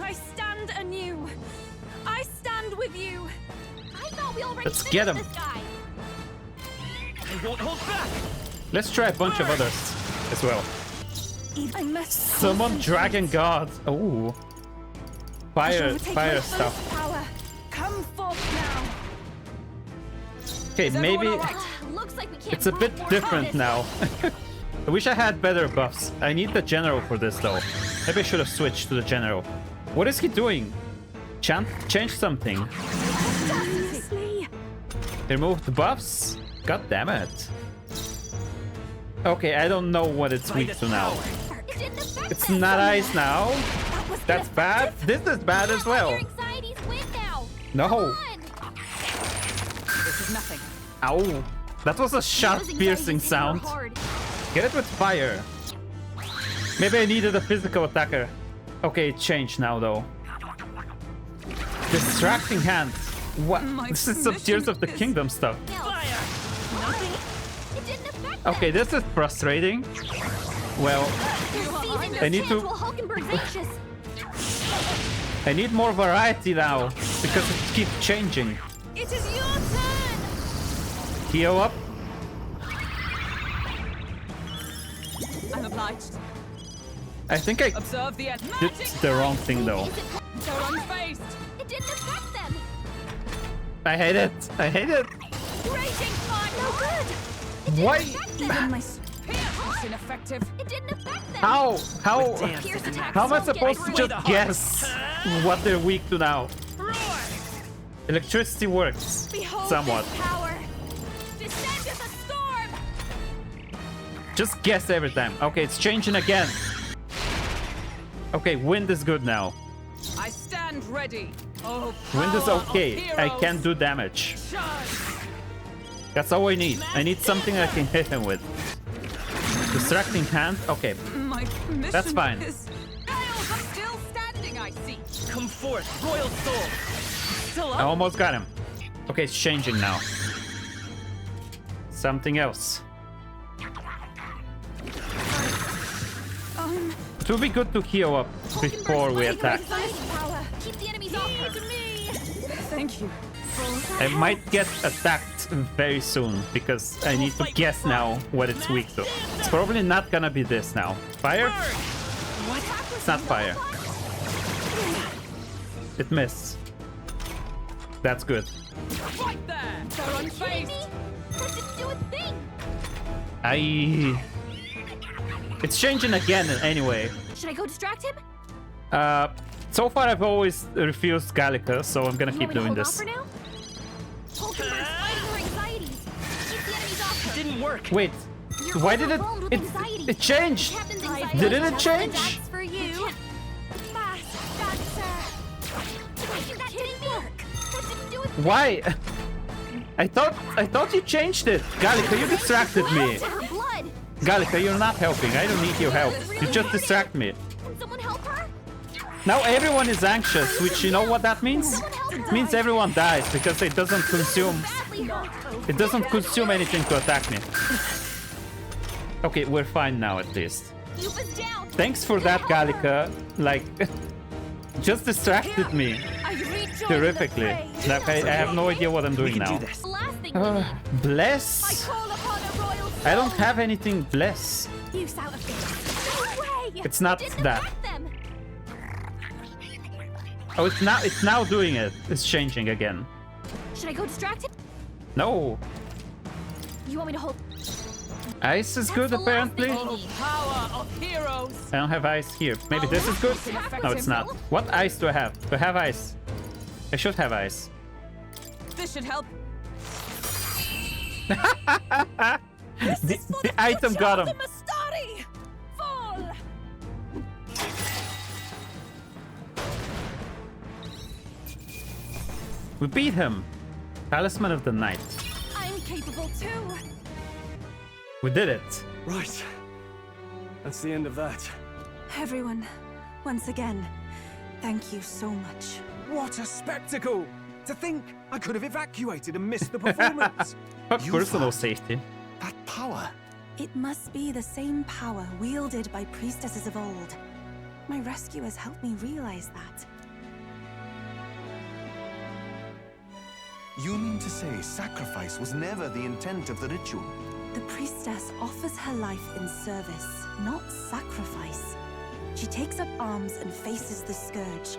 I stand anew. I stand with you. I thought we already Let's get him. this guy. I won't hold back. Let's try a bunch of others as well. Even less. Summon Dragon God. Oh. Fire stuff. Power. Come forth now. Okay, maybe Looks like we can't it's a bit fight more different this now. I wish I had better buffs. I need the general for this though. Maybe I should have switched to the general. What is he doing? Change something. Seriously? Remove the buffs? God damn it. Okay, I don't know what it's weak to now. It didn't affect It's them. not ice now. That's bad. This is bad as well. Your anxieties win now. No. This is nothing. Ow. That was a sharp-piercing sound. Get it with fire. Maybe I needed a physical attacker. Okay, it changed now though. Distracting hand. What? This is some Tears of the Kingdom stuff. It didn't affect Okay, this is frustrating. Well, I need to... I need more variety now, because it keeps changing. It is your turn! Heal up. I'm obliged. I think I Observe the did the wrong thing though. So unfazed. It didn't affect them. I hate it. I hate it. Raging fire! No good. Why? Even my Pierce ineffective. It didn't affect them. How? Pierce attacks How am I don't get supposed to through. just guess what they're weak to now? Electricity works Behold somewhat. this power! Descend as a storm! Just guess every time. Okay, it's changing again. Okay, wind is good now. I stand ready. Oh, Wind is power of okay. I heroes. can do damage. Charge. That's all I need. I need something I can hit him with. Distracting hand? Okay. My mission That's fine. is... I'm still standing, I see. Come forth, royal soul. Still I up. almost got him. Okay, it's changing now. something else. It would be good to heal up before we attack. Keep the enemies off her. Thank you. I might get attacked very soon because I need to guess now what it's weak to. It's probably not gonna be this now. Fire? It's not fire. It missed. That's good. Right there. They're unfazed. That didn't do a thing. It's changing again anyway. Should I go distract him? So far I've always refused Gallica, so I'm gonna keep doing this. It didn't work. Wait, why did it changed? Didn't it change? That's for you. That didn't work. That didn't do a thing. Why? I thought you changed it. Gallica, you distracted me. Gallica, you're not helping. I don't need your help. You just distract me. Can someone help her? Now everyone is anxious, which you know what that means? It means everyone dies because it doesn't consume anything to attack me. Okay, we're fine now at least. Thanks for that, Gallica. Like, just distracted me terrifically. Like, I have no idea what I'm doing now. Bless? I don't have anything bless. It's not that. Oh, it's now doing it. It's changing again. Should I go distract him? No. You want me to hold? Ice is good apparently. Power of heroes. I don't have ice here. Maybe this is good? No, it's not. What ice do I have? Do I have ice? I should have ice. This should help. the item got him. We beat him. Talisman of the Night. I'm capable too. We did it. Right. That's the end of that. Everyone, once again, thank you so much. What a spectacle! To think I could have evacuated and missed the performance. Personal safety. That power. It must be the same power wielded by priestesses of old. My rescuers helped me realize that. You mean to say sacrifice was never the intent of the ritual? The priestess offers her life in service, not sacrifice. She takes up arms and faces the scourge.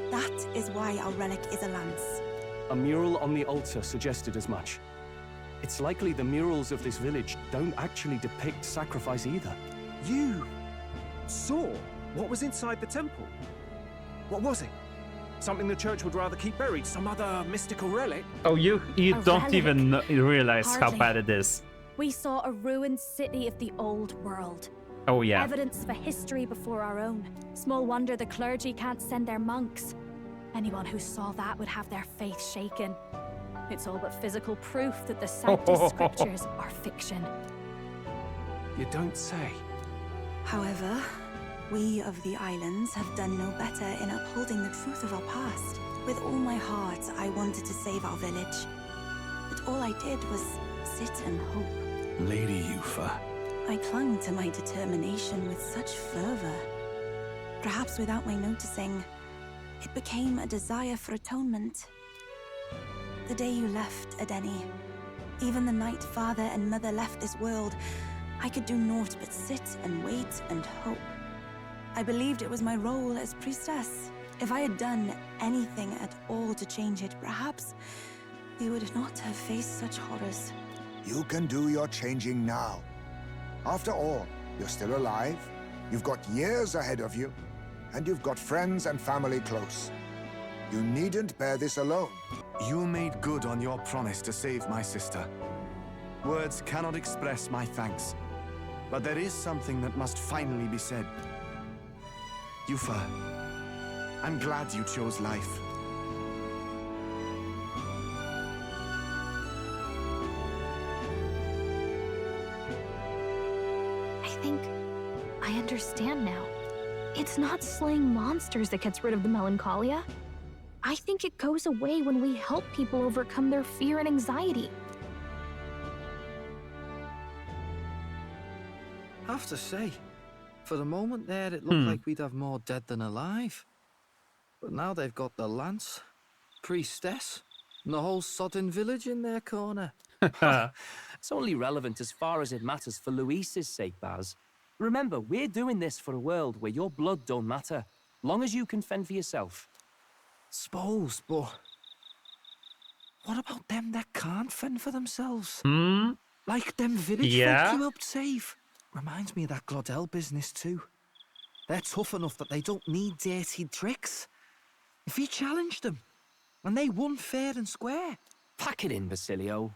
That is why our relic is a lance. A mural on the altar suggested as much. It's likely the murals of this village don't actually depict sacrifice either. You saw what was inside the temple? What was it? Something the church would rather keep buried? Some other mystical relic? Oh, you don't relic. even realize how Hardly. bad it is. We saw a ruined city of the old world. Oh yeah. Evidence of a history before our own. Small wonder the clergy can't send their monks. Anyone who saw that would have their faith shaken. It's all but physical proof that the Sanctus scriptures are fiction. You don't say. However, we of the islands have done no better in upholding the truth of our past. With all my heart, I wanted to save our village. But all I did was sit and hope. Lady Yufa. I clung to my determination with such fervor. Perhaps without my noticing, it became a desire for atonement. The day you left, Edeni, even the night father and mother left this world, I could do naught but sit and wait and hope. I believed it was my role as priestess. If I had done anything at all to change it, perhaps we would not have faced such horrors. You can do your changing now. After all, you're still alive, you've got years ahead of you, and you've got friends and family close. You needn't bear this alone. You made good on your promise to save my sister. Words cannot express my thanks. But there is something that must finally be said. Yufa, I'm glad you chose life. I think I understand now. It's not slaying monsters that gets rid of the melancholia. I think it goes away when we help people overcome their fear and anxiety. have to say, for the moment there, it looked like we'd have more dead than alive. But now they've got the lance, priestess, and the whole sodden village in their corner. It's only relevant as far as it matters for Luis's sake, Baz. Remember, we're doing this for a world where your blood don't matter, long as you can fend for yourself. Suppose, but what about them that can't fend for themselves? Like them village folk you helped save. Reminds me of that Glodell business too. They're tough enough that they don't need dirty tricks. If you challenged them, and they won fair and square. Pack it in, Basilio.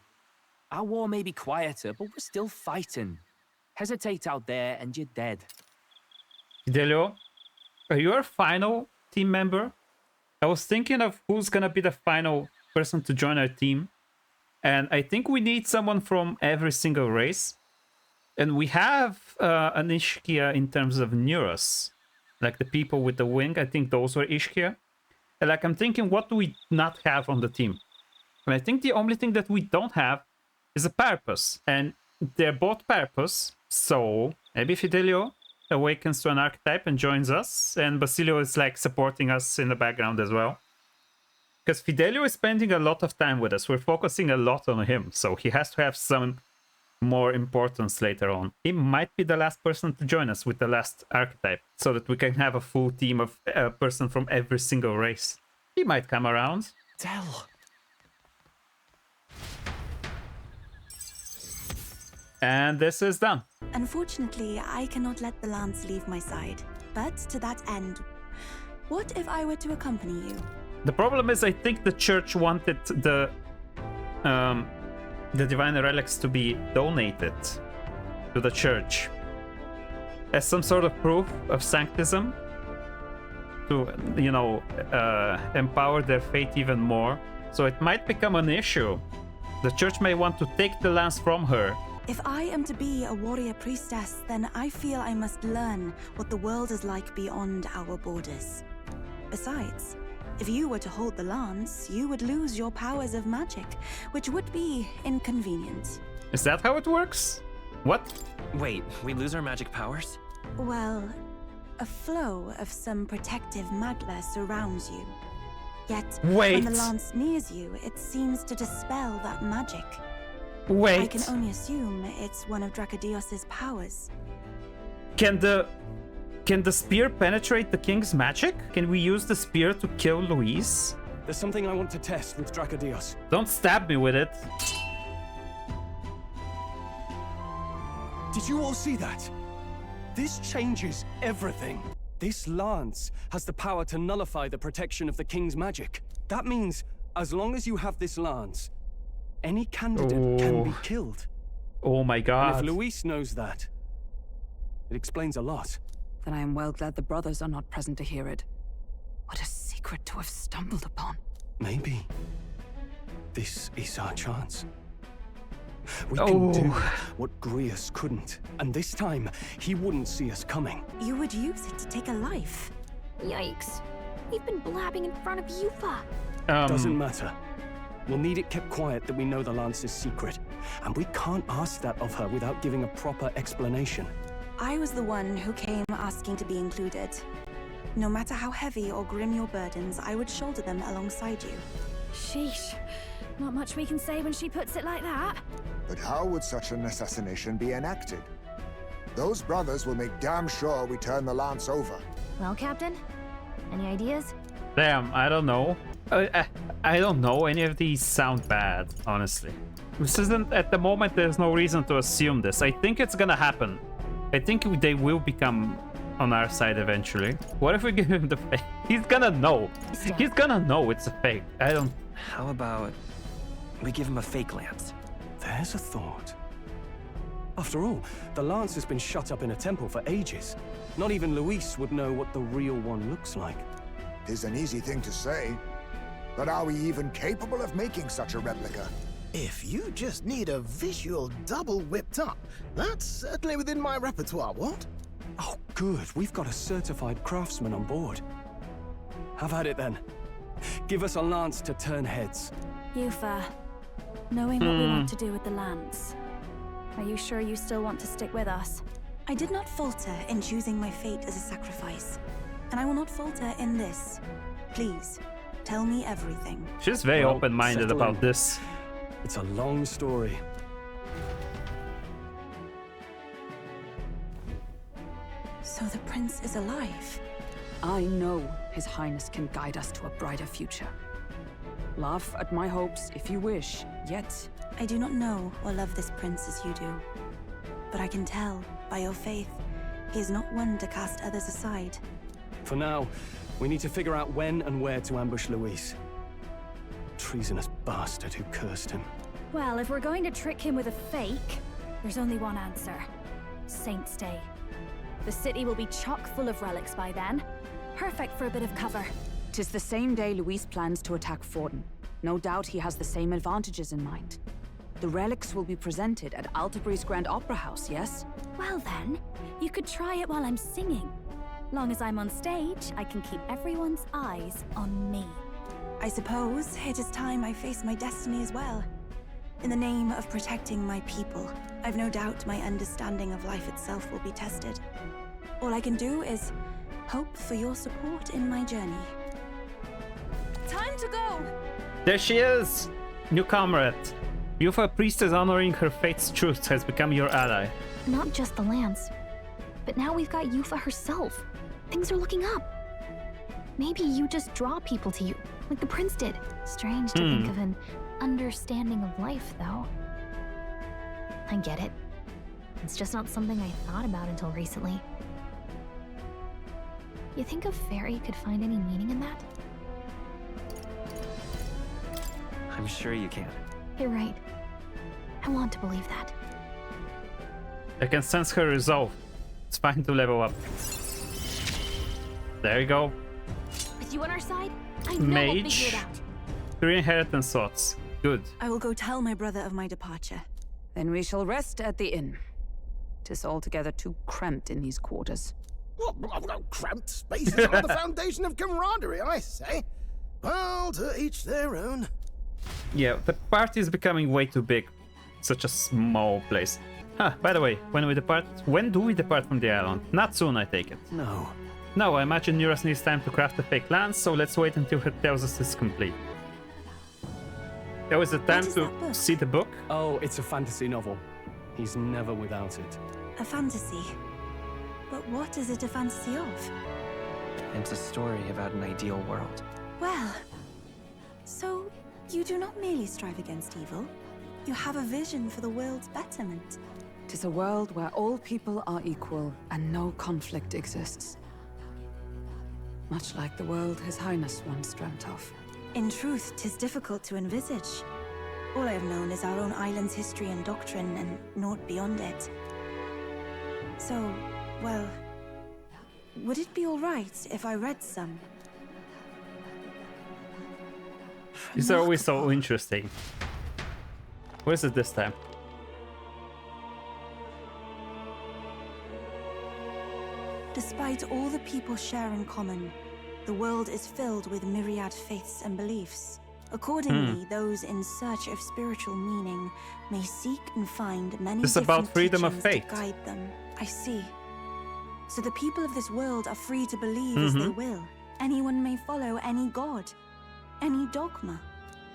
Our war may be quieter, but we're still fighting. Hesitate out there and you're dead. Fidelio, are you our final team member? I was thinking of who's gonna be the final person to join our team. And I think we need someone from every single race. And we have an Ishkia in terms of Neuros. Like the people with the wing, I think those were Ishkia. And like I'm thinking, what do we not have on the team? And I think the only thing that we don't have is a purpose. And they're both purpose. So maybe Fidelio awakens to an archetype and joins us. And Basilio is like supporting us in the background as well. Because Fidelio is spending a lot of time with us. We're focusing a lot on him. So he has to have some more importance later on. He might be the last person to join us with the last archetype. So that we can have a full team of a person from every single race. He might come around. Tell. And this is done. Unfortunately, I cannot let the lance leave my side. But to that end, what if I were to accompany you? The problem is, I think the church wanted the divine relics to be donated to the church as some sort of proof of sanctism to, you know, empower their faith even more. So it might become an issue. The church may want to take the lance from her. If I am to be a warrior priestess, then I feel I must learn what the world is like beyond our borders. Besides, if you were to hold the lance, you would lose your powers of magic, which would be inconvenient. Is that how it works? What? Wait, we lose our magic powers? Well, a flow of some protective magla surrounds you. Yet, when the lance nears you, it seems to dispel that magic. I can only assume it's one of Dracodios's powers. Can the spear penetrate the king's magic? Can we use the spear to kill Luis? There's something I want to test with Dracodios. Don't stab me with it. Did you all see that? This changes everything. This lance has the power to nullify the protection of the king's magic. That means, as long as you have this lance, any candidate can be killed. Oh my god. And if Luis knows that, it explains a lot. Then I am well glad the brothers are not present to hear it. What a secret to have stumbled upon. Maybe this is our chance. We can do what Grius couldn't, and this time he wouldn't see us coming. You would use it to take a life. Yikes. We've been blabbing in front of Yufa. Doesn't matter. We'll need it kept quiet that we know the lance is secret, and we can't ask that of her without giving a proper explanation. I was the one who came asking to be included. No matter how heavy or grim your burdens, I would shoulder them alongside you. Sheesh. Not much we can say when she puts it like that. But how would such an assassination be enacted? Those brothers will make damn sure we turn the lance over. Well, Captain, any ideas? Damn, I don't know. I don't know. Any of these sound bad, honestly. This isn't, at the moment, there's no reason to assume this. I think it's gonna happen. I think they will become on our side eventually. What if we give him the fake? He's gonna know. He's gonna know it's a fake. I don't... How about we give him a fake lance? There's a thought. After all, the lance has been shut up in a temple for ages. Not even Luis would know what the real one looks like. 'Tis an easy thing to say, but are we even capable of making such a replica? If you just need a visual double whipped up, that's certainly within my repertoire, what? Oh, good. We've got a certified craftsman on board. Have at it then. Give us a lance to turn heads. Yufa, knowing what we want to do with the lance, are you sure you still want to stick with us? I did not falter in choosing my fate as a sacrifice, and I will not falter in this. Please, tell me everything. She's very open-minded about this. It's a long story. So the prince is alive? I know His Highness can guide us to a brighter future. Laugh at my hopes if you wish, yet... I do not know or love this prince as you do. But I can tell, by your faith, he is not one to cast others aside. For now, we need to figure out when and where to ambush Luis. Treasonous bastard who cursed him. Well, if we're going to trick him with a fake, there's only one answer. Saint's Day. The city will be chock full of relics by then. Perfect for a bit of cover. 'Tis the same day Luis plans to attack Forden. No doubt he has the same advantages in mind. The relics will be presented at Altabri's Grand Opera House, yes? Well then, you could try it while I'm singing. Long as I'm on stage, I can keep everyone's eyes on me. I suppose it is time I face my destiny as well. In the name of protecting my people, I've no doubt my understanding of life itself will be tested. All I can do is hope for your support in my journey. Time to go! There she is! New comrade. Yufa priestess honoring her faith's truth has become your ally. Not just the lance, but now we've got Yufa herself. Things are looking up. Maybe you just draw people to you, like the prince did. Strange to think of an understanding of life, though. I get it. It's just not something I thought about until recently. You think a fairy could find any meaning in that? I'm sure you can. You're right. I want to believe that. I can sense her resolve. It's fine to level up. There you go. With you on our side, I know we'll figure it out. 3 inheritance slots. Good. I will go tell my brother of my departure. Then we shall rest at the inn. 'Tis altogether too cramped in these quarters. What, cramped spaces are the foundation of camaraderie, I say. Well, to each their own. Yeah, the party is becoming way too big. Such a small place. Huh, by the way, when do we depart from the island? Not soon, I take it. No. No, I imagine Eurus needs time to craft a fake lance, so let's wait until he tells us it's complete. There was the time to see the book? Oh, it's a fantasy novel. He's never without it. A fantasy? But what is it a fantasy of? It's a story about an ideal world. Well, so you do not merely strive against evil. You have a vision for the world's betterment. 'Tis a world where all people are equal and no conflict exists. Much like the world His Highness once dreamt of. In truth, 'tis difficult to envisage. All I have known is our own island's history and doctrine, and naught beyond it. So, well, would it be all right if I read some? These are always so interesting. What is it this time? Despite all the people share in common, the world is filled with myriad faiths and beliefs. Accordingly, those in search of spiritual meaning may seek and find many It's different about freedom of teachings faith. to guide them. I see. So the people of this world are free to believe as they will. Anyone may follow any god, any dogma.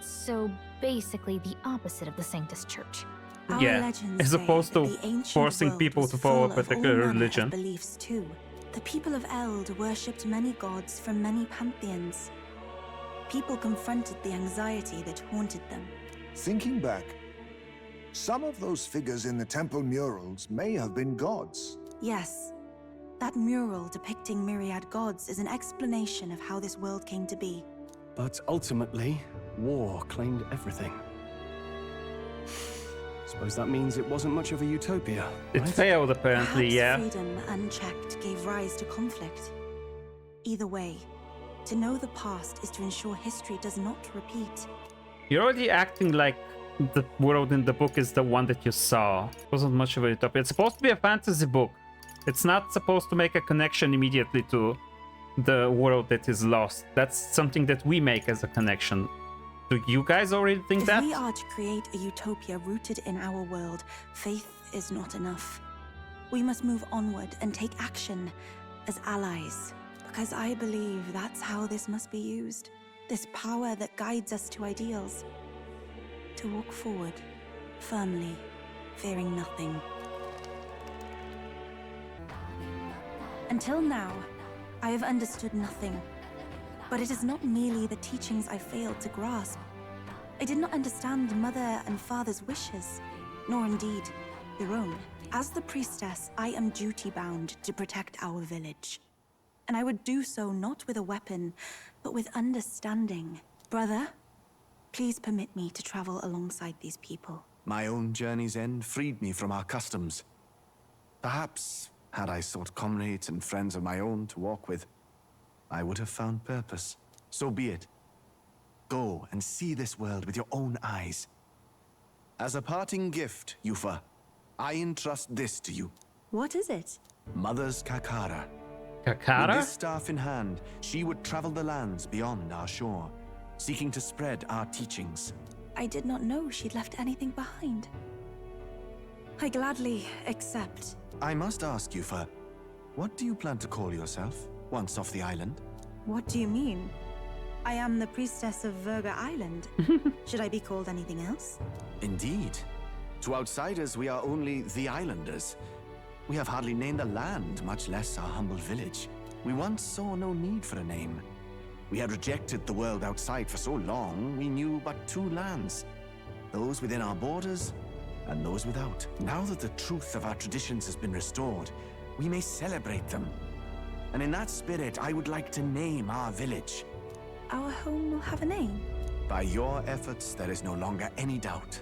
So basically the opposite of the Sanctus Church. Our Yeah, legends as say opposed that to the ancient forcing world people was to follow a full of all particular manner of religion. beliefs too. The people of Eld worshipped many gods from many pantheons. People confronted the anxiety that haunted them. Thinking back, some of those figures in the temple murals may have been gods. Yes, that mural depicting myriad gods is an explanation of how this world came to be. But ultimately, war claimed everything. Suppose that means it wasn't much of a utopia, It right? failed apparently, Perhaps yeah. freedom unchecked gave rise to conflict. Either way, to know the past is to ensure history does not repeat. You're already acting like the world in the book is the one that you saw. It wasn't much of a utopia. It's supposed to be a fantasy book. It's not supposed to make a connection immediately to the world that is lost. That's something that we make as a connection. Do you guys already think If that? we are to create a utopia rooted in our world, faith is not enough. We must move onward and take action as allies, because I believe that's how this must be used. This power that guides us to ideals. To walk forward, firmly, fearing nothing. Until now, I have understood nothing. But it is not merely the teachings I failed to grasp. I did not understand Mother and Father's wishes, nor indeed your own. As the priestess, I am duty-bound to protect our village. And I would do so not with a weapon, but with understanding. Brother, please permit me to travel alongside these people. My own journey's end freed me from our customs. Perhaps, had I sought comrades and friends of my own to walk with, I would have found purpose. So be it. Go and see this world with your own eyes. As a parting gift, Yufa, I entrust this to you. What is it? Mother's Kakara. Kakara? With this staff in hand, she would travel the lands beyond our shore, seeking to spread our teachings. I did not know she'd left anything behind. I gladly accept. I must ask, Yufa, what do you plan to call yourself, once off the island? What do you mean? I am the priestess of Virga Island. Should I be called anything else? Indeed. To outsiders, we are only the islanders. We have hardly named the land, much less our humble village. We once saw no need for a name. We had rejected the world outside for so long, we knew but two lands. Those within our borders, and those without. Now that the truth of our traditions has been restored, we may celebrate them. And in that spirit, I would like to name our village. Our home will have a name? By your efforts, there is no longer any doubt.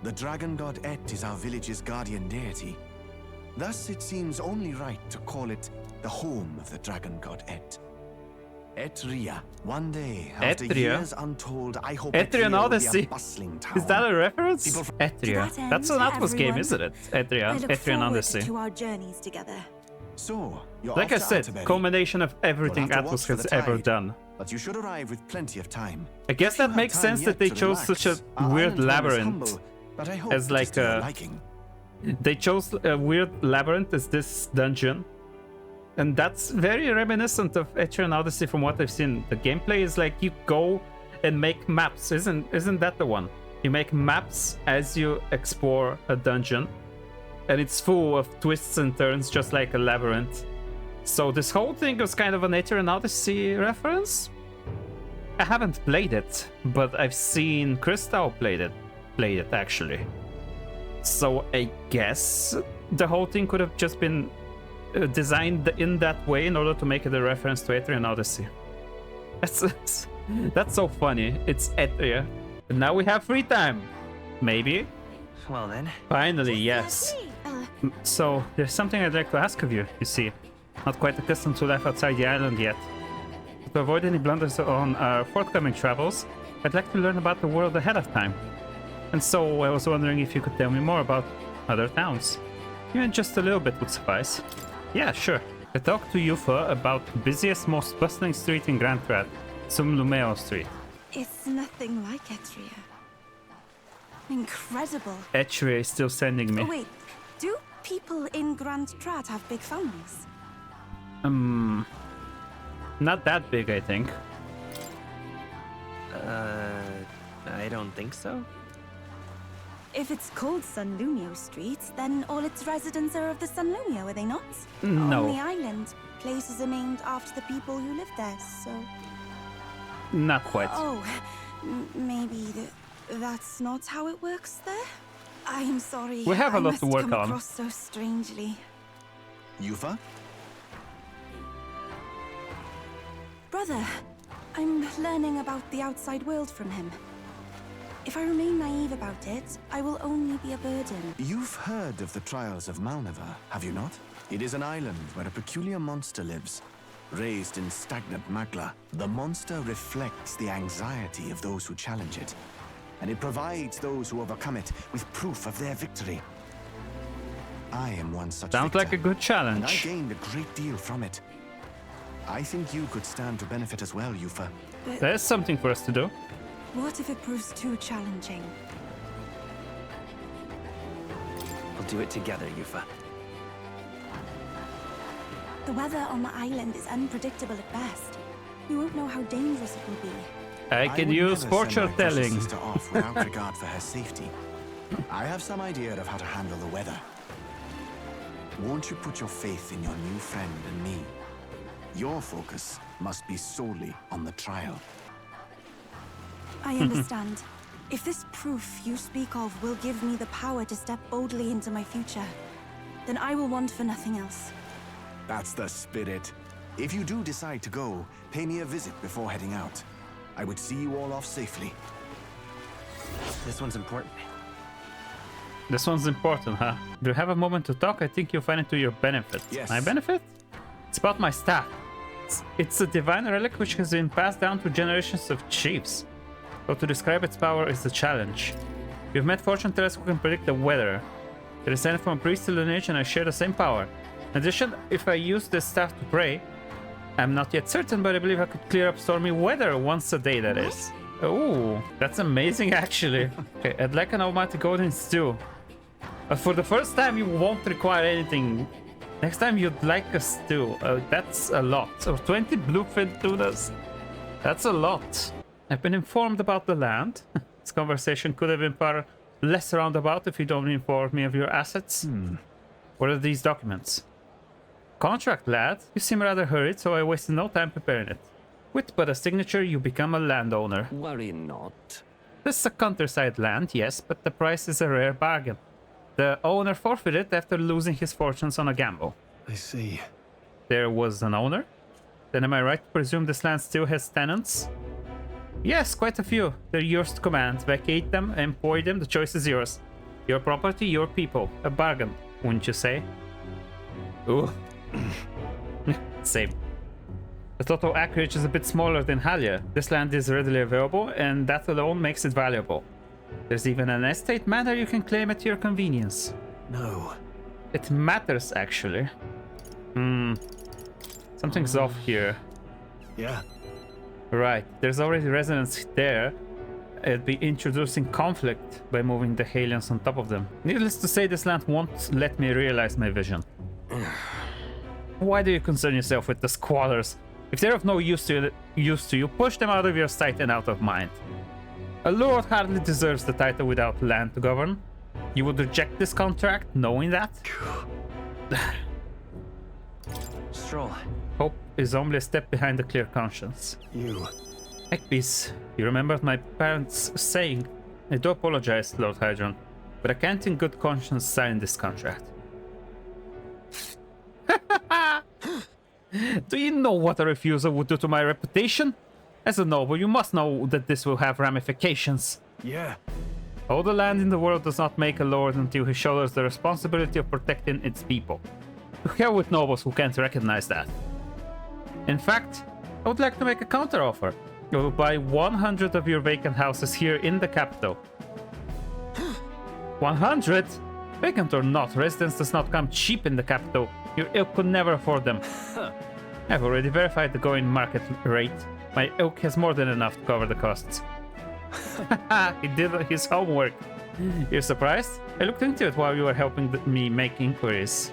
The dragon god Et is our village's guardian deity. Thus, it seems only right to call it the home of the dragon god Et. Etria. One day, after years untold, I hope Etrian Etria Odyssey. will be a bustling town. Is that a reference? People Etria. That's an Atlus game, isn't it? Etria. I look Etrian forward Odyssey. to our journeys together. So, you're Like off I to said, Altaberry. culmination of everything You'll have to watch Atlus for has the ever tide, done. But you should arrive with plenty of time. I guess If you that have makes time sense yet that they to chose relax, such a our weird island home is labyrinth humble, but I hope as it is like to your a... liking. They chose a weird labyrinth as this dungeon. And that's very reminiscent of Etrian Odyssey from what I've seen. The gameplay is like you go and make maps. Isn't that the one? You make maps as you explore a dungeon. And it's full of twists and turns, just like a labyrinth. So this whole thing was kind of an Etrian Odyssey reference. I haven't played it, but I've seen Crystal played it actually. So I guess the whole thing could have just been designed in that way in order to make it a reference to Etrian Odyssey. That's so funny. It's Etria. And now we have free time. Maybe. Well then. Finally, yes. So there's something I'd like to ask of you, you see. Not quite accustomed to life outside the island yet. To avoid any blunders on our forthcoming travels, I'd like to learn about the world ahead of time. And so I was wondering if you could tell me more about other towns. Even just a little bit would suffice. Yeah, sure. I talked to Yufa about the busiest, most bustling street in Grand Trad, Sumlumeo Street. It's nothing like Etria. Incredible. Etria is still sending me. Oh, wait, do people in Grand Trad have big families? Not that big, I think. I don't think so. If it's called Sunlumio Street, then all its residents are of the Sunlumio, are they not? No. On the island, places are named after the people who live there, so... Not quite. Oh, maybe that's not how it works there? I'm sorry. We have a lot to work I must come on. across so strangely. Yufa? Brother, I'm learning about the outside world from him. If I remain naive about it, I will only be a burden. You've heard of the trials of Malnever, have you not? It is an island where a peculiar monster lives. Raised in stagnant magla, the monster reflects the anxiety of those who challenge it. And it provides those who overcome it with proof of their victory. I am one such Sounds victor, like a good challenge. and I gained a great deal from it. I think you could stand to benefit as well, Yufa. There's something for us to do. What if it proves too challenging? We'll do it together, Yufa. The weather on the island is unpredictable at best. We won't know how dangerous it will be. I can would use never send fortune my precious telling. sister off without regard for her safety. I have some idea of how to handle the weather. Won't you put your faith in your new friend and me? Your focus must be solely on the trial. I understand. If this proof you speak of will give me the power to step boldly into my future, then I will want for nothing else. That's the spirit. If you do decide to go, pay me a visit before heading out. I would see you all off safely. This one's important. This one's important, huh? Do you have a moment to talk? I think you'll find it to your benefit. Yes. My benefit? It's about my staff. It's a divine relic which has been passed down to generations of chiefs. So to describe its power is the challenge. You've met fortune tellers who can predict the weather. It is sent from a priest to lineage and I share the same power. In addition, if I use this staff to pray, I'm not yet certain, but I believe I could clear up stormy weather once a day, that is. Oh, that's amazing actually. Okay, I'd like an almighty golden stew. But for the first time you won't require anything. Next time you'd like a stew. That's a lot. Or 20 bluefin tunas. That's a lot. I've been informed about the land. This conversation could have been far less roundabout if you'd only informed me of your assets. What are these documents? Contract, lad. You seem rather hurried, so I wasted no time preparing it. With but a signature, you become a landowner. Worry not. This is a countryside land, yes, but the price is a rare bargain. The owner forfeited after losing his fortunes on a gamble. I see. There was an owner? Then am I right to presume this land still has tenants? Yes, quite a few. They're yours to command. Vacate them, employ them, the choice is yours. Your property, your people. A bargain, wouldn't you say? Ooh. Same. The total acreage is a bit smaller than Halia. This land is readily available, and that alone makes it valuable. There's even an estate manor you can claim at your convenience. No. It matters, actually. Something's off here. Yeah. Right, there's already residents there. It'd be introducing conflict by moving the Halians on top of them. Needless to say, this land won't let me realize my vision. Why do you concern yourself with the squatters? If they're of no use to you, push them out of your sight and out of mind. A lord hardly deserves the title without land to govern. You would reject this contract, knowing that? Stroll. Hope is only a step behind a clear conscience. You. Ekpis, you remembered my parents saying, I do apologize, Lord Hydron, but I can't in good conscience sign this contract. Do you know what a refusal would do to my reputation? As a noble, you must know that this will have ramifications. Yeah. All the land in the world does not make a lord until he shoulders the responsibility of protecting its people. To hell with nobles who can't recognize that. In fact, I would like to make a counteroffer. I will buy 100 of your vacant houses here in the capital. 100? Vacant or not, residence does not come cheap in the capital. Your ilk could never afford them. I've already verified the going market rate. My ilk has more than enough to cover the costs. He did his homework. You're surprised? I looked into it while you were helping me make inquiries.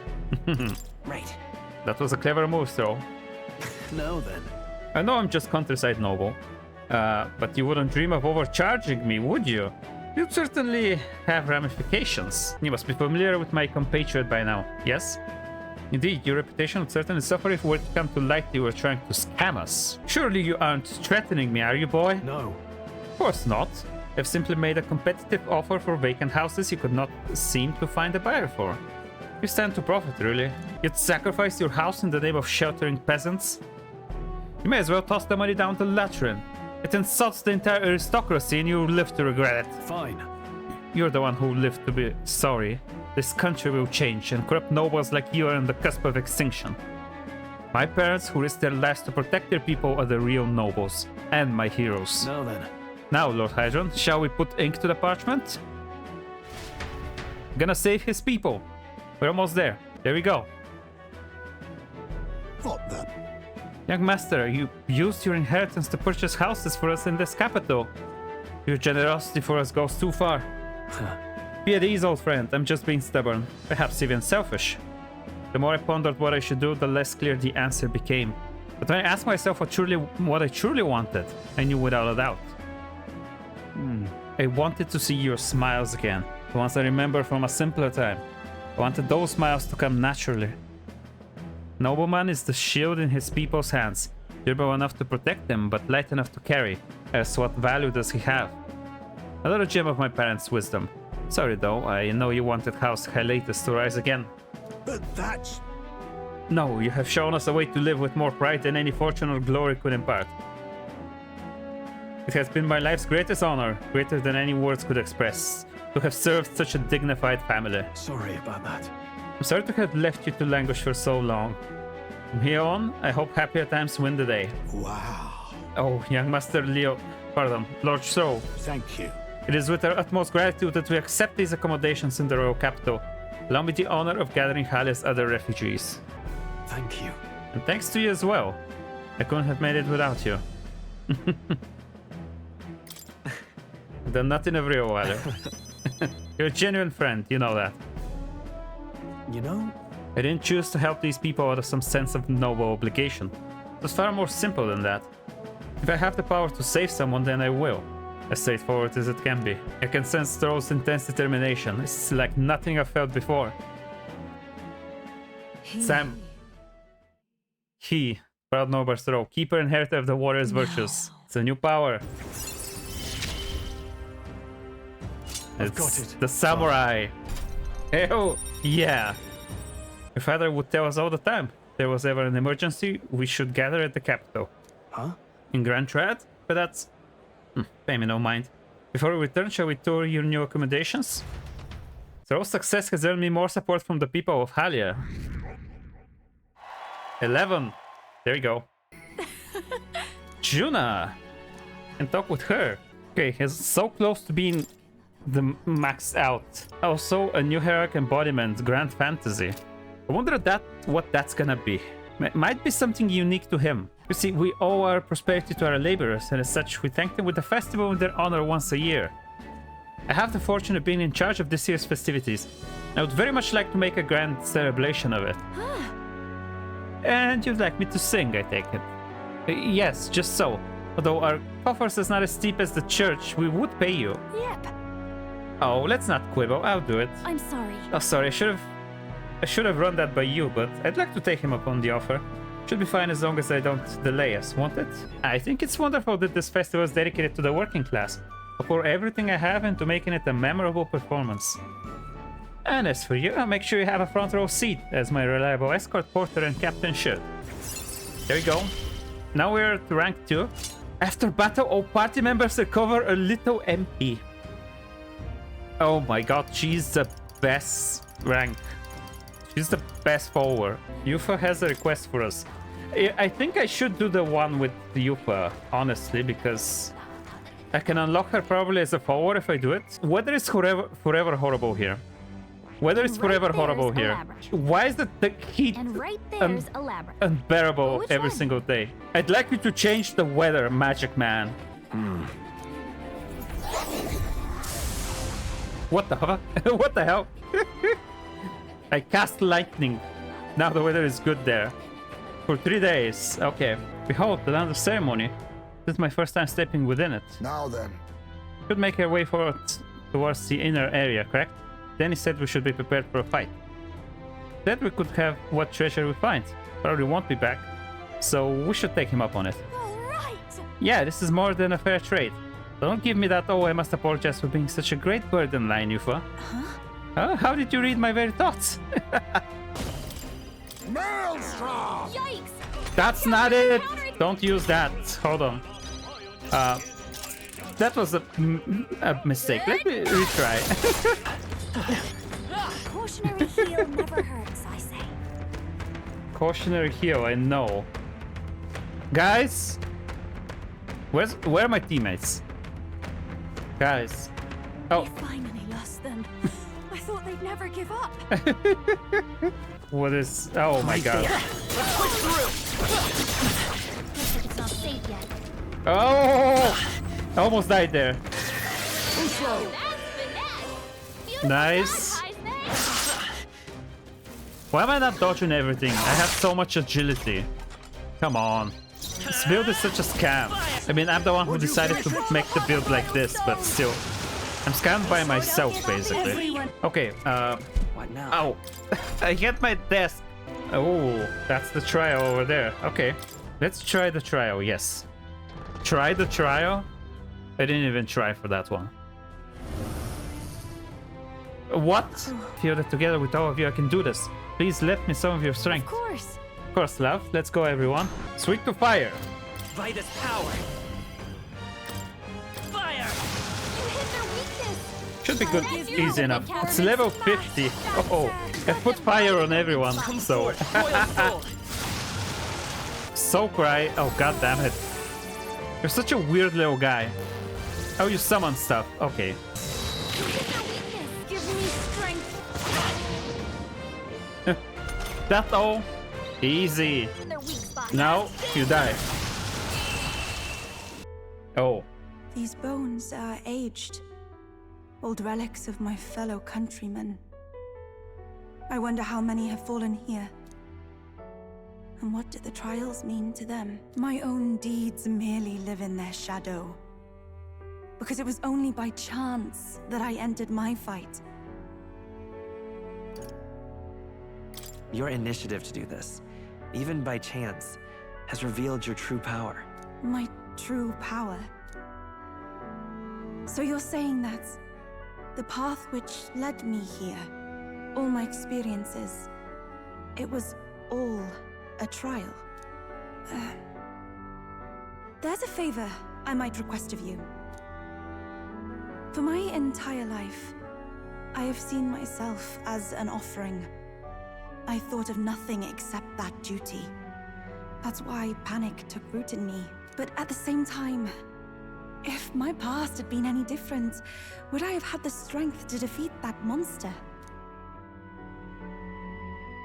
Right. That was a clever move, Stroll. Now then. I know I'm just countryside noble, but you wouldn't dream of overcharging me, would you? You'd certainly have ramifications. You must be familiar with my compatriot by now, yes? Indeed, your reputation would certainly suffer if it were to come to light you were trying to scam us. Surely you aren't threatening me, are you, boy? No. Of course not. I've simply made a competitive offer for vacant houses you could not seem to find a buyer for. You stand to profit, really. You'd sacrifice your house in the name of sheltering peasants? You may as well toss the money down the latrine. It insults the entire aristocracy and you'll live to regret it. Fine. You're the one who lived to be sorry. This country will change, and corrupt nobles like you are on the cusp of extinction. My parents, who risked their lives to protect their people, are the real nobles, and my heroes. Now then. Now, Lord Hydron, shall we put ink to the parchment? Gonna save his people. We're almost there. There we go. What the? Young master, you used your inheritance to purchase houses for us in this capital. Your generosity for us goes too far. Be at ease, old friend. I'm just being stubborn. Perhaps even selfish. The more I pondered what I should do, the less clear the answer became. But when I asked myself what I truly wanted, I knew without a doubt. I wanted to see your smiles again, the ones I remember from a simpler time. I wanted those smiles to come naturally. Nobleman is the shield in his people's hands, durable enough to protect them, but light enough to carry. As what value does he have? Another gem of my parents' wisdom. Sorry though, I know you wanted House Highlightus to rise again. But that's... No, you have shown us a way to live with more pride than any fortune or glory could impart. It has been my life's greatest honor, greater than any words could express, to have served such a dignified family. Sorry about that. I'm sorry to have left you to languish for so long. From here on, I hope happier times win the day. Wow. Oh, young Master Lord Stroh. Thank you. It is with our utmost gratitude that we accept these accommodations in the royal capital. Allow me the honor of gathering Halia's other refugees. Thank you. And thanks to you as well. I couldn't have made it without you. Done nothing of real value. You're a genuine friend, you know that. You know, I didn't choose to help these people out of some sense of noble obligation. It was far more simple than that. If I have the power to save someone, then I will. As straightforward as it can be. I can sense Stroh's intense determination. It's like nothing I've felt before. Sam. He, proud noble Stroh, keeper and inheritor of the warrior's virtues. It's a new power. I've got it. The samurai. Oh, yeah. Your father would tell us all the time. If there was ever an emergency, we should gather at the capital. Huh? In Grand Trad? But that's... pay me no mind. Before we return, shall we tour your new accommodations? Stroh's success has earned me more support from the people of Halia. 11. There you go. Juna! And talk with her. Okay, he's so close to being the maxed out. Also, a new heroic embodiment, Grand Fantasy. I wonder what that's gonna be. Might be something unique to him. You see, we owe our prosperity to our laborers, and as such, we thank them with a festival in their honor once a year. I have the fortune of being in charge of this year's festivities. I would very much like to make a grand celebration of it. And you'd like me to sing, I take it? Yes, just so. Although our coffers is not as steep as the church, we would pay you. Yep. Oh, let's not quibble. I'll do it. I'm sorry. Oh, sorry. I should have run that by you, but I'd like to take him up on the offer. Should be fine as long as I don't delay us, won't it? I think it's wonderful that this festival is dedicated to the working class. I'll pour everything I have into making it a memorable performance. And as for you, I'll make sure you have a front row seat, as my reliable escort porter and captain should. There you go. Now we're at rank 2. After battle, all party members recover a little MP. Oh my god, she's the best rank. She's the best follower. Yufa has a request for us. I think I should do the one with Yufa, honestly, because I can unlock her probably as a follower if I do it. Weather is forever horrible here. Weather is forever horrible here. Why is the heat unbearable every single day? I'd like you to change the weather, Magic Man. What the fuck? What the hell? I cast lightning. Now the weather is good there. For 3 days. Okay. Behold, the land of ceremony. This is my first time stepping within it. Now then. Should make our way forward towards the inner area, correct? Then he said we should be prepared for a fight. Then we could have what treasure we find. Probably won't be back. So we should take him up on it. Right. Yeah, this is more than a fair trade. Don't give me that, oh, I must apologize for being such a great burden line, Yufa. Huh? How did you read my very thoughts? Maelstrom! Yikes! That's not it! Don't use that. Hold on. That was a mistake. Let me retry. Cautionary heal never hurts, I say. Cautionary heal, I know. Guys! Where are my teammates? Guys. Oh. We finally lost them. I thought they'd never give up. What is... Oh my god. Let's push through. Looks like it's not safe yet. Oh! I almost died there. Nice. Why am I not dodging everything? I have so much agility. Come on. This build is such a scam. I mean, I'm the one who decided to make the build like this, but still. I'm scammed by myself, basically. Okay, What now? ow. I hit my desk. Oh, that's the trial over there. Okay, let's try the trial, yes. Try the trial? I didn't even try for that one. What? Feel that together with all of you I can do this. Please let me some of your strength. Of course. Of course, love. Let's go, everyone. Switch to fire. Vitus power. Fire. You hit their weakness. Should be good, easy enough. It's level 50. Oh, I put fire on everyone, so... So cry. Oh, god damn it. You're such a weird little guy. Oh, you summon stuff. Okay. Give me strength. That's all. Easy. Their weak spot. Now, you die. Oh. These bones are aged. Old relics of my fellow countrymen. I wonder how many have fallen here. And what do the trials mean to them? My own deeds merely live in their shadow. Because it was only by chance that I entered my fight. Your initiative to do this, even by chance, has revealed your true power. My true power. So you're saying that the path which led me here, all my experiences, it was all a trial. There's a favor I might request of you. For my entire life, I have seen myself as an offering. I thought of nothing except that duty. That's why panic took root in me. But at the same time, if my past had been any different, would I have had the strength to defeat that monster?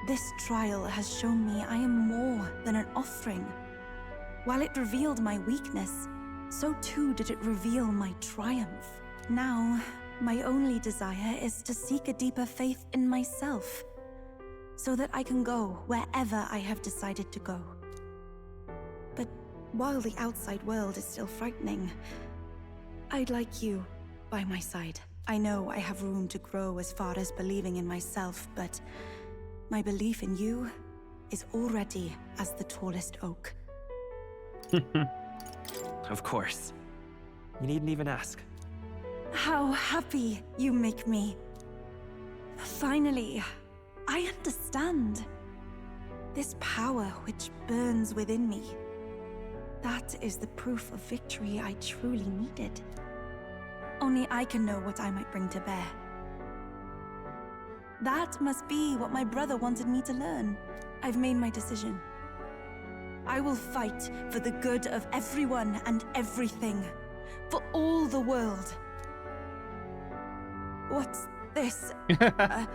This trial has shown me I am more than an offering. While it revealed my weakness, so too did it reveal my triumph. Now, my only desire is to seek a deeper faith in myself, so that I can go wherever I have decided to go. But while the outside world is still frightening, I'd like you by my side. I know I have room to grow as far as believing in myself, but my belief in you is already as the tallest oak. Of course. You needn't even ask. How happy you make me. Finally, I understand. This power which burns within me. That is the proof of victory I truly needed. Only I can know what I might bring to bear. That must be what my brother wanted me to learn. I've made my decision. I will fight for the good of everyone and everything. For all the world. What's this? A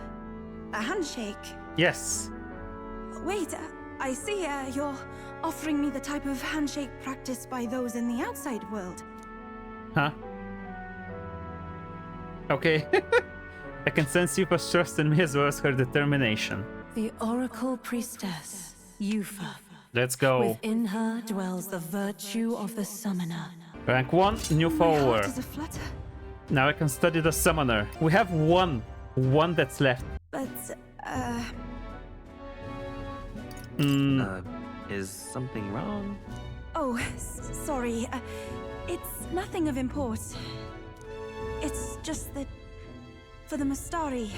handshake? Yes. Wait, I see you're offering me the type of handshake practiced by those in the outside world. Huh? Okay. I can sense Yufa's trust in me as well as her determination. The Oracle Priestess, Yufa. Let's go. Within her dwells the virtue of the Summoner. Rank 1, new follower. Does it flutter? Now I can study the summoner. We have one that's left. But, Is something wrong? Oh, sorry. It's nothing of import. It's just that for the Mustari,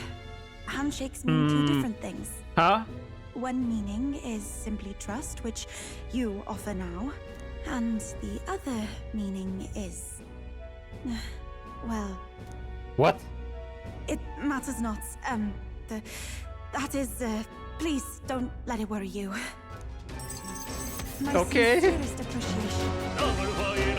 handshakes mean two different things. Huh? One meaning is simply trust, which you offer now. And the other meaning is... well... What? It matters not. That is, please don't let it worry you. My okay. sincerest appreciation.